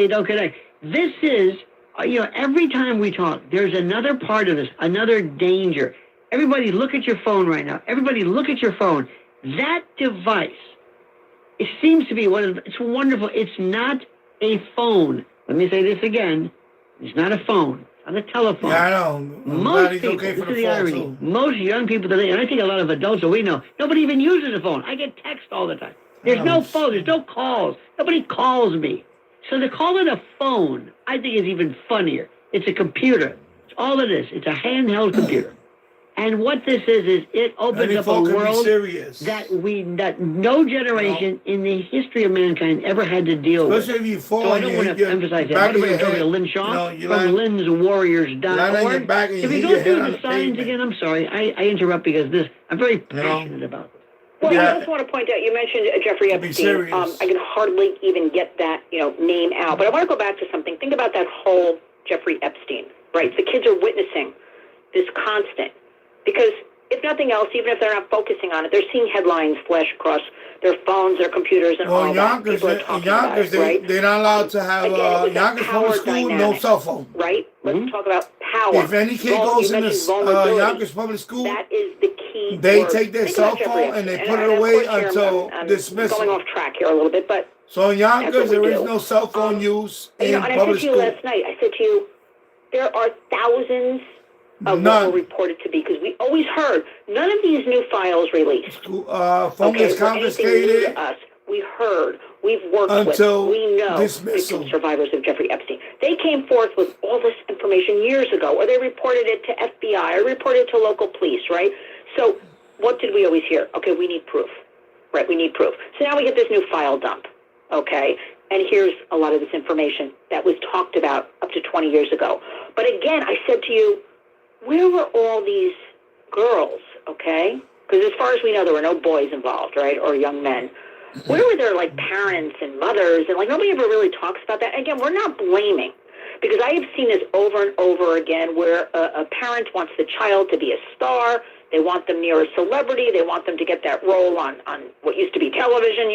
don't connect. This is, every time we talk, there's another part of this, another danger. Everybody look at your phone right now. Everybody look at your phone. That device, it seems to be it's wonderful. It's not a phone. Let me say this again. It's not a phone. On the telephone. Yeah, I know. Most people, okay, this is the irony. Too. Most young people today, and I think a lot of adults that we know, nobody even uses a phone. I get text all the time. There's no phone. There's no calls. Nobody calls me. So to call it a phone, I think is even funnier. It's a computer. It's all it is. It's a handheld computer. And what this is it opens up a world that no generation in the history of mankind ever had to deal with. If you fall, so I don't want to emphasize that. I'm going to go to Lynn Shaw from Lynn'sWarriors.org. If you go through the signs again, I'm sorry, I interrupt because I'm very passionate about this. Well, I just want to point out, you mentioned Jeffrey Epstein. I can hardly even get that name out. But I want to go back to something. Think about that whole Jeffrey Epstein, right? The kids are witnessing this constant. Because if nothing else, even if they're not focusing on it, they're seeing headlines flash across their phones, their computers, and all that. Yonkers, they're not allowed to have Yonkers public school, no cell phone. Right? Let's talk about power. If any kid goes in Yonkers public school, that is the key. They take their cell phone and they put it away until dismissal. Going off track here a little bit, but so in Yonkers there is no cell phone use in public school. And I said to you last night, there are thousands of what were reported to be, because we always heard none of these new files released. Phone is confiscated. Us. We heard. We've worked until with. We know dismissal. Survivors of Jeffrey Epstein. They came forth with all this information years ago, or they reported it to FBI, or reported it to local police, right? So what did we always hear? Okay, we need proof. Right, we need proof. So now we get this new file dump, okay? And here's a lot of this information that was talked about up to 20 years ago. But again, I said to you, where were all these girls, okay? Because as far as we know, there were no boys involved, right, or young men. Where were their, parents and mothers? And, nobody ever really talks about that. Again, we're not blaming, because I have seen this over and over again where a parent wants the child to be a star. They want them near a celebrity. They want them to get that role on what used to be television,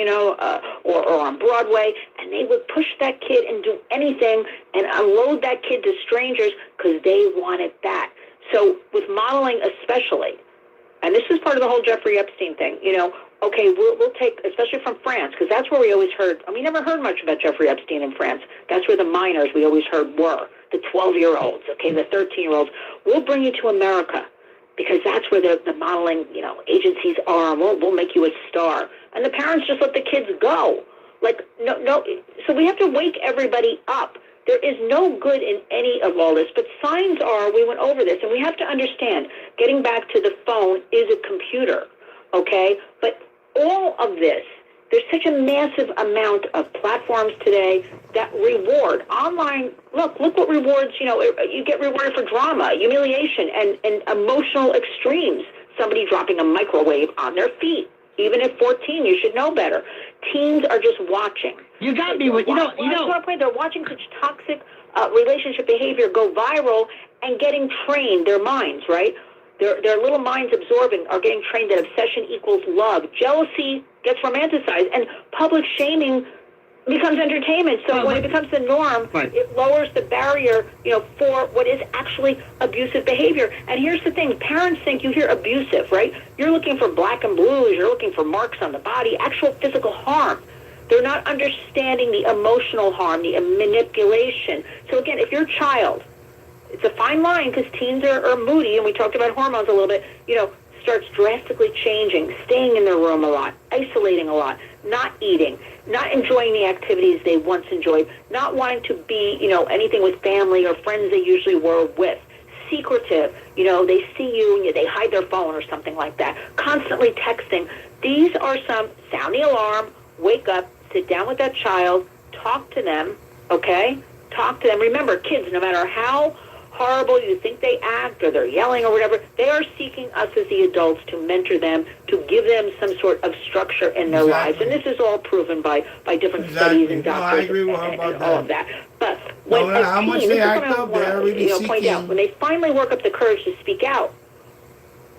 or on Broadway. And they would push that kid and do anything and unload that kid to strangers because they wanted that. So with modeling especially, and this is part of the whole Jeffrey Epstein thing, okay, we'll take, especially from France, because that's where we always heard, we never heard much about Jeffrey Epstein in France. That's where the minors we always heard were, the 12-year-olds, okay, the 13-year-olds. We'll bring you to America, because that's where the modeling, agencies are, and we'll make you a star. And the parents just let the kids go. Like, no. So we have to wake everybody up. There is no good in any of all this, but signs are, we went over this, and we have to understand, getting back to the phone is a computer, okay? But all of this, there's such a massive amount of platforms today that reward online. Look what rewards, you get rewarded for drama, humiliation, and emotional extremes. Somebody dropping a microwave on their feet. Even at 14, you should know better. Teens are just watching. You got me with, they're watching such toxic relationship behavior go viral and getting trained, their minds, right? Their little minds absorbing are getting trained that obsession equals love. Jealousy gets romanticized, and public shaming becomes entertainment. So when it becomes the norm, it lowers the barrier, for what is actually abusive behavior. And here's the thing. Parents think you hear abusive, right? You're looking for black and blues. You're looking for marks on the body, actual physical harm. They're not understanding the emotional harm, the manipulation. So again, if your child, it's a fine line because teens are moody, and we talked about hormones a little bit, starts drastically changing, staying in their room a lot, isolating a lot, not eating, not enjoying the activities they once enjoyed, not wanting to be, anything with family or friends they usually were with, secretive, they see you and they hide their phone or something like that, constantly texting. These are some, sound the alarm, wake up, sit down with that child, talk to them, okay? Talk to them. Remember, kids, no matter how horrible you think they act or they're yelling or whatever, they are seeking us as the adults to mentor them, to give them some sort of structure in their lives. And this is all proven by different studies and doctors and all of that. But when a teen, this is what I want to point out, when they finally work up the courage to speak out,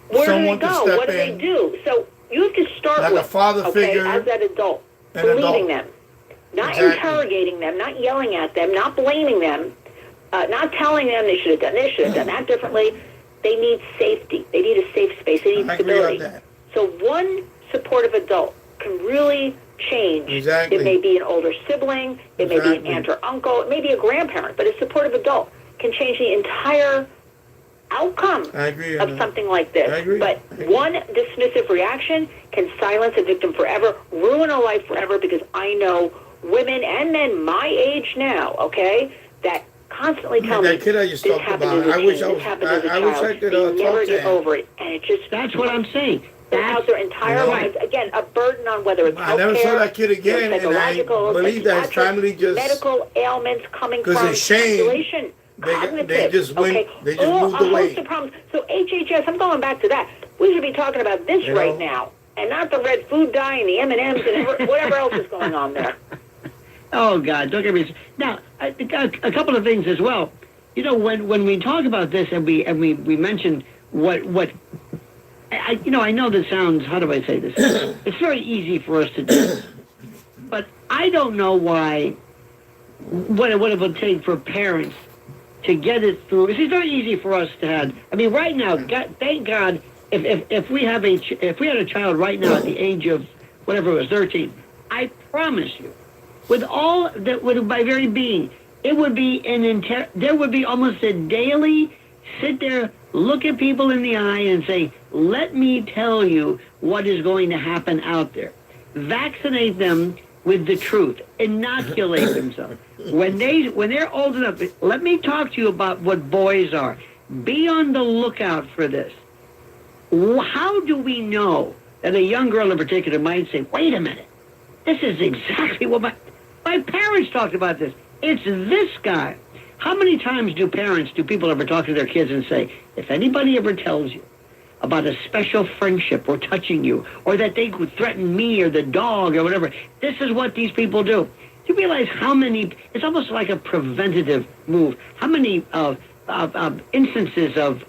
where do they go? What do they do? So you have to start with, as that adult, believing them, not interrogating them, not yelling at them, not blaming them, not telling them they should have done this, should have done that differently. They need safety. They need a safe space. They need stability. So one supportive adult can really change. It may be an older sibling. It may be an aunt or uncle. It may be a grandparent. But a supportive adult can change the entire outcome of something like this. But one dismissive reaction can silence a victim forever, ruin a life forever, because I know women and men my age now, that constantly tell me, this happened as a teen, this happened as a child. They never get over it. And it just... That's what I'm saying. Throughout their entire lives. Again, a burden on whether it's healthcare, I never saw that kid again, and I believe that his family just... medical ailments coming from shame. They just went, they just moved away. A host of problems. So HHS, I'm going back to that. We should be talking about this right now, and not the red food dye and the M&Ms and whatever else is going on there. Oh, God, don't get me... Now, a couple of things as well. When we talk about this and we mention what I know this sounds, how do I say this? It's very easy for us to do. But I don't know what it would take for parents to get it through. It's very easy for us to have... right now, thank God, if we had a child right now at the age of, whatever it was, 13, I promise you, with all that, with my very being, it would be there would be almost a daily sit there, look at people in the eye and say, let me tell you what is going to happen out there. Vaccinate them with the truth. Inoculate themselves. When they're old enough, let me talk to you about what boys are. Be on the lookout for this. How do we know that a young girl in particular might say, wait a minute, this is exactly what my parents talked about this. It's this guy. How many times do people ever talk to their kids and say, if anybody ever tells you about a special friendship or touching you, or that they could threaten me or the dog or whatever, this is what these people do. Do you realize how many, it's almost like a preventative move, how many instances of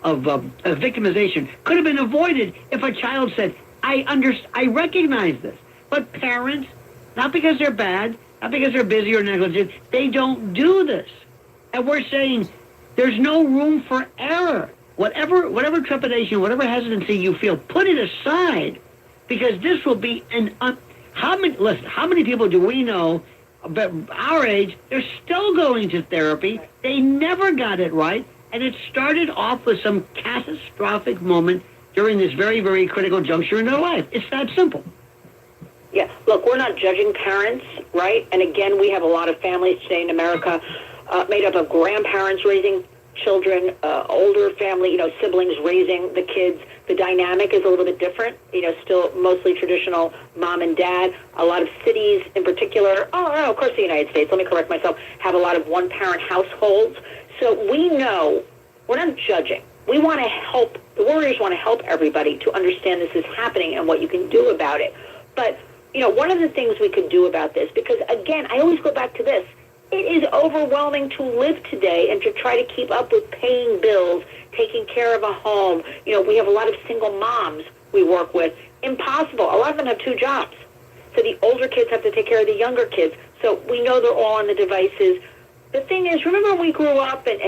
victimization could have been avoided if a child said, I recognize this. But parents, not because they're bad, not because they're busy or negligent, they don't do this. And we're saying there's no room for error. Whatever trepidation, whatever hesitancy you feel, put it aside. because this will be how many people do we know about our age, they're still going to therapy, they never got it right, and it started off with some catastrophic moment during this very, very critical juncture in their life. It's that simple. Yeah, look, we're not judging parents, right? And again, we have a lot of families today in America made up of grandparents raising children, older family, siblings raising the kids. The dynamic is a little bit different, still mostly traditional mom and dad. A lot of cities in particular, of course the United States, let me correct myself, have a lot of one-parent households. So we know, we're not judging. We want to help, the Warriors want to help everybody to understand this is happening and what you can do about it. But, one of the things we could do about this, because again, I always go back to this, it is overwhelming to live today and to try to keep up with paying bills, taking care of a home. We have a lot of single moms we work with. Impossible. A lot of them have 2 jobs. So the older kids have to take care of the younger kids. So we know they're all on the devices. The thing is, remember when we grew up and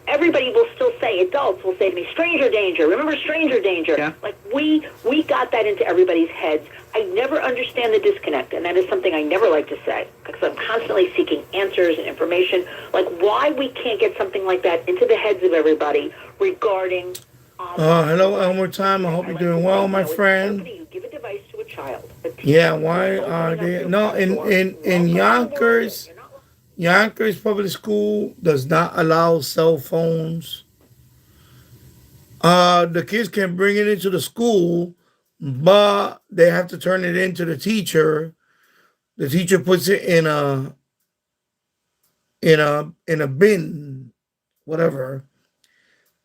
everybody will still say, adults will say to me, stranger danger. Remember stranger danger? Yeah. Like we got that into everybody's heads. I never understand the disconnect, and that is something I never like to say because I'm constantly seeking answers and information, like why we can't get something like that into the heads of everybody regarding... hello, Elmer Time. I hope you're doing well, my friend. You give a device to a child. Yeah, why are they... No, in Yonkers Public School does not allow cell phones. The kids can bring it into the school, but they have to turn it into the teacher. The teacher puts it in a bin, whatever.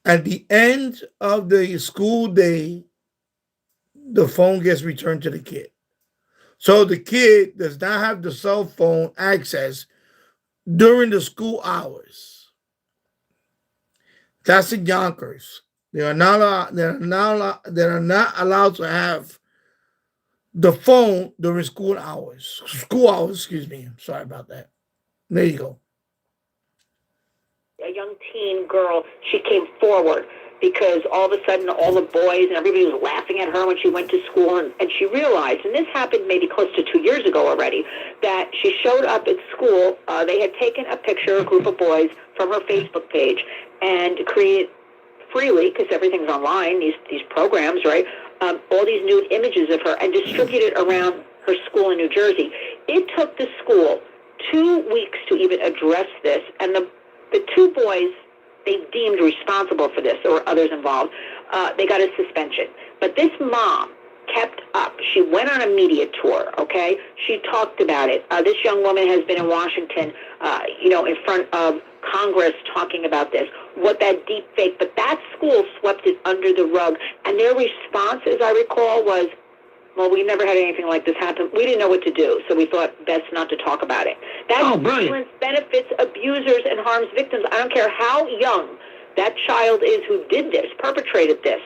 At the end of the school day, the phone gets returned to the kid. So the kid does not have the cell phone access during the school hours. That's in Yonkers. They are not allowed to have the phone during school hours. Excuse me. I'm sorry about that. There you go. A young teen girl, she came forward because all of a sudden all the boys and everybody was laughing at her when she went to school, and she realized, and this happened maybe close to 2 years ago already, that she showed up at school. They had taken a picture, a group of boys, from her Facebook page and created freely, because everything's online, these programs, right, all these nude images of her and distributed around her school in New Jersey. It took the school 2 weeks to even address this, and the 2 boys they deemed responsible for this, or others involved, they got a suspension. But this mom kept up. She went on a media tour, okay? She talked about it. This young woman has been in Washington, in front of Congress talking about this, what that deep fake, but that school swept it under the rug. And their response, as I recall, was, well, we never had anything like this happen. We didn't know what to do, so we thought best not to talk about it. That violence benefits abusers and harms victims. I don't care how young that child is who did this, perpetrated this,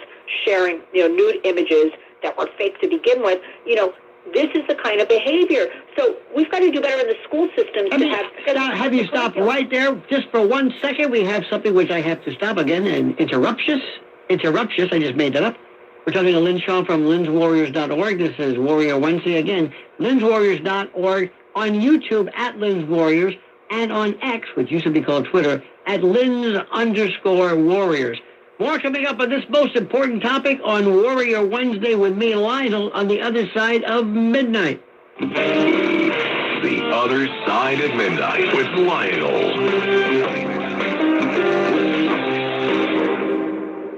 sharing nude images that were fake to begin with. This is the kind of behavior. So we've got to do better in the school systems to have you stop right there just for 1 second? We have something which I have to stop again and interruptious. I just made that up. We're talking to Lynn Shaw from Lynn'sWarriors.org. This is Warrior Wednesday again. Lynn'sWarriors.org, on YouTube at Lynn's Warriors, and on X, which used to be called Twitter, at Lynn's_Warriors. More coming up on this most important topic on Warrior Wednesday with me, Lionel, on the other side of midnight. The Other Side of Midnight with Lionel.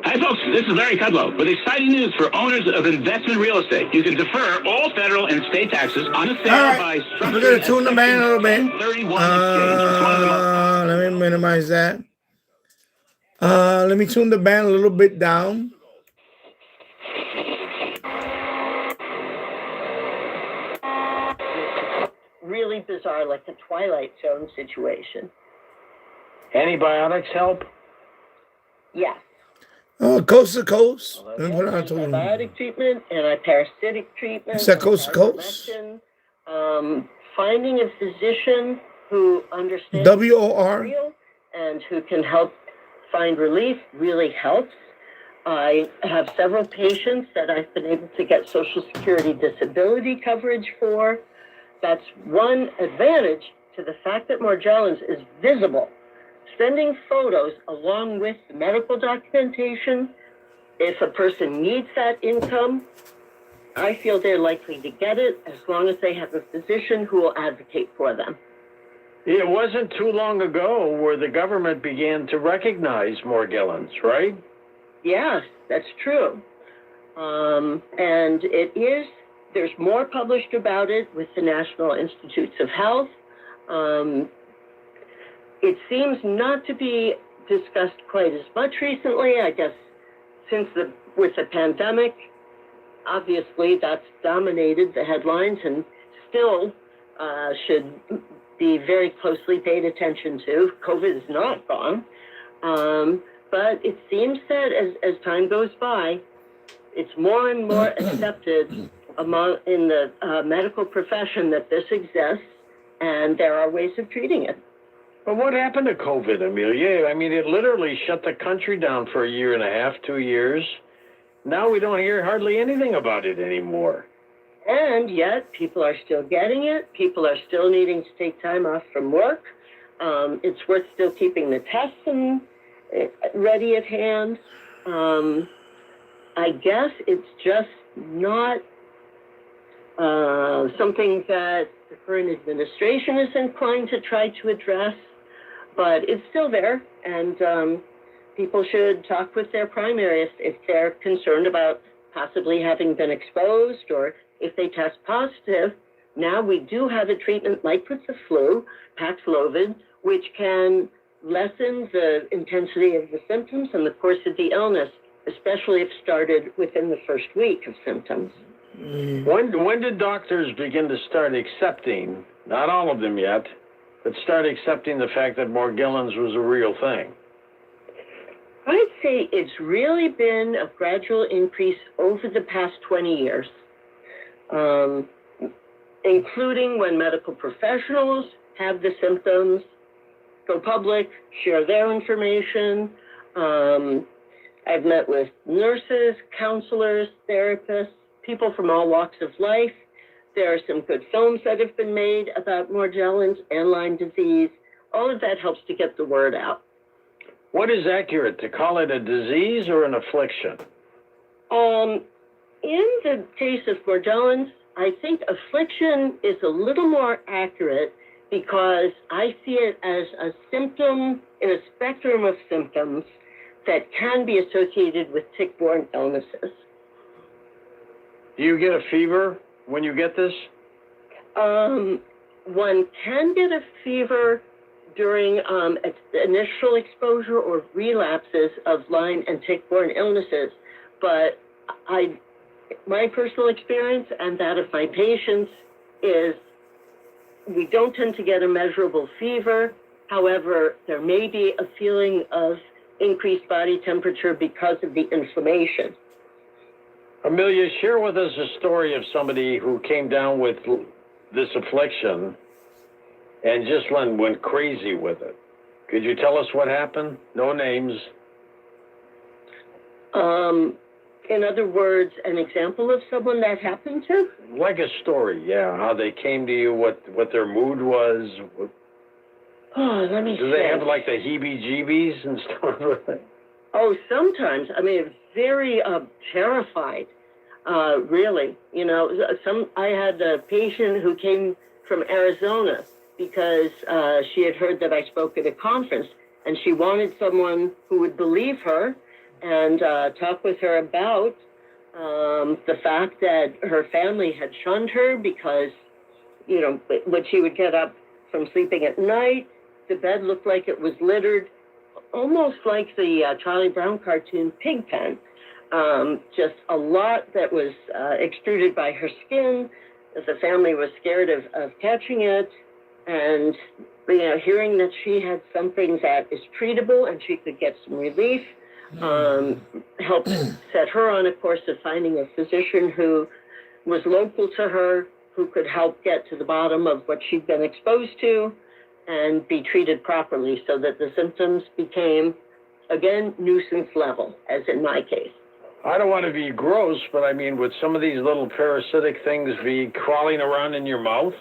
Hi, folks. This is Larry Kudlow with exciting news for owners of investment real estate. You can defer all federal and state taxes on a sale by structured. We're going to tune the man a little bit. Let me minimize that. Let me tune the band a little bit down. Really bizarre, like the Twilight Zone situation. Antibiotics help? Yes. Coast to coast. Antibiotic treatment, anti-parasitic treatment. Is that coast to coast? Finding a physician who understands WOR and who can help find relief really helps. I have several patients that I've been able to get Social Security disability coverage for. That's one advantage to the fact that Morgellons is visible. Sending photos along with the medical documentation, if a person needs that income, I feel they're likely to get it as long as they have a physician who will advocate for them. It wasn't too long ago where the government began to recognize Morgellons, right? Yes, that's true. And there's more published about it with the National Institutes of Health. It seems not to be discussed quite as much recently, I guess, with the pandemic. Obviously, that's dominated the headlines and still should be very closely paid attention to. COVID is not gone. But it seems that as time goes by, it's more and more accepted in the medical profession that this exists, and there are ways of treating it. But what happened to COVID, Amelia? I mean, it literally shut the country down for a year and a half, 2 years. Now we don't hear hardly anything about it anymore. And yet, people are still getting it. People are still needing to take time off from work. It's worth still keeping the tests ready at hand. I guess it's just not something that the current administration is inclined to try to address, but it's still there, and people should talk with their primary if they're concerned about possibly having been exposed or if they test positive. Now we do have a treatment like with the flu, Paxlovid, which can lessen the intensity of the symptoms and the course of the illness, especially if started within the first week of symptoms. When did doctors begin to start accepting, not all of them yet, but start accepting the fact that Morgellons was a real thing? I'd say it's really been a gradual increase over the past 20 years, including when medical professionals have the symptoms, go public, share their information. I've met with nurses, counselors, therapists, people from all walks of life. There are some good films that have been made about Morgellons and Lyme disease. All of that helps to get the word out. What is accurate, to call it a disease or an affliction? In the case of Morgellons, I think affliction is a little more accurate because I see it as a symptom in a spectrum of symptoms that can be associated with tick-borne illnesses. Do you get a fever when you get this? One can get a fever during initial exposure or relapses of Lyme and tick-borne illnesses, but my personal experience and that of my patients is we don't tend to get a measurable fever. However, there may be a feeling of increased body temperature because of the inflammation. Amelia, share with us a story of somebody who came down with this affliction and just went crazy with it. Could you tell us what happened? No names. In other words, an example of someone that happened to? Like a story, yeah. How they came to you, what their mood was. Let me see. Do they have like the heebie-jeebies and stuff? Oh, sometimes. I mean, very terrified, really. You know, I had a patient who came from Arizona because she had heard that I spoke at a conference, and she wanted someone who would believe her and talk with her about the fact that her family had shunned her because, you know, when she would get up from sleeping at night, the bed looked like it was littered, almost like the Charlie Brown cartoon Pigpen. Just a lot that was extruded by her skin. The family was scared of catching it, and you know, hearing that she had something that is treatable and she could get some relief, helped set her on a course of finding a physician who was local to her, who could help get to the bottom of what she'd been exposed to and be treated properly so that the symptoms became again, nuisance level, as in my case. I don't want to be gross, but I mean, would some of these little parasitic things be crawling around in your mouth?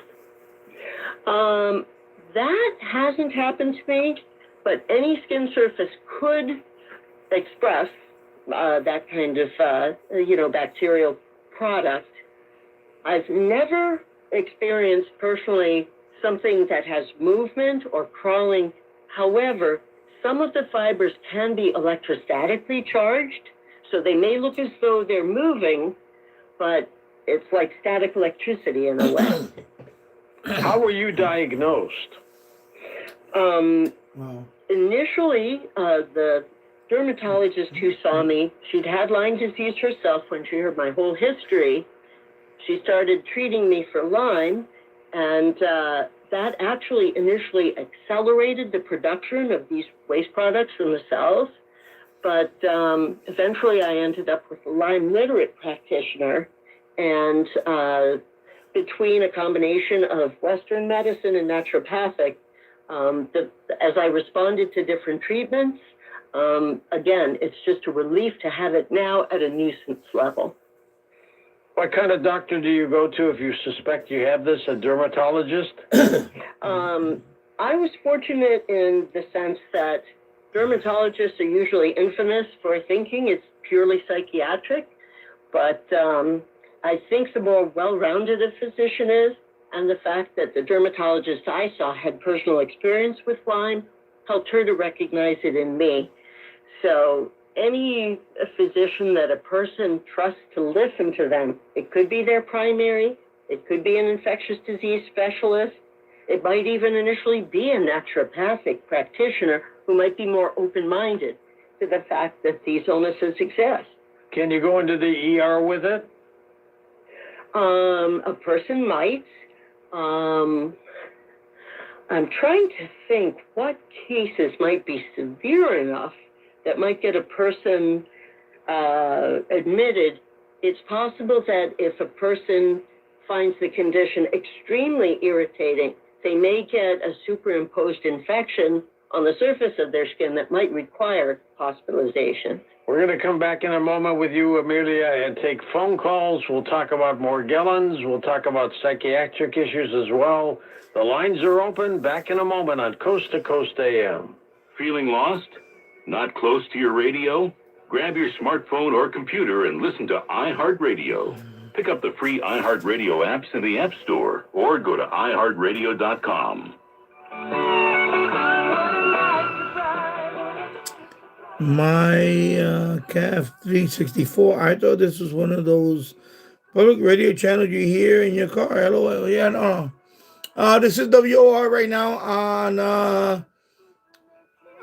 That hasn't happened to me, but any skin surface could express that kind of, bacterial product. I've never experienced personally something that has movement or crawling. However, some of the fibers can be electrostatically charged, so they may look as though they're moving, but it's like static electricity in a way. How were you diagnosed? Initially, the dermatologist who saw me, she'd had Lyme disease herself. When she heard my whole history, she started treating me for Lyme, and that actually initially accelerated the production of these waste products from the cells. But eventually I ended up with a Lyme literate practitioner, and between a combination of Western medicine and naturopathic, as I responded to different treatments, again, it's just a relief to have it now at a nuisance level. What kind of doctor do you go to if you suspect you have this, a dermatologist? I was fortunate in the sense that dermatologists are usually infamous for thinking it's purely psychiatric, but I think the more well-rounded a physician is, and the fact that the dermatologist I saw had personal experience with Lyme helped her to recognize it in me. So any physician that a person trusts to listen to them, it could be their primary, it could be an infectious disease specialist, it might even initially be a naturopathic practitioner who might be more open-minded to the fact that these illnesses exist. Can you go into the ER with it? A person might. I'm trying to think what cases might be severe enough that might get a person admitted. It's possible that if a person finds the condition extremely irritating, they may get a superimposed infection on the surface of their skin that might require hospitalization. We're going to come back in a moment with you, Amelia, and take phone calls. We'll talk about Morgellons. We'll talk about psychiatric issues as well. The lines are open. Back in a moment on Coast to Coast AM. Feeling lost? Not close to your radio? Grab your smartphone or computer and listen to iHeartRadio. Pick up the free iHeartRadio apps in the App Store or go to iHeartRadio.com. My CAF 364. I thought this was one of those public radio channels you hear in your car. LOL. Yeah, no. This is WOR right now on.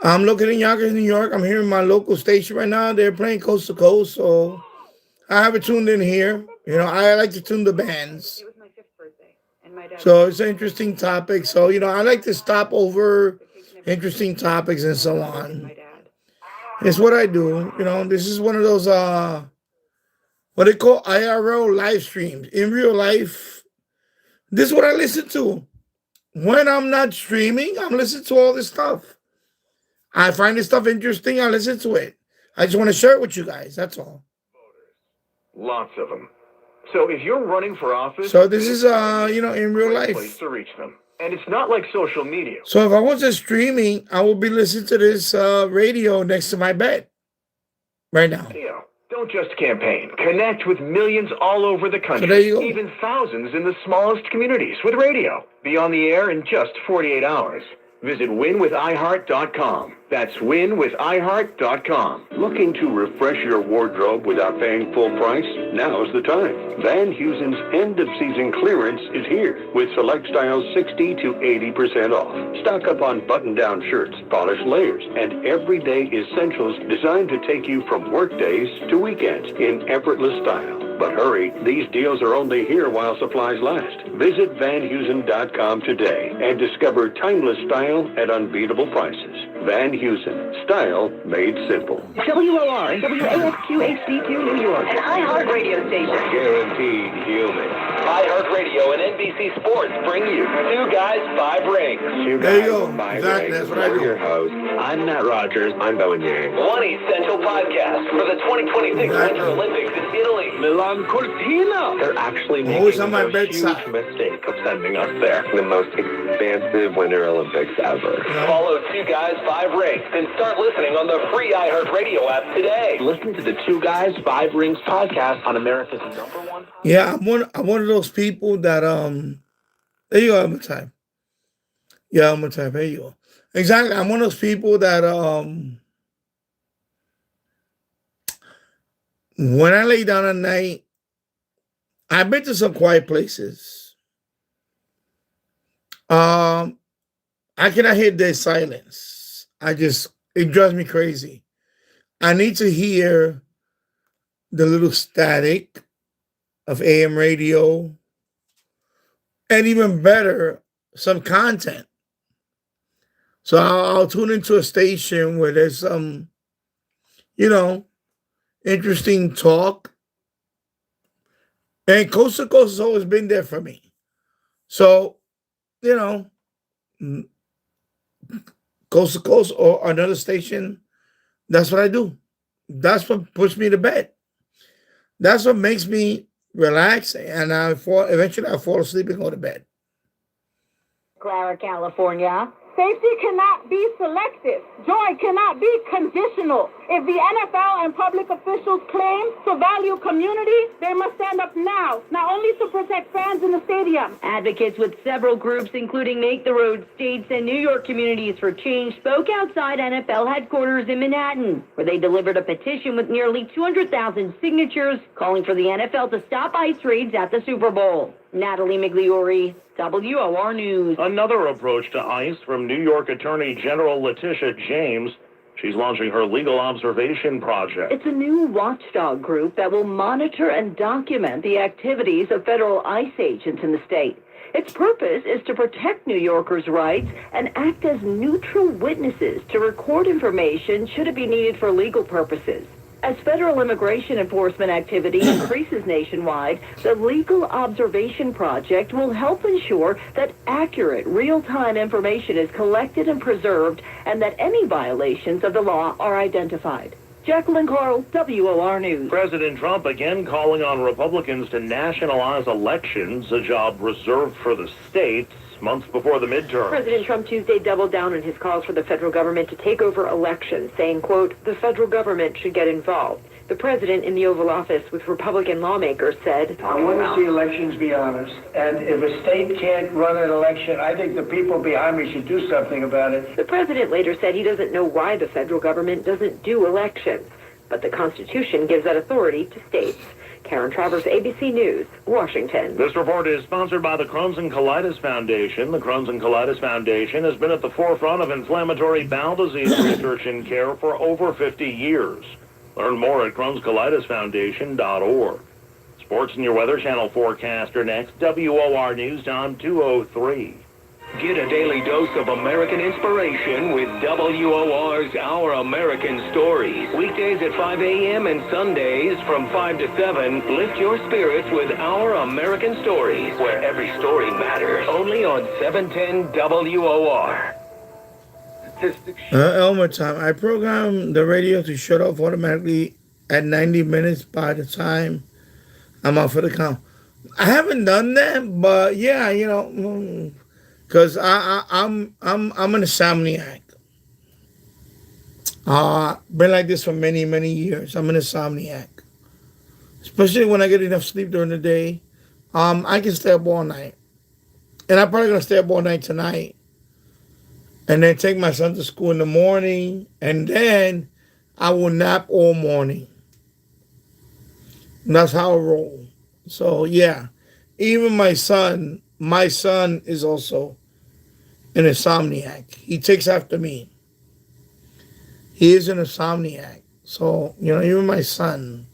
I'm looking in Yonkers, New York. I'm hearing my local station right now. They're playing Coast to Coast, so I have it tuned in here. You know, I like to tune the bands. It was my 5th birthday, and my dad. So it's an interesting topic. So, you know, I like to stop over interesting topics and so on. It's what I do. You know, this is one of those, what they call IRL live streams. In real life, this is what I listen to. When I'm not streaming, I'm listening to all this stuff. I find this stuff interesting. I listen to it. I just want to share it with you guys. That's all. Lots of them. So if you're running for office, so this is you know, in real life. Place to reach them. And it's not like social media. So if I wasn't streaming, I would be listening to this radio next to my bed right now. Don't just campaign. Connect with millions all over the country. So there you go. Even thousands in the smallest communities with radio. Be on the air in just 48 hours. Visit winwithiheart.com. That's winwithiheart.com. Looking to refresh your wardrobe without paying full price? Now's the time. Van Heusen's end-of-season clearance is here with select styles 60 to 80% off. Stock up on button-down shirts, polished layers, and everyday essentials designed to take you from work days to weekends in effortless style. But hurry, these deals are only here while supplies last. Visit VanHeusen.com today and discover timeless style at unbeatable prices. Van Heusen, style made simple. WOR, WASQ HD2 New York, an iHeart radio station. Guaranteed human. iHeartRadio and NBC Sports bring you Two Guys, Five Rings. There you go. Exactly. That's what I do. Your host. I'm Matt Rogers. I'm Bowen Yang. One essential podcast for the 2026 Winter Olympics in Italy. Milan Cortina. They're actually making a huge mistake of sending us there. The most expansive Winter Olympics ever. Follow Two Guys, Five Rings and start listening on the free iHeartRadio app today. Listen to the Two Guys, Five Rings podcast on America's #1. Yeah, I'm one of those people that there you go, I'm gonna type. Yeah, I'm gonna type. There you go. Exactly. I'm one of those people that when I lay down at night, I've been to some quiet places. I cannot hear their silence. It drives me crazy. I need to hear the little static of AM radio, and even better, some content. So I'll tune into a station where there's some, interesting talk. And Coast to Coast has always been there for me. So, Coast to Coast or another station, that's what I do. That's what puts me to bed. That's what makes me relax, and eventually I fall asleep and go to bed. Clara, California. Safety cannot be selective. Joy cannot be conditional. If the NFL and public officials claim to value community, they must stand up now, not only to protect fans in the stadium. Advocates with several groups, including Make the Road States and New York Communities for Change, spoke outside NFL headquarters in Manhattan, where they delivered a petition with nearly 200,000 signatures calling for the NFL to stop ice raids at the Super Bowl. Natalie Migliori, WOR News. Another approach to ICE from New York Attorney General Letitia James. She's launching her Legal Observation Project. It's a new watchdog group that will monitor and document the activities of federal ICE agents in the state. Its purpose is to protect New Yorkers' rights and act as neutral witnesses to record information should it be needed for legal purposes. As federal immigration enforcement activity increases nationwide, the Legal Observation Project will help ensure that accurate, real-time information is collected and preserved and that any violations of the law are identified. Jacqueline Carl, WOR News. President Trump again calling on Republicans to nationalize elections, a job reserved for the states months before the midterms. President Trump Tuesday doubled down on his calls for the federal government to take over elections, saying, quote, the federal government should get involved. The president in the Oval Office with Republican lawmakers said, I want to see elections be honest, and if a state can't run an election, I think the people behind me should do something about it. The president later said he doesn't know why the federal government doesn't do elections, but the Constitution gives that authority to states. Karen Travers, ABC News, Washington. This report is sponsored by the Crohn's and Colitis Foundation. The Crohn's and Colitis Foundation has been at the forefront of inflammatory bowel disease research and care for over 50 years. Learn more at Crohn'sColitisFoundation.org. Sports and your Weather Channel forecaster next. WOR News Time 2:03. Get a daily dose of American inspiration with WOR's Our American Stories. Weekdays at 5 a.m. and Sundays from 5 to 7. Lift your spirits with Our American Stories, where every story matters. Only on 710 WOR. Elmer time. I program the radio to shut off automatically at 90 minutes by the time I'm off for the count. I haven't done that, but yeah, because I'm an insomniac. Been like this for many, many years. I'm an insomniac. Especially when I get enough sleep during the day. I can stay up all night. And I'm probably going to stay up all night tonight. And then take my son to school in the morning. And then I will nap all morning. And that's how I roll. So, yeah. Even my son is also an insomniac. He takes after me. He is an insomniac. So, even my son,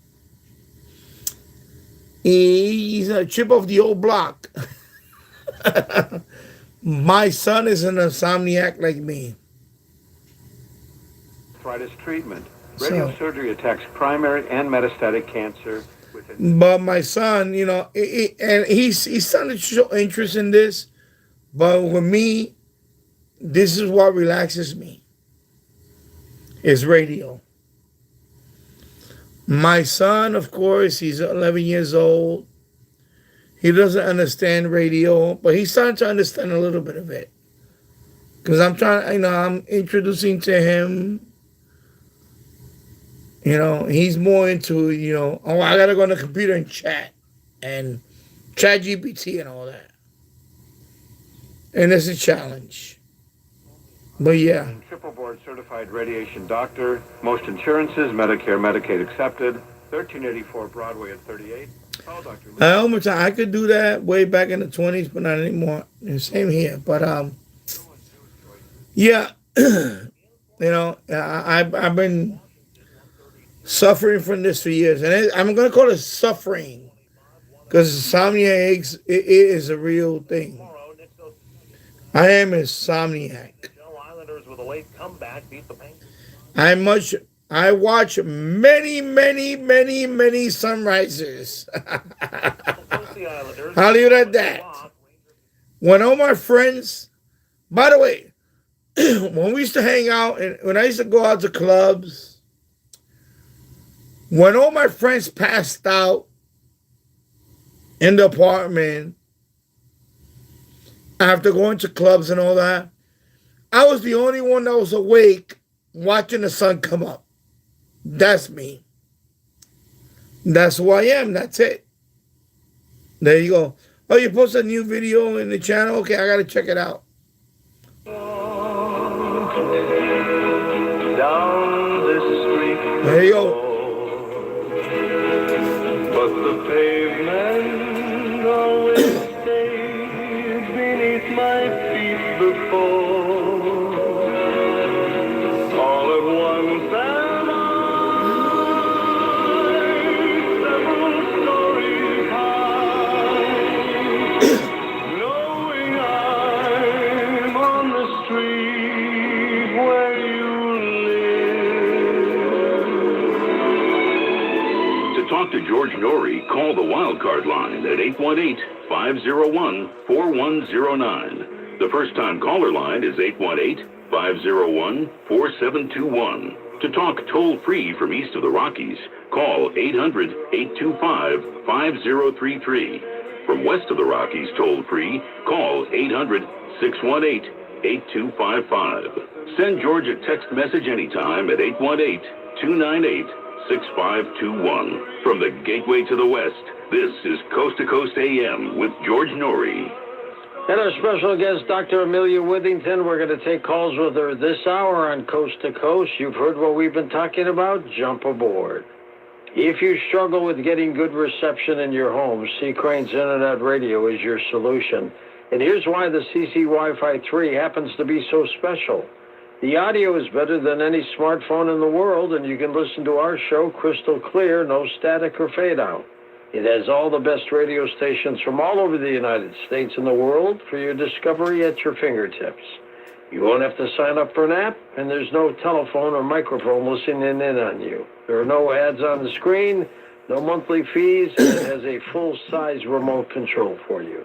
he's a chip of the old block. My son is an insomniac like me. Arthritis treatment. Radiosurgery attacks primary and metastatic cancer. But my son, you know, and he's starting to show interest in this. But with me, this is what relaxes me. Is radio. My son, of course, he's 11 years old. He doesn't understand radio, but he's starting to understand a little bit of it. Because I'm introducing to him, you know, he's more into, you know, oh, I got to go on the computer and chat GPT and all that. And it's a challenge. But yeah. Triple board certified radiation doctor. Most insurances, Medicare, Medicaid accepted. 1384 Broadway at 38. Call Dr. I could do that way back in the 20s, but not anymore. Same here. But yeah, you know, I've been suffering from this for years, and I'm going to call it suffering because insomnia it is a real thing. I am an insomniac. I watch many sunrises. I'll leave it at that. When all my friends, by the way, when we used to hang out and when I used to go out to clubs, when all my friends passed out in the apartment after going to clubs and all that, I was the only one that was awake watching the sun come up. That's me. That's who I am. That's it. There you go. Oh, you posted a new video in the channel? Okay, I got to check it out. Down this street. There you go. But the pavement always stays beneath my feet before. All at once am I several stories high, knowing I'm on the street where you live. To talk to George Norrie, call the Wildcard line at 818-501-4109. The first-time caller line is 818-501-4721. To talk toll-free from east of the Rockies, call 800-825-5033. From west of the Rockies toll-free, call 800-618-8255. Send George a text message anytime at 818-298-6521. From the gateway to the west, this is Coast to Coast AM with George Norrie. And our special guest, Dr. Amelia Withington. We're going to take calls with her this hour on Coast to Coast. You've heard what we've been talking about? Jump aboard. If you struggle with getting good reception in your home, C. Crane's Internet Radio is your solution. And here's why the CC Wi-Fi 3 happens to be so special. The audio is better than any smartphone in the world, and you can listen to our show crystal clear, no static or fade out. It has all the best radio stations from all over the United States and the world for your discovery at your fingertips. You won't have to sign up for an app, and there's no telephone or microphone listening in on you. There are no ads on the screen, no monthly fees, and it has a full-size remote control for you.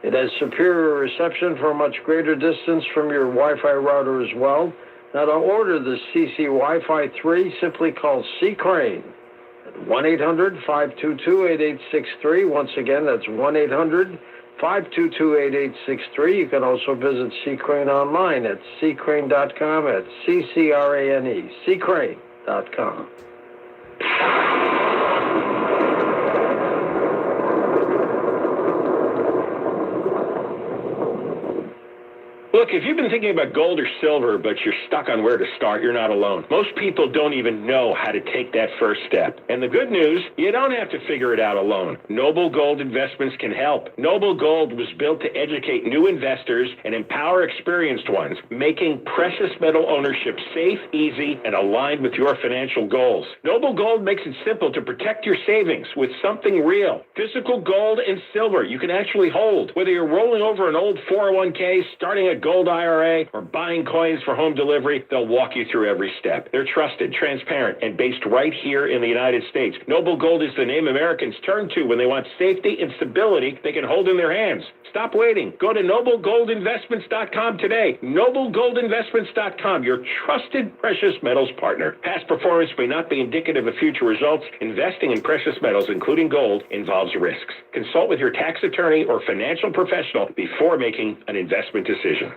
It has superior reception for a much greater distance from your Wi-Fi router as well. Now, to order the CC Wi-Fi 3, simply call C. Crane at 1-800-522-8863. Once again, that's 1-800-522-8863. You can also visit C. Crane online at ccrane.com, at C-C-R-A-N-E, ccrane.com. Look, if you've been thinking about gold or silver, but you're stuck on where to start, you're not alone. Most people don't even know how to take that first step. And the good news, you don't have to figure it out alone. Noble Gold Investments can help. Noble Gold was built to educate new investors and empower experienced ones, making precious metal ownership safe, easy, and aligned with your financial goals. Noble Gold makes it simple to protect your savings with something real. Physical gold and silver you can actually hold. Whether you're rolling over an old 401k, starting a gold IRA or buying coins for home delivery, they'll walk you through every step. They're trusted, transparent, and based right here in the United States. Noble Gold is the name Americans turn to when they want safety and stability they can hold in their hands. Stop waiting. Go to noblegoldinvestments.com today. Noblegoldinvestments.com, your trusted precious metals partner. Past performance may not be indicative of future results. Investing in precious metals, including gold, involves risks. Consult with your tax attorney or financial professional before making an investment decision.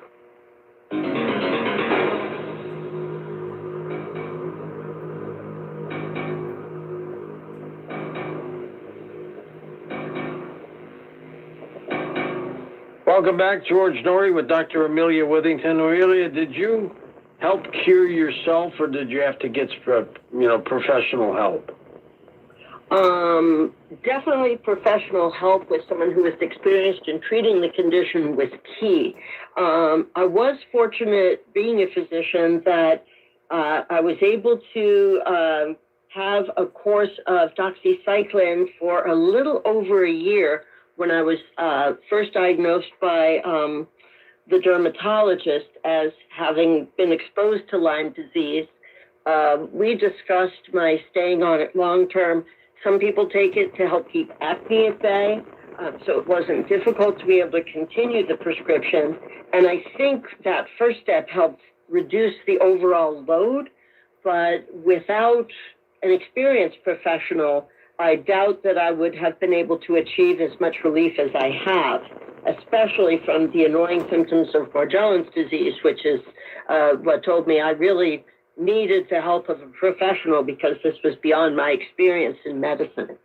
Welcome back, George Noory with Dr. Amelia Withington. Amelia, did you help cure yourself, or did you have to get professional help? Definitely professional help with someone who is experienced in treating the condition was key. I was fortunate, being a physician, that I was able to have a course of doxycycline for a little over a year when I was first diagnosed by the dermatologist as having been exposed to Lyme disease. We discussed my staying on it long term. Some people take it to help keep acne at bay, so it wasn't difficult to be able to continue the prescription. And I think that first step helped reduce the overall load, but without an experienced professional, I doubt that I would have been able to achieve as much relief as I have, especially from the annoying symptoms of Morgellons disease, which is what told me I really needed the help of a professional because this was beyond my experience in medicine.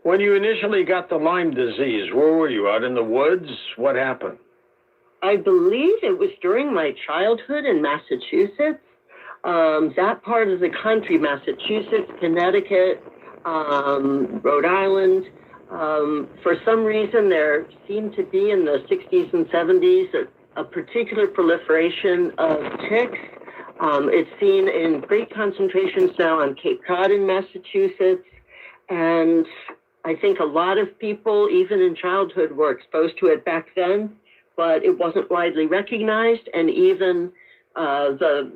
When you initially got the Lyme disease, where were you? Out in the woods? What happened? I believe it was during my childhood in Massachusetts. That part of the country, Massachusetts, Connecticut, Rhode Island. For some reason, there seemed to be in the 60s and 70s a particular proliferation of ticks. It's seen in great concentrations now on Cape Cod in Massachusetts. And I think a lot of people, even in childhood, were exposed to it back then, but it wasn't widely recognized. And even the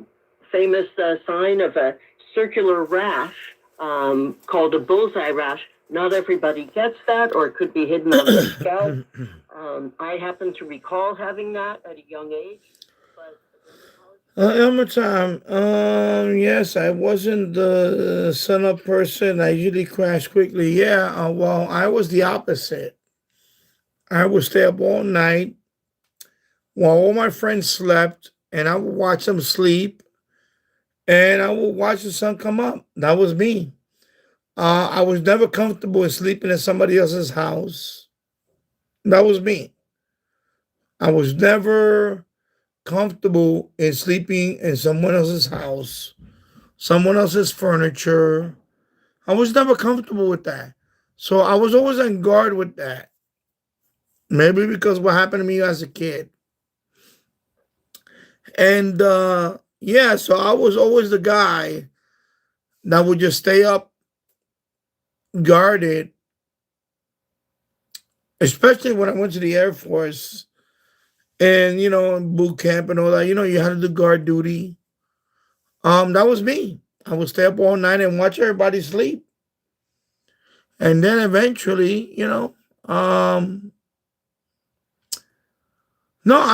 famous sign of a circular rash called a bullseye rash, not everybody gets that, or it could be hidden on the scalp. I happen to recall having that at a young age. Elmer Tom, yes, I wasn't the sun-up person. I usually crash quickly. Yeah, well, I was the opposite. I would stay up all night while all my friends slept, and I would watch them sleep, and I would watch the sun come up. That was me. I was never comfortable in sleeping in somebody else's house. That was me. I was never comfortable in sleeping in someone else's house, someone else's furniture. I was never comfortable with that. So I was always on guard with that. Maybe because what happened to me as a kid. And yeah, so I was always the guy that would just stay up guarded, especially when I went to the Air Force. And, in boot camp and all that, you had to do guard duty. That was me. I would stay up all night and watch everybody sleep. And then eventually, no, I'm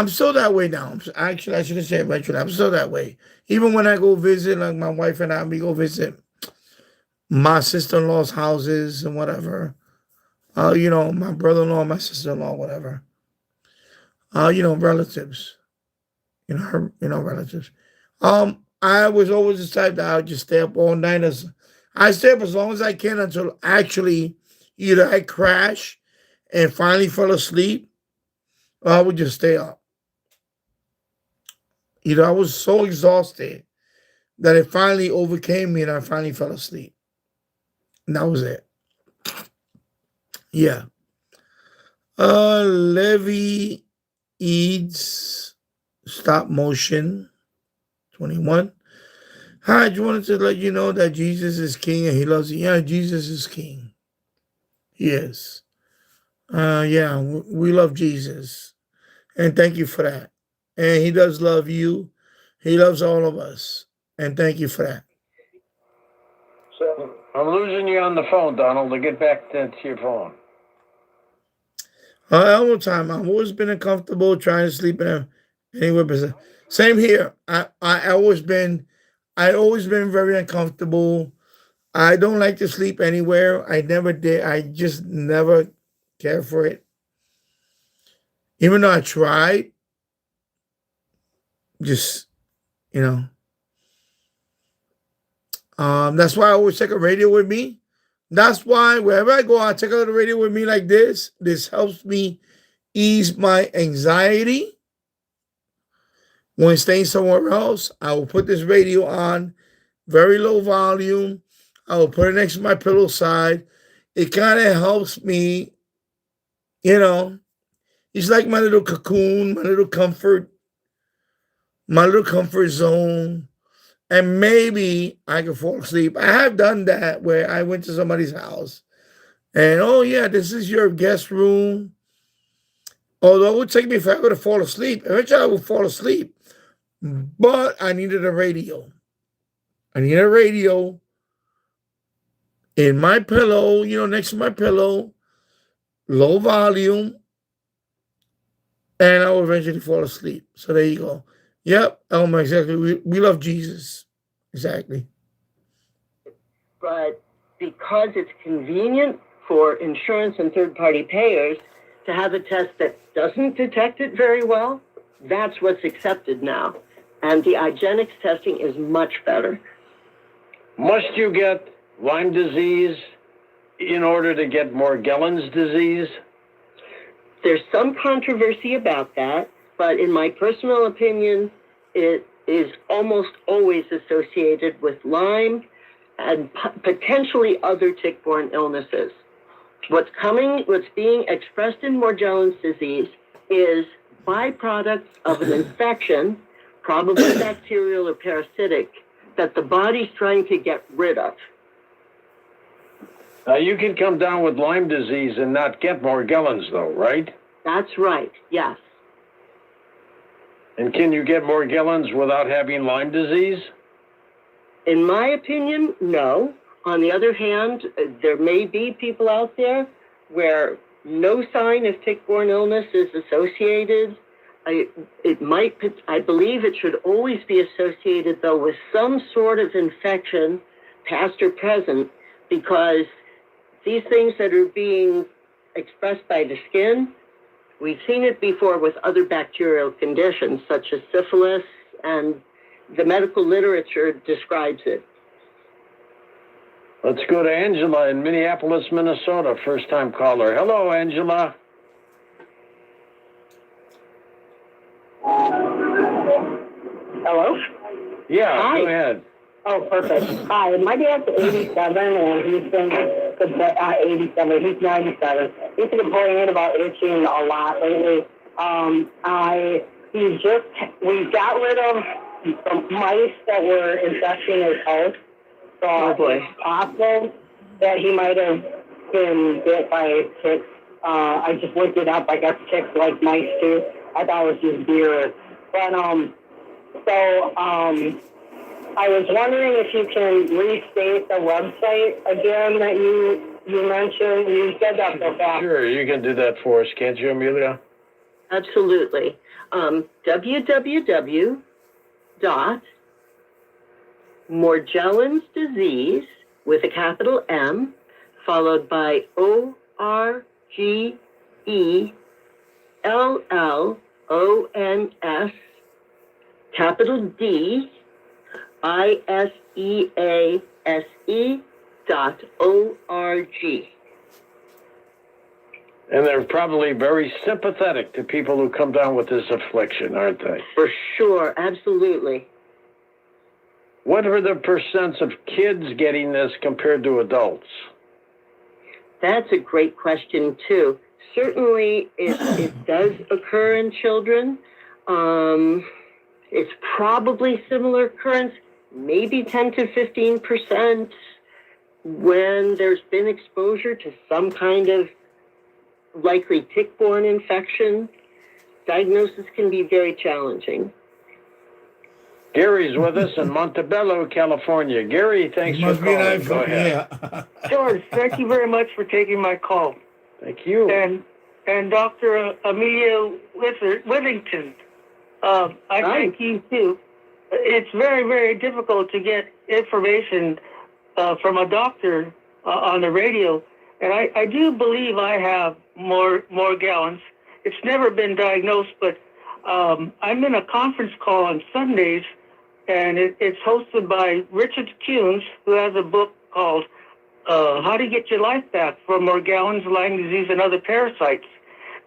still that way now. Actually, I shouldn't say eventually. I'm still that way. Even when I go visit, like my wife and I, we go visit my sister-in-law's houses and whatever. My brother-in-law, my sister-in-law, whatever. Relatives, relatives. I was always the type that I would just stay up all night. I stay up as long as I can until actually either I crash and finally fell asleep, or I would just stay up. I was so exhausted that it finally overcame me and I finally fell asleep. And that was it. Yeah. Levy Eads, stop motion, 21. Hi, I just wanted to let you know that Jesus is king and he loves you. Yeah, Jesus is king. Yes. Yeah, we love Jesus. And thank you for that. And he does love you. He loves all of us. And thank you for that. So I'm losing you on the phone, Donald, to get back to your phone. All the time. I've always been uncomfortable trying to sleep in anywhere. Same here. I always been very uncomfortable. I don't like to sleep anywhere. I never did. I just never cared for it. Even though I tried, just, that's why I always take a radio with me. That's why wherever I go, I take a little radio with me like this. This helps me ease my anxiety. When staying somewhere else, I will put this radio on, very low volume. I will put it next to my pillow side. It kind of helps me, It's like my little cocoon, my little comfort zone. And maybe I can fall asleep. I have done that where I went to somebody's house and, oh yeah, this is your guest room. Although it would take me forever to fall asleep. Eventually I would fall asleep. But I needed a radio. I needed a radio in my pillow, next to my pillow, low volume, and I will eventually fall asleep. So there you go. Yep, Elma, exactly. We love Jesus. Exactly. But because it's convenient for insurance and third-party payers to have a test that doesn't detect it very well, that's what's accepted now. And the IGeneX testing is much better. Must you get Lyme disease in order to get Morgellons disease? There's some controversy about that, but in my personal opinion, it is almost always associated with Lyme and potentially other tick-borne illnesses. What's being expressed in Morgellons disease is byproducts of an infection, probably bacterial or parasitic, that the body's trying to get rid of. Now, you can come down with Lyme disease and not get Morgellons, though, right? That's right, yes. And can you get Morgellons without having Lyme disease? In my opinion, no. On the other hand, there may be people out there where no sign of tick-borne illness is associated. I believe it should always be associated, though, with some sort of infection, past or present, because these things that are being expressed by the skin, we've seen it before with other bacterial conditions, such as syphilis, and the medical literature describes it. Let's go to Angela in Minneapolis, Minnesota, first-time caller. Hello, Angela. Hello? Yeah, Hi. Go ahead. Oh, perfect. Hi, my dad's 87, and he's been 87. He's 97. He's been complaining about itching a lot lately. We got rid of some mice that were infecting his house. So it's possible that he might have been bit by ticks. I just looked it up. I guess ticks like mice too. I thought it was just deer. But I was wondering if you can restate the website again that you mentioned. You said that so fast. Sure, you can do that for us, can't you, Amelia? Absolutely. www.Morgellons with a capital M, followed by ORGELLONS, capital D, ISEASE.org. And they're probably very sympathetic to people who come down with this affliction, aren't they? For sure, absolutely. What are the percents of kids getting this compared to adults? That's a great question, too. Certainly, it does occur in children. It's probably similar occurrence, maybe 10 to 15% when there's been exposure to some kind of likely tick-borne infection. diagnosis can be very challenging. Gary's with us in Montebello, California. Gary, thanks for calling. Go ahead. Yeah. George, thank you very much for taking my call. Thank you. And Dr. Amelia Withington, I thank you too. It's very, very difficult to get information from a doctor on the radio, and I do believe I have Morgellons. It's never been diagnosed, but I'm in a conference call on Sundays, and it's hosted by Richard Kuhns, who has a book called How to Get Your Life Back from Morgellons, Lyme disease, and Other Parasites.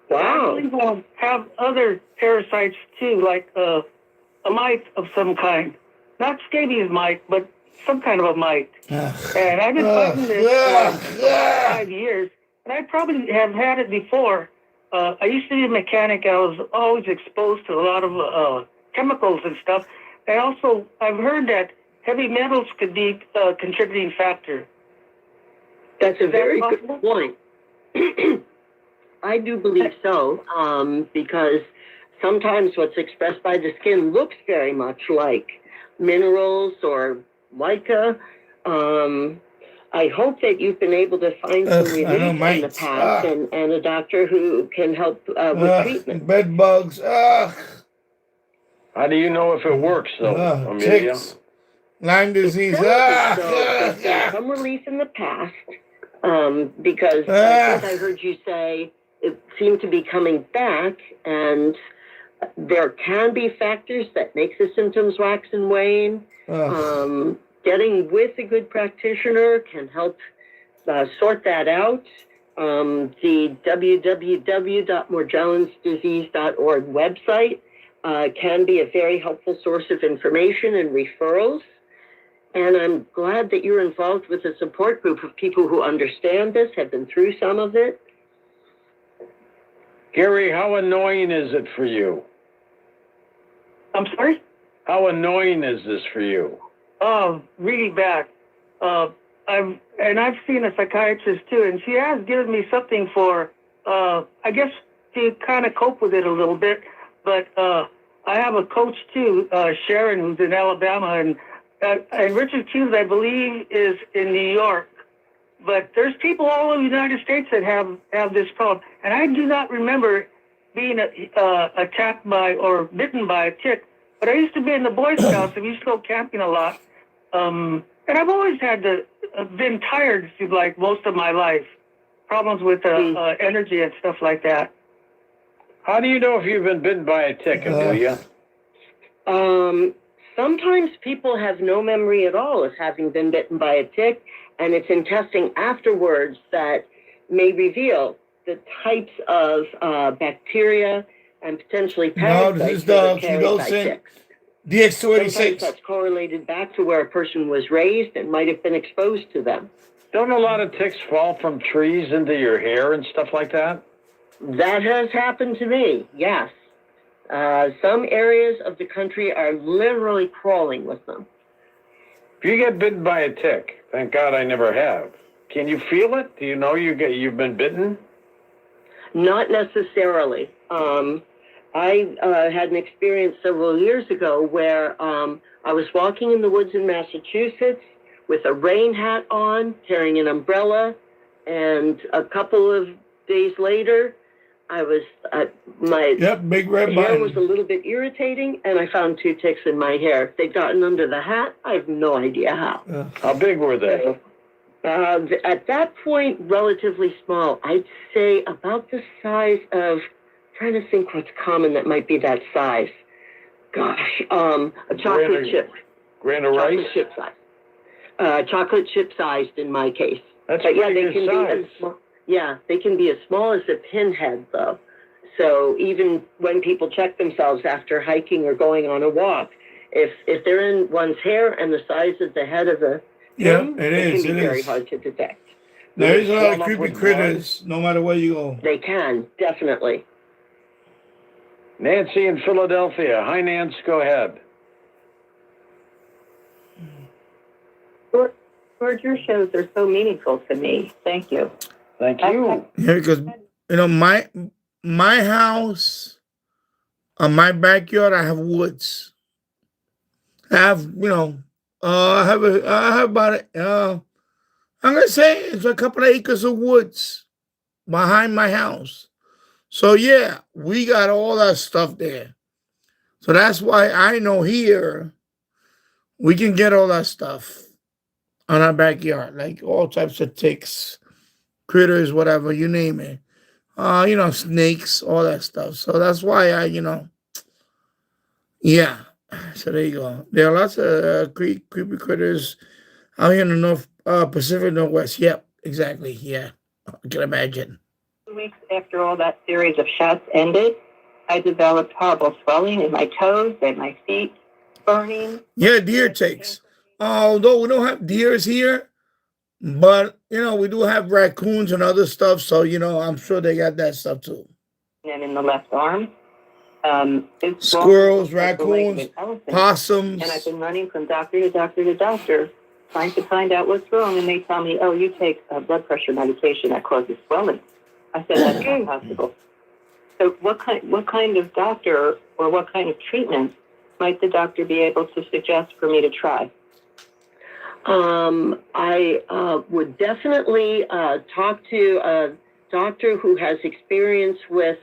Wow. I believe I have other parasites too, like a mite of some kind. Not scabies mite, but some kind of a mite. And I've been fighting this for 5 years, and I probably have had it before. I used to be a mechanic. I was always exposed to a lot of chemicals and stuff. And also, I've heard that heavy metals could be a contributing factor. That's a very good point. I do believe so, because sometimes what's expressed by the skin looks very much like minerals or mica. I hope that you've been able to find some relief in the past and a doctor who can help with treatment. Bed bugs. How do you know if it works, though, Amelia? Ticks. Lyme disease. There's been some relief in the past, because I think I heard you say it seemed to be coming back, and there can be factors that make the symptoms wax and wane. Getting with a good practitioner can help sort that out. The www.morgellonsdisease.org website can be a very helpful source of information and referrals. And I'm glad that you're involved with a support group of people who understand this, have been through some of it. Gary, how annoying is it for you? I'm sorry? How annoying is this for you? Oh, really bad. I've seen a psychiatrist too, and she has given me something for, I guess, to kind of cope with it a little bit. But I have a coach too, Sharon, who's in Alabama, and Richard Hughes, I believe, is in New York. But there's people all over the United States that have this problem, and I do not remember being attacked by or bitten by a tick. But I used to be in the Boy Scouts, and we used to go camping a lot. And I've always had been tired, like most of my life. Problems with energy and stuff like that. How do you know if you've been bitten by a tick, Amelia? Sometimes people have no memory at all of having been bitten by a tick, and it's in testing afterwards that may reveal the types of bacteria and potentially parasites that are carried by ticks. DX286. Sometimes that's correlated back to where a person was raised and might have been exposed to them. Don't a lot of ticks fall from trees into your hair and stuff like that? That has happened to me, yes. Some areas of the country are literally crawling with them. If you get bitten by a tick, thank God I never have, can you feel it? Do you know you've been bitten? Not necessarily. I had an experience several years ago where I was walking in the woods in Massachusetts with a rain hat on, carrying an umbrella, and a couple of days later, I was my big red hair button. was a little bit irritating, and I found 2 ticks in my hair. If they'd gotten under the hat, I have no idea how. How big were they? At that point, relatively small. I'd say about the size of, trying to think what's common that might be that size. Gosh, a chocolate chip. Grain of rice? Chocolate chip size. Chocolate chip sized in my case. That's but yeah, pretty they good can size. be as small. Yeah, they can be as small as a pinhead, though. So even when people check themselves after hiking or going on a walk, if they're in one's hair and the size of the head of a pin, it can be very hard to detect. There is a lot of creepy critters, no matter where you go. They can, definitely. Nancy in Philadelphia. Hi, Nance. Go ahead. George, your shows are so meaningful to me. Thank you. Thank you. Yeah, because my house On my backyard, I have woods. I have, I have about, I'm going to say it's a couple of acres of woods behind my house. So, yeah, we got all that stuff there. So that's why I know here we can get all that stuff on our backyard, like all types of ticks, critters, whatever, you name it. Snakes, all that stuff. So that's why yeah. So there you go. There are lots of creepy critters out here in the North Pacific Northwest. Yep, exactly. Yeah, I can imagine. 2 weeks after all that series of shots ended, I developed horrible swelling in my toes and my feet, burning. Yeah, deer ticks. Although we don't have deers here, but, we do have raccoons and other stuff. So, I'm sure they got that stuff too. And in the left arm. Squirrels, raccoons, possums. And I've been running from doctor to doctor to doctor, trying to find out what's wrong. And they tell me, oh, you take blood pressure medication that causes swelling. I said, that's not possible. So what kind of doctor or what kind of treatment might the doctor be able to suggest for me to try? I would definitely talk to a doctor who has experience with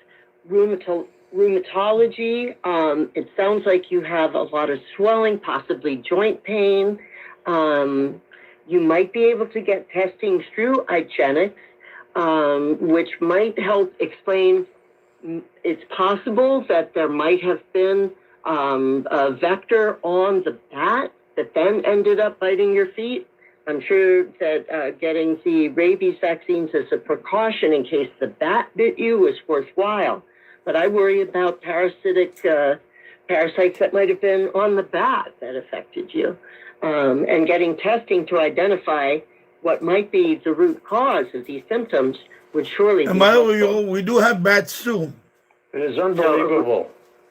rheumatology. It sounds like you have a lot of swelling, possibly joint pain. You might be able to get testing through IGeneX, which might help explain. It's possible that there might have been a vector on the bat that then ended up biting your feet. I'm sure that getting the rabies vaccines as a precaution in case the bat bit you is worthwhile. But I worry about parasites that might have been on the bat that affected you. And getting testing to identify what might be the root cause of these symptoms would surely be. And by the way, we do have bats too. It is unbelievable.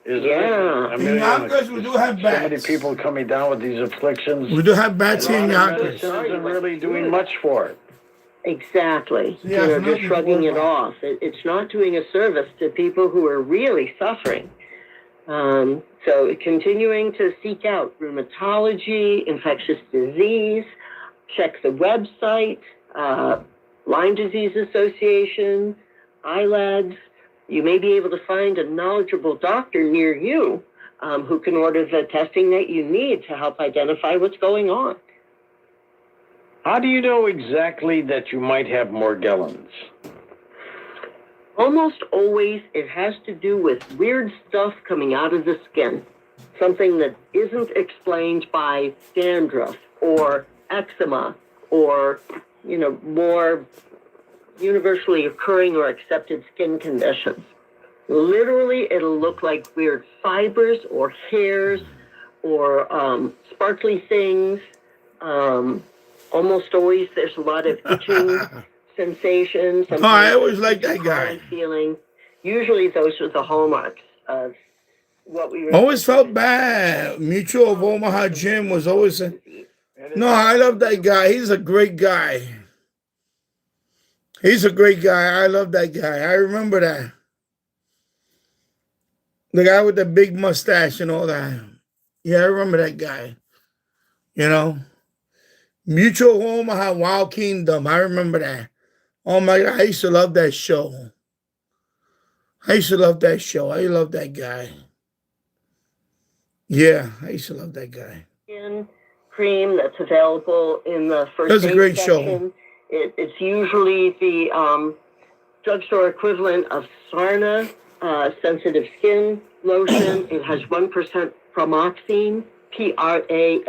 Yeah. In Yonkers, we do have bats. So many people coming down with these afflictions. We do have bats here in Yonkers. Medicine isn't really doing much for it. Exactly. Yeah, Just shrugging it off. It's not doing a service to people who are really suffering. So continuing to seek out rheumatology, infectious disease, check the website, Lyme Disease Association, ILADS. You may be able to find a knowledgeable doctor near you who can order the testing that you need to help identify what's going on. How do you know exactly that you might have Morgellons? Almost always it has to do with weird stuff coming out of the skin. Something that isn't explained by dandruff or eczema or, more universally occurring or accepted skin conditions. Literally, it'll look like weird fibers or hairs or sparkly things. Almost always there's a lot of itching sensations. I always like that guy. Feeling. Usually those are the hallmarks of what we always felt bad. Mutual of Omaha Jim was always no, I love that guy. He's a great guy. He's a great guy. I love that guy. I remember that. The guy with the big mustache and all that. Yeah, I remember that guy. Mutual Omaha Wild Kingdom. I remember that. Oh my God, I used to love that show. I love that guy. Yeah, I used to love that guy. Skin cream that's available in the first That's a great section. show. It's usually the drugstore equivalent of Sarna sensitive skin lotion. It has 1% pramoxine, Pramoxine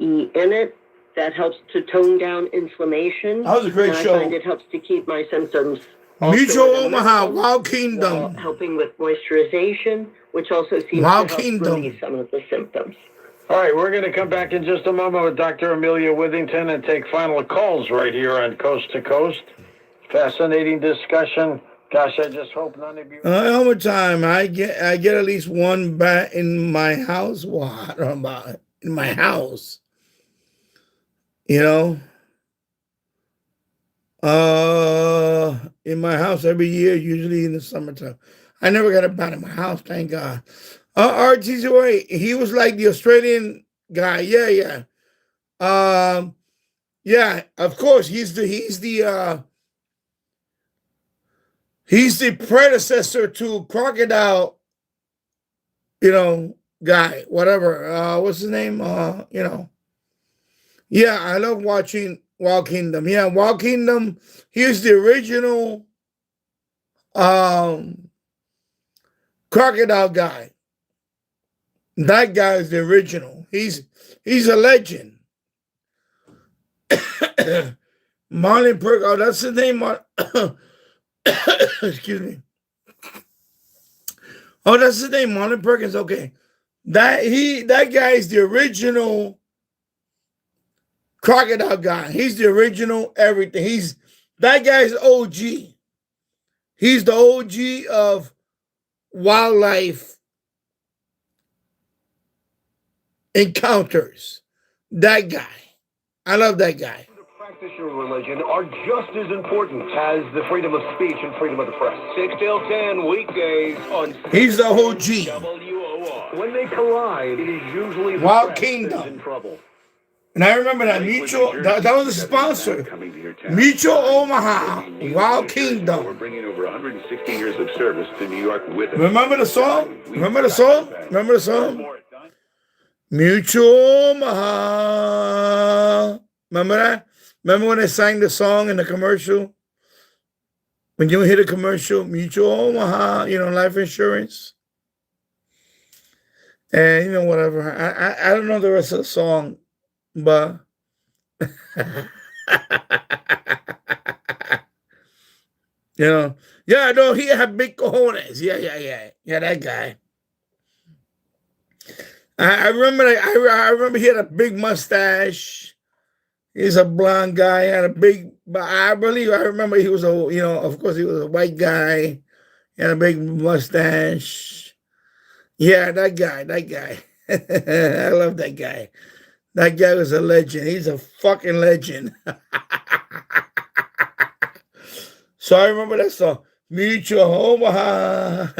in it. That helps to tone down inflammation. That was a great show. I find it helps to keep my symptoms. Mutual Omaha Wild Kingdom. Helping with moisturization, which also seems Wild to help Kingdom. relieve some of the symptoms. All right, we're going to come back in just a moment with Dr. Amelia Withington and take final calls right here on Coast to Coast. Fascinating discussion. Gosh, I just hope none of you... All the time, I get at least one bat in my house. Well, I don't know about it. In my house. In my house every year, usually in the summertime. I never got a bat in my house, thank God. RTJ, he was like the Australian guy. Yeah. Yeah, of course, he's the predecessor to Crocodile, guy, whatever. What's his name? Yeah, I love watching Wild Kingdom. Yeah, Wild Kingdom, he's the original Crocodile guy. That guy is the original. He's a legend. Marlon Perkins. Oh, that's his name. Excuse me. Oh, that's his name, Marlon Perkins. Okay, that guy is the original Crocodile guy. He's the original everything. That guy's OG. He's the OG of wildlife encounters. That guy. I love that guy. Practice your religion are just as important as the freedom of speech and freedom of the press. 6 till 10 weekdays on. He's the OG. WOR. When they collide, it is usually the Wild press Kingdom. that's in trouble. And I remember that Mutual. That was a sponsor. Mutual Omaha. Wild Kingdom. We're bringing over 160 years of service to New York with us. Remember the song? Remember the song? Remember the song? Mutual Omaha. Remember that? Remember when they sang the song in the commercial? When you hear the commercial, Mutual Omaha, life insurance. And, whatever. I don't know the rest of the song, but... yeah, no, he had big cojones. Yeah, that guy. I remember he had a big mustache. He's a blonde guy, had a big, but I remember he was of course he was a white guy, he had a big mustache. Yeah, that guy. I love that guy. That guy was a legend. He's a fucking legend. So I remember that song, Mutual Omaha.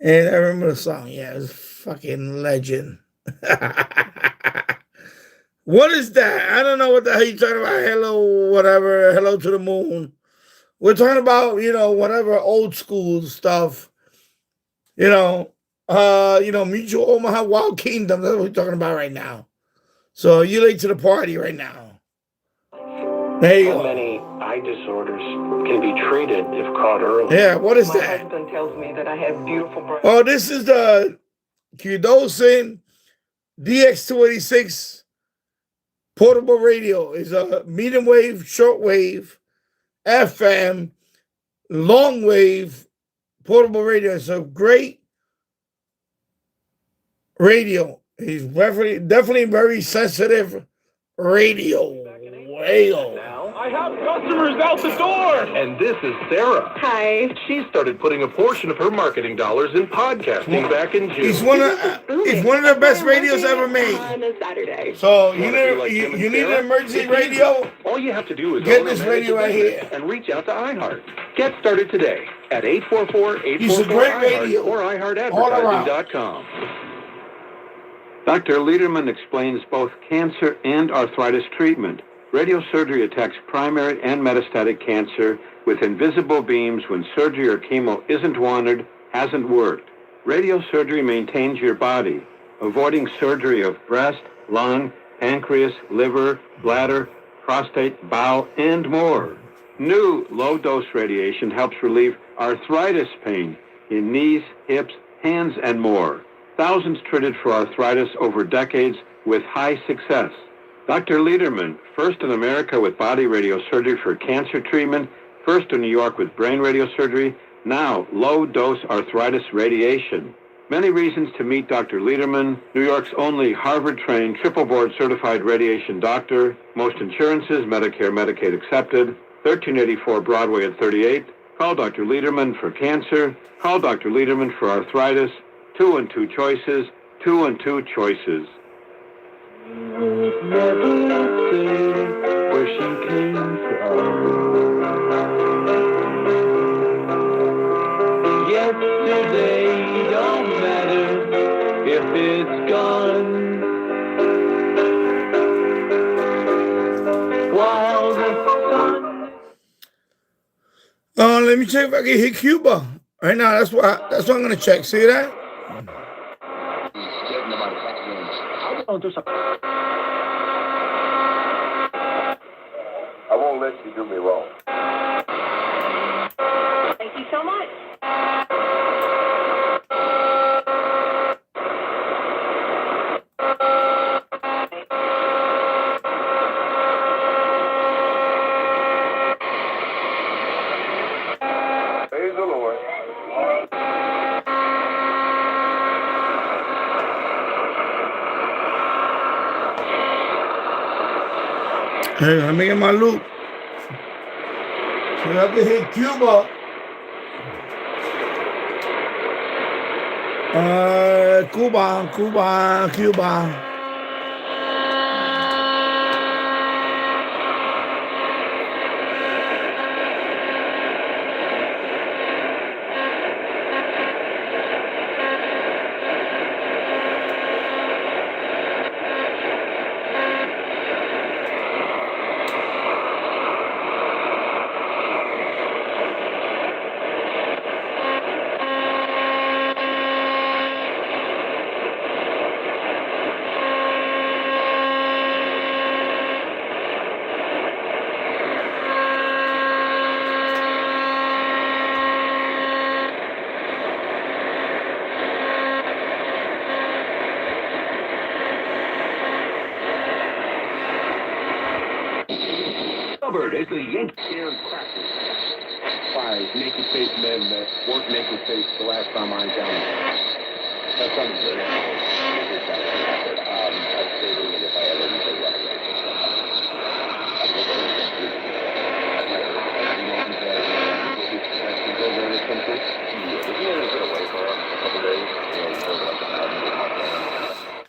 And I remember the song. Yeah, it was a fucking legend. What is that? I don't know what the hell you're talking about. Hello, whatever. Hello to the moon. We're talking about, whatever old school stuff. Mutual Omaha, Wild Kingdom. That's what we're talking about right now. So you're late to the party right now. There you go. Many eye disorders can be treated if caught early. Yeah, what is My that? husband tells me that I have beautiful breasts. Oh, this is the Qdosin DX286 portable radio. It's a medium wave, short wave, FM, long wave portable radio. It's a great radio. He's definitely very sensitive radio. I have customers out the door. And this is Sarah. Hi. She started putting a portion of her marketing dollars in podcasting back in June. He's one of the best radios ever made. On a Saturday. So you need an emergency radio? All you have to do is get this radio right here and reach out to iHeart. Get started today at 844-844-iHeart or iHeartAdvertising.com. Dr. Lederman explains both cancer and arthritis treatment. Radiosurgery attacks primary and metastatic cancer with invisible beams when surgery or chemo isn't wanted, hasn't worked. Radiosurgery maintains your body, avoiding surgery of breast, lung, pancreas, liver, bladder, prostate, bowel, and more. New low-dose radiation helps relieve arthritis pain in knees, hips, hands, and more. Thousands treated for arthritis over decades with high success. Dr. Lederman, first in America with body radiosurgery for cancer treatment, first in New York with brain radiosurgery, now low-dose arthritis radiation. Many reasons to meet Dr. Lederman, New York's only Harvard-trained, triple-board certified radiation doctor, most insurances, Medicare, Medicaid accepted, 1384 Broadway at 38. Call Dr. Lederman for cancer. Call Dr. Lederman for arthritis. 2 and 2 choices. 2 and 2 choices. where she came from. Yesterday don't matter if it's gone. While the sun. Let me check if I can hit Cuba right now. That's what I'm gonna check. See that? I won't let you do me wrong. Thank you so much. Praise the Lord. Hey, let me get my loop. So I can hit Cuba. Cuba. Covered as the Yankees practice. Five naked face men that work naked face the last time I encountered. That sounds good. I'd say that if I ever say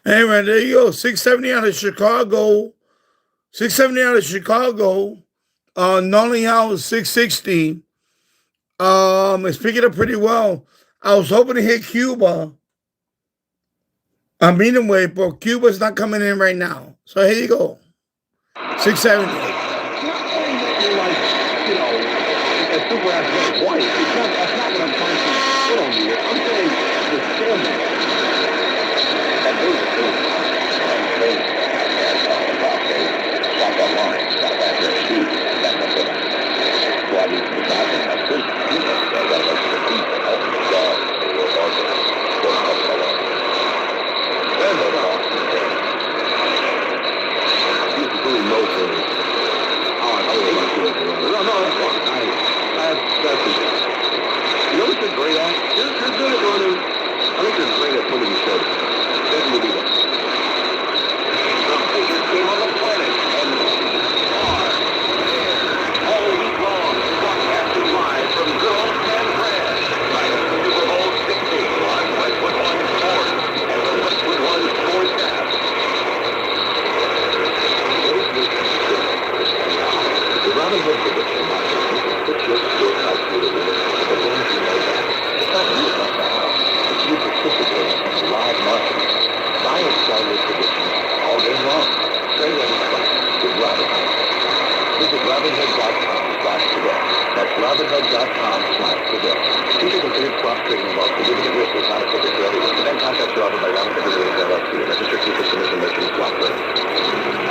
Hey man, there you go. 670 out of Chicago. 670 out of Chicago. Nolly House 660. It's picking up pretty well. I was hoping to hit Cuba. I'm meaning wait, but Cuba's not coming in right now. So here you go. 670. As super athletic white, that's not what I'm trying to put on you. I'm saying the standard. That is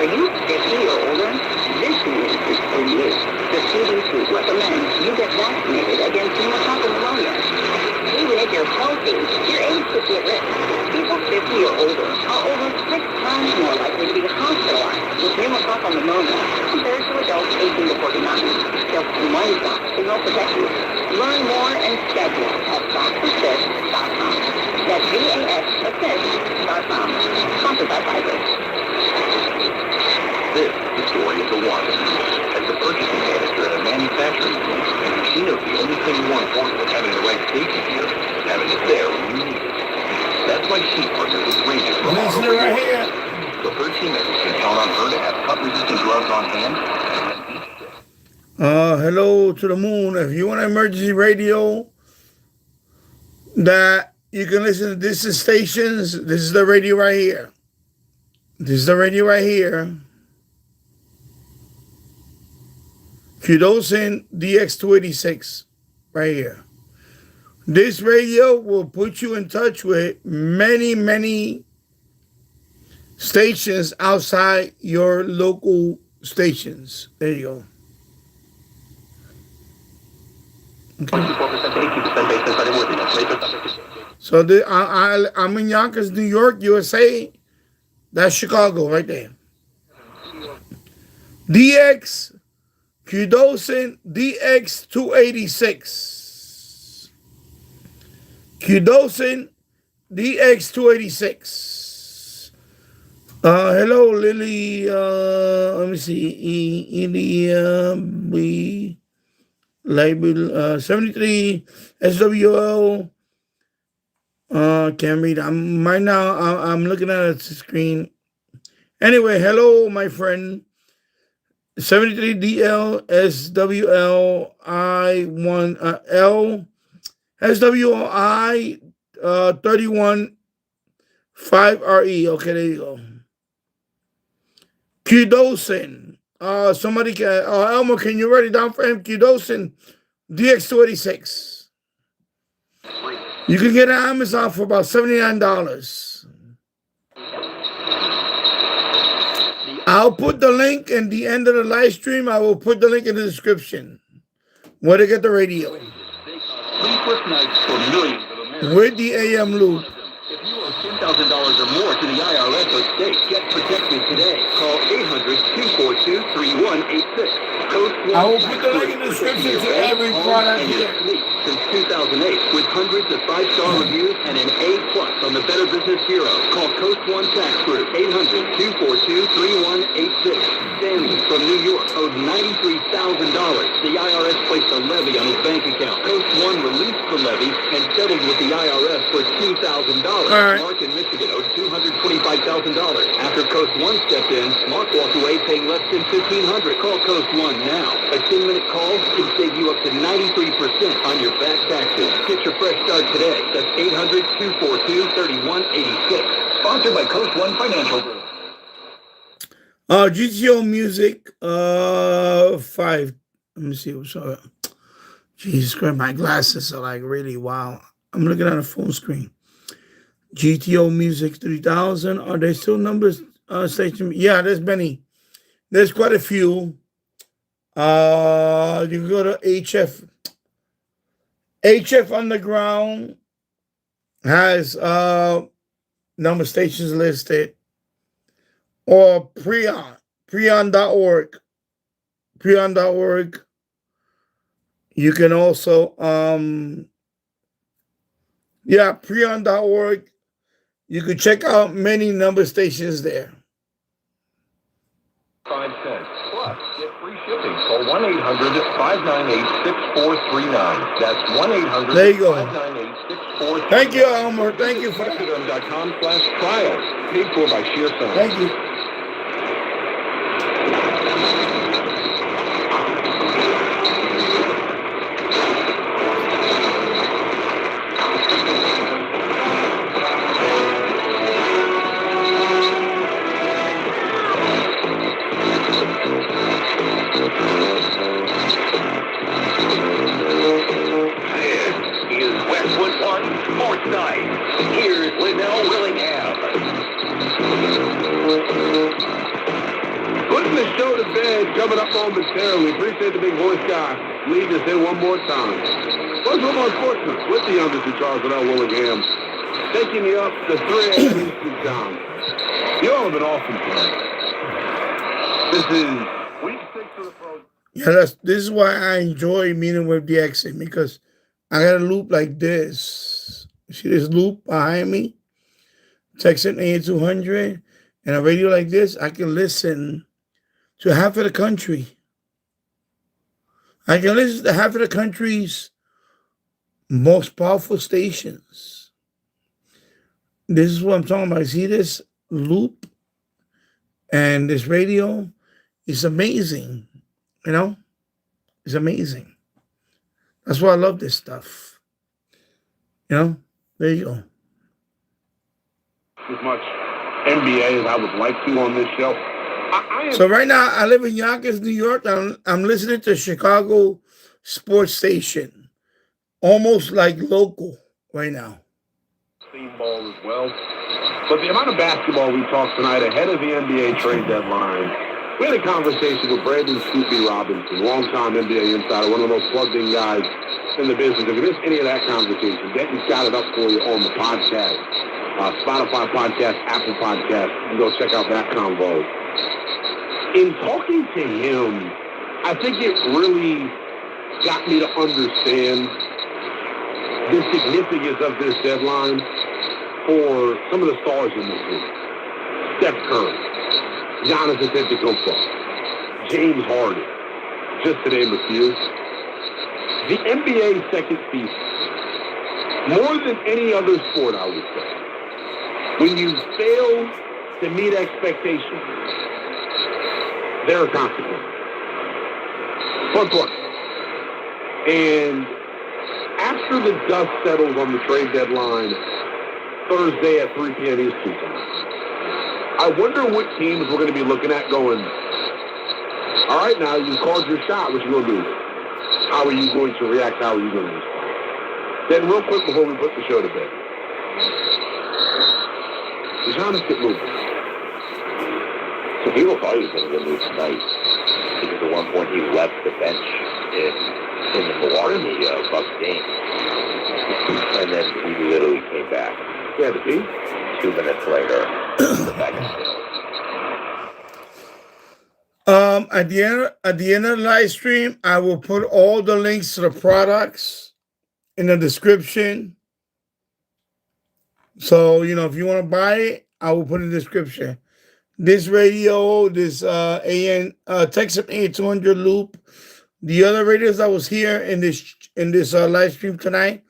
Are you 50 or older? This news is for you. The CDC recommends you get vaccinated against pneumococcal pneumonia. Even if you're healthy, your age puts you at risk. People 50 or older are over 6 times more likely to be hospitalized with pneumococcal pneumonia compared to adults 18 to 49. Just one shot will protect you. Learn more and schedule at VaxAssist.com. That's VAXAssist.com. Sponsored by Pfizer. This is the story of the one. As the purchasing manager at a manufacturing plant, she knows the only thing more important than having the right safety gear is having it there when you need it. That's why she partnered with Ranger for Listen Auto right Repair. here. so her teammates can count on her to have cut-resistant gloves on hand. Hello to the moon. If you want emergency radio that you can listen to distant stations, this is the radio right here. This is the radio right here. Qdosin DX286 right here. This radio will put you in touch with many, many stations outside your local stations. There you go. Okay. So I'm in Yonkers, New York, USA. That's Chicago right there. DX Qdosin DX286. Qdosin DX286. Hello, Lily. Let me see. B label 73 SWL. Can't read. I'm looking at the screen. Anyway, hello, my friend. 73 DL SWL I1 L SWI 31 5RE. Okay, there you go. Qdosin. Somebody can. Elmo, can you write it down for him? Qdosin DX286. You can get it on Amazon for about $79. I'll put the link in the end of the live stream. I will put the link in the description where to get the radio with the AM loop. If you owe $10,000 or more to the IRS or state, get protected today. Call 800-242-3186. I will put the link in the description to every product here. Since 2008, with hundreds of 5-star reviews and an A+ on the Better Business Bureau. Call Coast One Tax Group, 800-242-3186. Stanley from New York owed $93,000. The IRS placed a levy on his bank account. Coast One released the levy and settled with the IRS for $2,000. Right. Mark in Michigan owed $225,000. After Coast One stepped in, Mark walked away paying less than $1,500. Call Coast One now. A 10-minute call can save you up to 93% on your back taxes. Get your fresh start today. That's 800-242-3186. Sponsored by Coast One Financial Group. GTO Music 5. Let me see what's up. Jesus Christ, my glasses are like really wow. I'm looking at a phone screen. GTO Music 3000. Are there still numbers station? Yeah, there's many. There's quite a few. You can go to HF. HF Underground has number stations listed. Or Prion.org. Prion.org. You can also Prion.org. You can check out many number stations there. 5 cents. Plus, get free shipping. Call 1-800-598-6439. That's 1-800-598-6439. There you go. Thank you, Elmer. Thank you for that. Instagram.com/trials. Paid for by Shearson. Thank you. Here's Linnell Willingham. Putting the show to bed, coming up momentarily. Appreciate the big voice guy leading us in one more time. First of all, Sportsman with the youngest Charles Linnell Willingham, taking you up the thread Eastern time. You all have been awesome tonight. This is week 6 of the program. Yeah, this is why I enjoy meeting with the accent, because I got a loop like this. See this loop behind me? Texan A200 and a radio like this, I can listen to half of the country. I can listen to half of the country's most powerful stations. This is what I'm talking about. See this loop? And this radio is amazing. You know, it's amazing. That's why I love this stuff. You know, there you go. As much NBA as I would like to on this show. So right now, I live in Yonkers, New York. I'm listening to Chicago sports station, almost like local right now. Steam ball as well. But the amount of basketball we talked tonight ahead of the NBA trade deadline, we had a conversation with Brandon Scoopy Robinson, longtime NBA insider, one of the most plugged-in guys in the business. If you missed any of that conversation, Denton's got it up for you on the podcast, Spotify podcast, Apple podcast. You can go check out that convo. In talking to him, I think it really got me to understand the significance of this deadline for some of the stars in this league. Steph Curry, Giannis Antetokounmpo, James Harden, just to name a few. The NBA second season, more than any other sport, I would say, when you fail to meet expectations, there are consequences. Front court. And after the dust settles on the trade deadline Thursday at 3 p.m. Eastern time, I wonder what teams we're going to be looking at going, all right, now you called your shot. What you going to do? How are you going to react? How are you going to respond? Then real quick before we put the show to bed, does Giannis get moving? So people thought he was going to get moved tonight because at one point he left the bench in the Milwaukee Bucks game, and then he literally came back. Yeah, the team. 2 minutes later, back in At the end of the live stream, I will put all the links to the products in the description. So, you know, if you want to buy it, I will put in the description. This radio, this Texan A200 loop, the other radios that was here in this live stream tonight,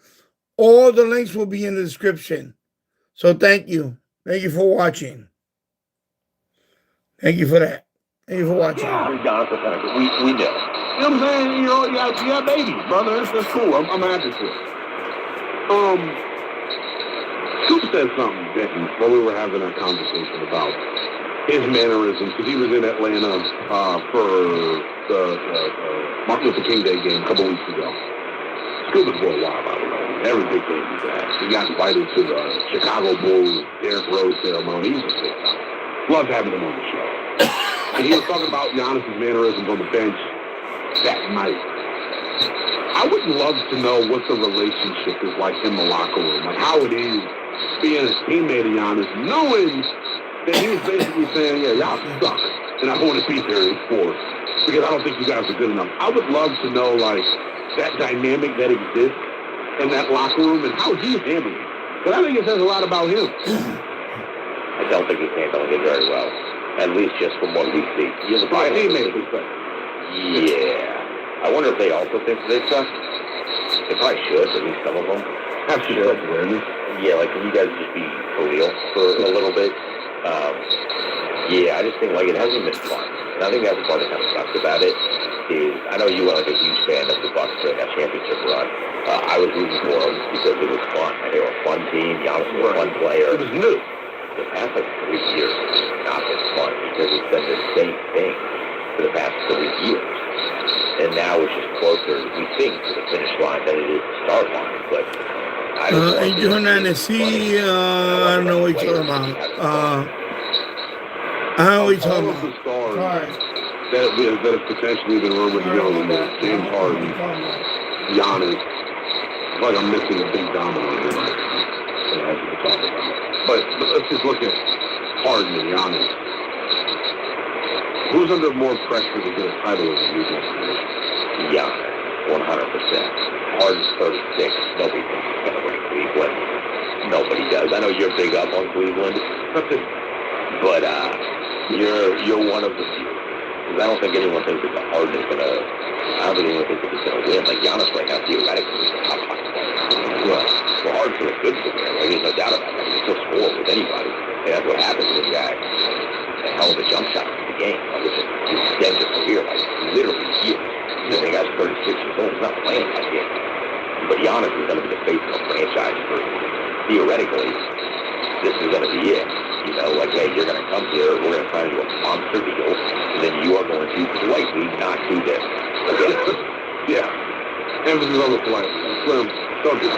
all the links will be in the description. So thank you. Thank you for watching. Thank you for that. Thank you for watching. We know. You know what I'm saying? You know, you got babies, brother. That's cool. I'm happy for it. Scoop said something, Denton, while we were having that conversation about his mannerisms, because he was in Atlanta for the Martin Luther King Day game a couple weeks ago. Scoop was for a while, by the way. Every big game he's at. He got invited to the Chicago Bulls Derrick Rose ceremony. He's a big time. Love having him on the show. And he was talking about Giannis' mannerisms on the bench that night. I would love to know what the relationship is like in the locker room, like how it is being a teammate of Giannis, knowing that he was basically saying, yeah, y'all suck, and I want to be there in sports because I don't think you guys are good enough. I would love to know, like, that dynamic that exists in that locker room and how he's handling it. But I think it says a lot about him. I don't think he's handling it very well, at least just from what we see. He's a teammate. Yeah. I wonder if they also think they suck. They probably should, at least some of them. Have some self-awareness. Yeah, like, can you guys just be for real for a little bit? Yeah, I just think, like, it hasn't been fun. And I think that's the part that kind of sucks about it, is I know you were, like, a huge fan of the Bucks during that championship run. I was rooting for them because it was fun. And they were a fun team. Giannis was a fun player. It was new. The past, like, 3 years has not been fun because it's been the same thing for the past 3 years. And now it's just closer, we think, to the finish line than it is the start line. But I don't know. Angel Hernandez, I don't know what you're talking about. I don't know what you're talking about. The stars that have potentially been rumored to go in there, James Harden, Giannis. It's like I'm missing a big domino here. But let's just look at Harden and Giannis. Who's under more pressure to get a title in the league next year? Yeah, 100%. Harden's 36. Nobody thinks he's going to win Cleveland. Nobody does. I know you're big up on Cleveland, but you're one of the few. Because I don't think anyone thinks that Harden is going to. I don't think anyone thinks that he's going to win. Like Giannis right now, theoretically, is a top 5 player. Well, Harden's really good for him. Like, there's no doubt about that. He can still score with anybody. And that's what happens when you have hell of a jump shot in the game. Like, it's just extend his career, like, literally years. You know, the guy's 36 years old. He's not playing that game. But Giannis is going to be the face of a franchise for, theoretically, this is going to be it. You know, like, hey, you're going to come here, we're going to sign you a monster deal, and then you are going to politely not do this. Okay? Yeah. Emphasis on the polite. Slim, so good.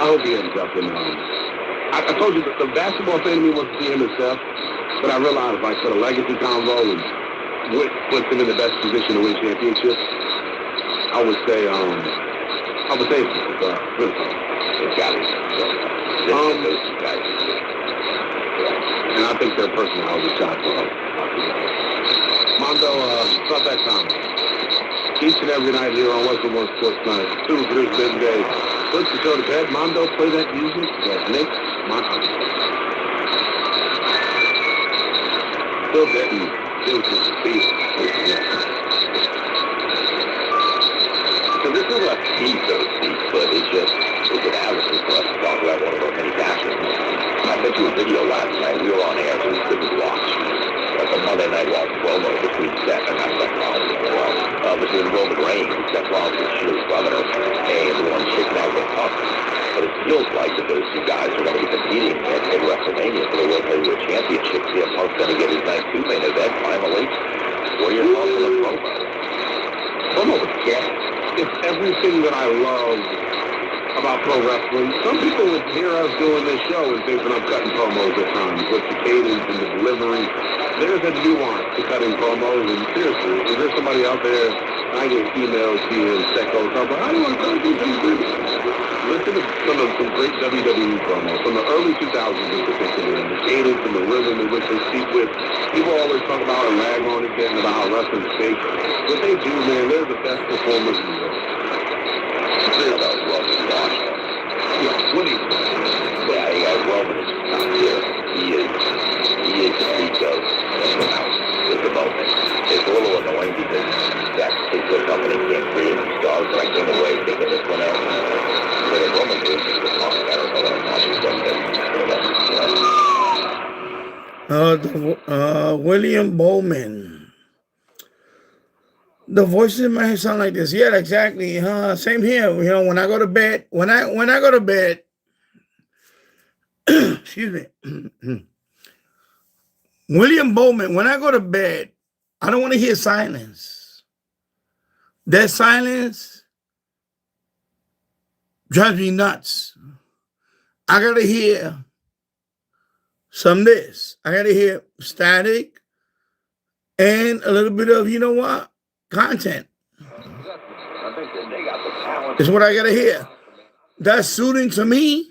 I hope he ends up in, I told you that the basketball fan of me wants to see him and Steph, but I realized, like, for the legacy convo and what puts him in the best position to win championships, I would say it's It's got to be. Those two guys. And I think their personality shot for him. Mondo, it's about that time. Each and every night here on Western One Sports Night, Super Producer Ben Day puts the show to bed. Mondo, play that music that makes my heart. Still getting feels the speed. So this is a piece, so to speak, but it's an avenue for us to talk about one of our many passions. I sent you a video last night. We were on air, so we couldn't watch. Like a Monday Night Raw promo between Seth between Roman Reigns, Seth Rollins and his brother, and the one chicken out with Punk. But it feels like that those two guys are going to be competing at WrestleMania for the World Heavyweight Championship. CM Punk's going to get his night 2 main event finally. What are your thoughts on the promo? Promo was gas. It's everything that I love about pro wrestling. Some people would hear us doing this show and think that I'm cutting promos at times with the cadence and the delivery. There's a nuance to cutting promos, and seriously, if there's somebody out there, I get emails here and techos, I'm like, how do I cut these things? Listen to some great WWE promos from the early 2000s in particular, and the cadence and the rhythm in which they speak with. People always talk about and rag on it, getting about how wrestling fake. What they do, man, they're the best performers in the world. About Roman Washington. Yeah, what do you think? Yeah, Roman is not here. He is the freak of the house at the moment. It's a little annoying because that particular company can't create any stars, but I came away thinking this one out. But if Roman is the talk, I don't know what I'm watching. William Bowman. The voices in my head sound like this. Yeah, exactly. Same here. You know, when I go to bed, when I go to bed, excuse me. William Bowman, when I go to bed, I don't want to hear silence. That silence drives me nuts. I gotta hear some this. I gotta hear static and a little bit of, you know what? Content. It's what I gotta hear. That's soothing to me,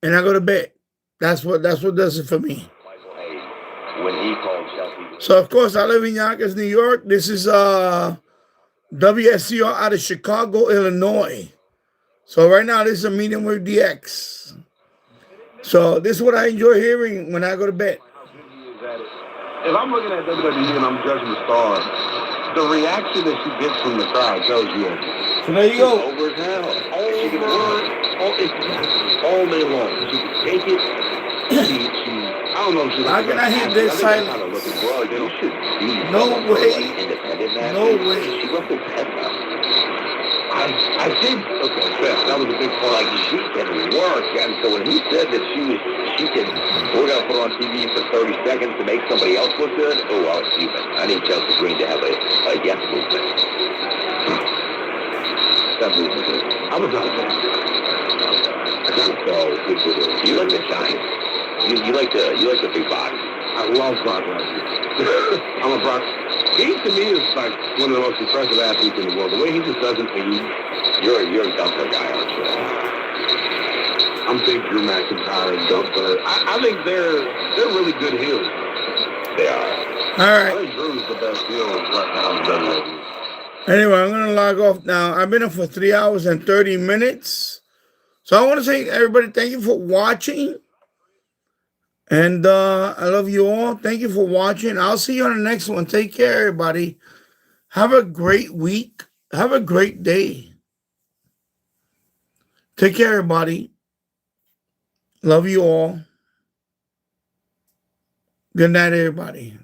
and I go to bed. That's what does it for me. So of course I live in Yonkers, New York. This is WSCR out of Chicago, Illinois. So right now this is a medium wave DX. So this is what I enjoy hearing when I go to bed. If I'm looking at WWE and I'm judging the star, the reaction that she gets from the crowd tells you everything. So there you go. Over as hell. All day long. She can take it. I don't know if she's how can I hear this silence? No way. No way. She wrestled Penta. I did. Okay, that was a big part. Like, she can work, and so when he said that we're going to put her on TV for 30 seconds to make somebody else look good, oh, I was human. I need Chelsea Green to have a yes movement. That movement is. I'm a Brock fan. I kind of go good with it. You like the giants. You like the big body. I love Brock Lesnar. I'm a Brock. He to me is like one of the most impressive athletes in the world. The way he just doesn't age. You're a Gunther guy, aren't you? I'm big Drew McIntyre and Gunther. I think they're really good heels. They are. All right. I think Drew's the best heel right now in WWE. Anyway, I'm gonna log off now. I've been here for 3 hours and 30 minutes. So I want to say everybody, thank you for watching. And I love you all. Thank you for watching. I'll see you on the next one. Take care, everybody. Have a great week. Have a great day. Take care, everybody. Love you all. Good night, everybody.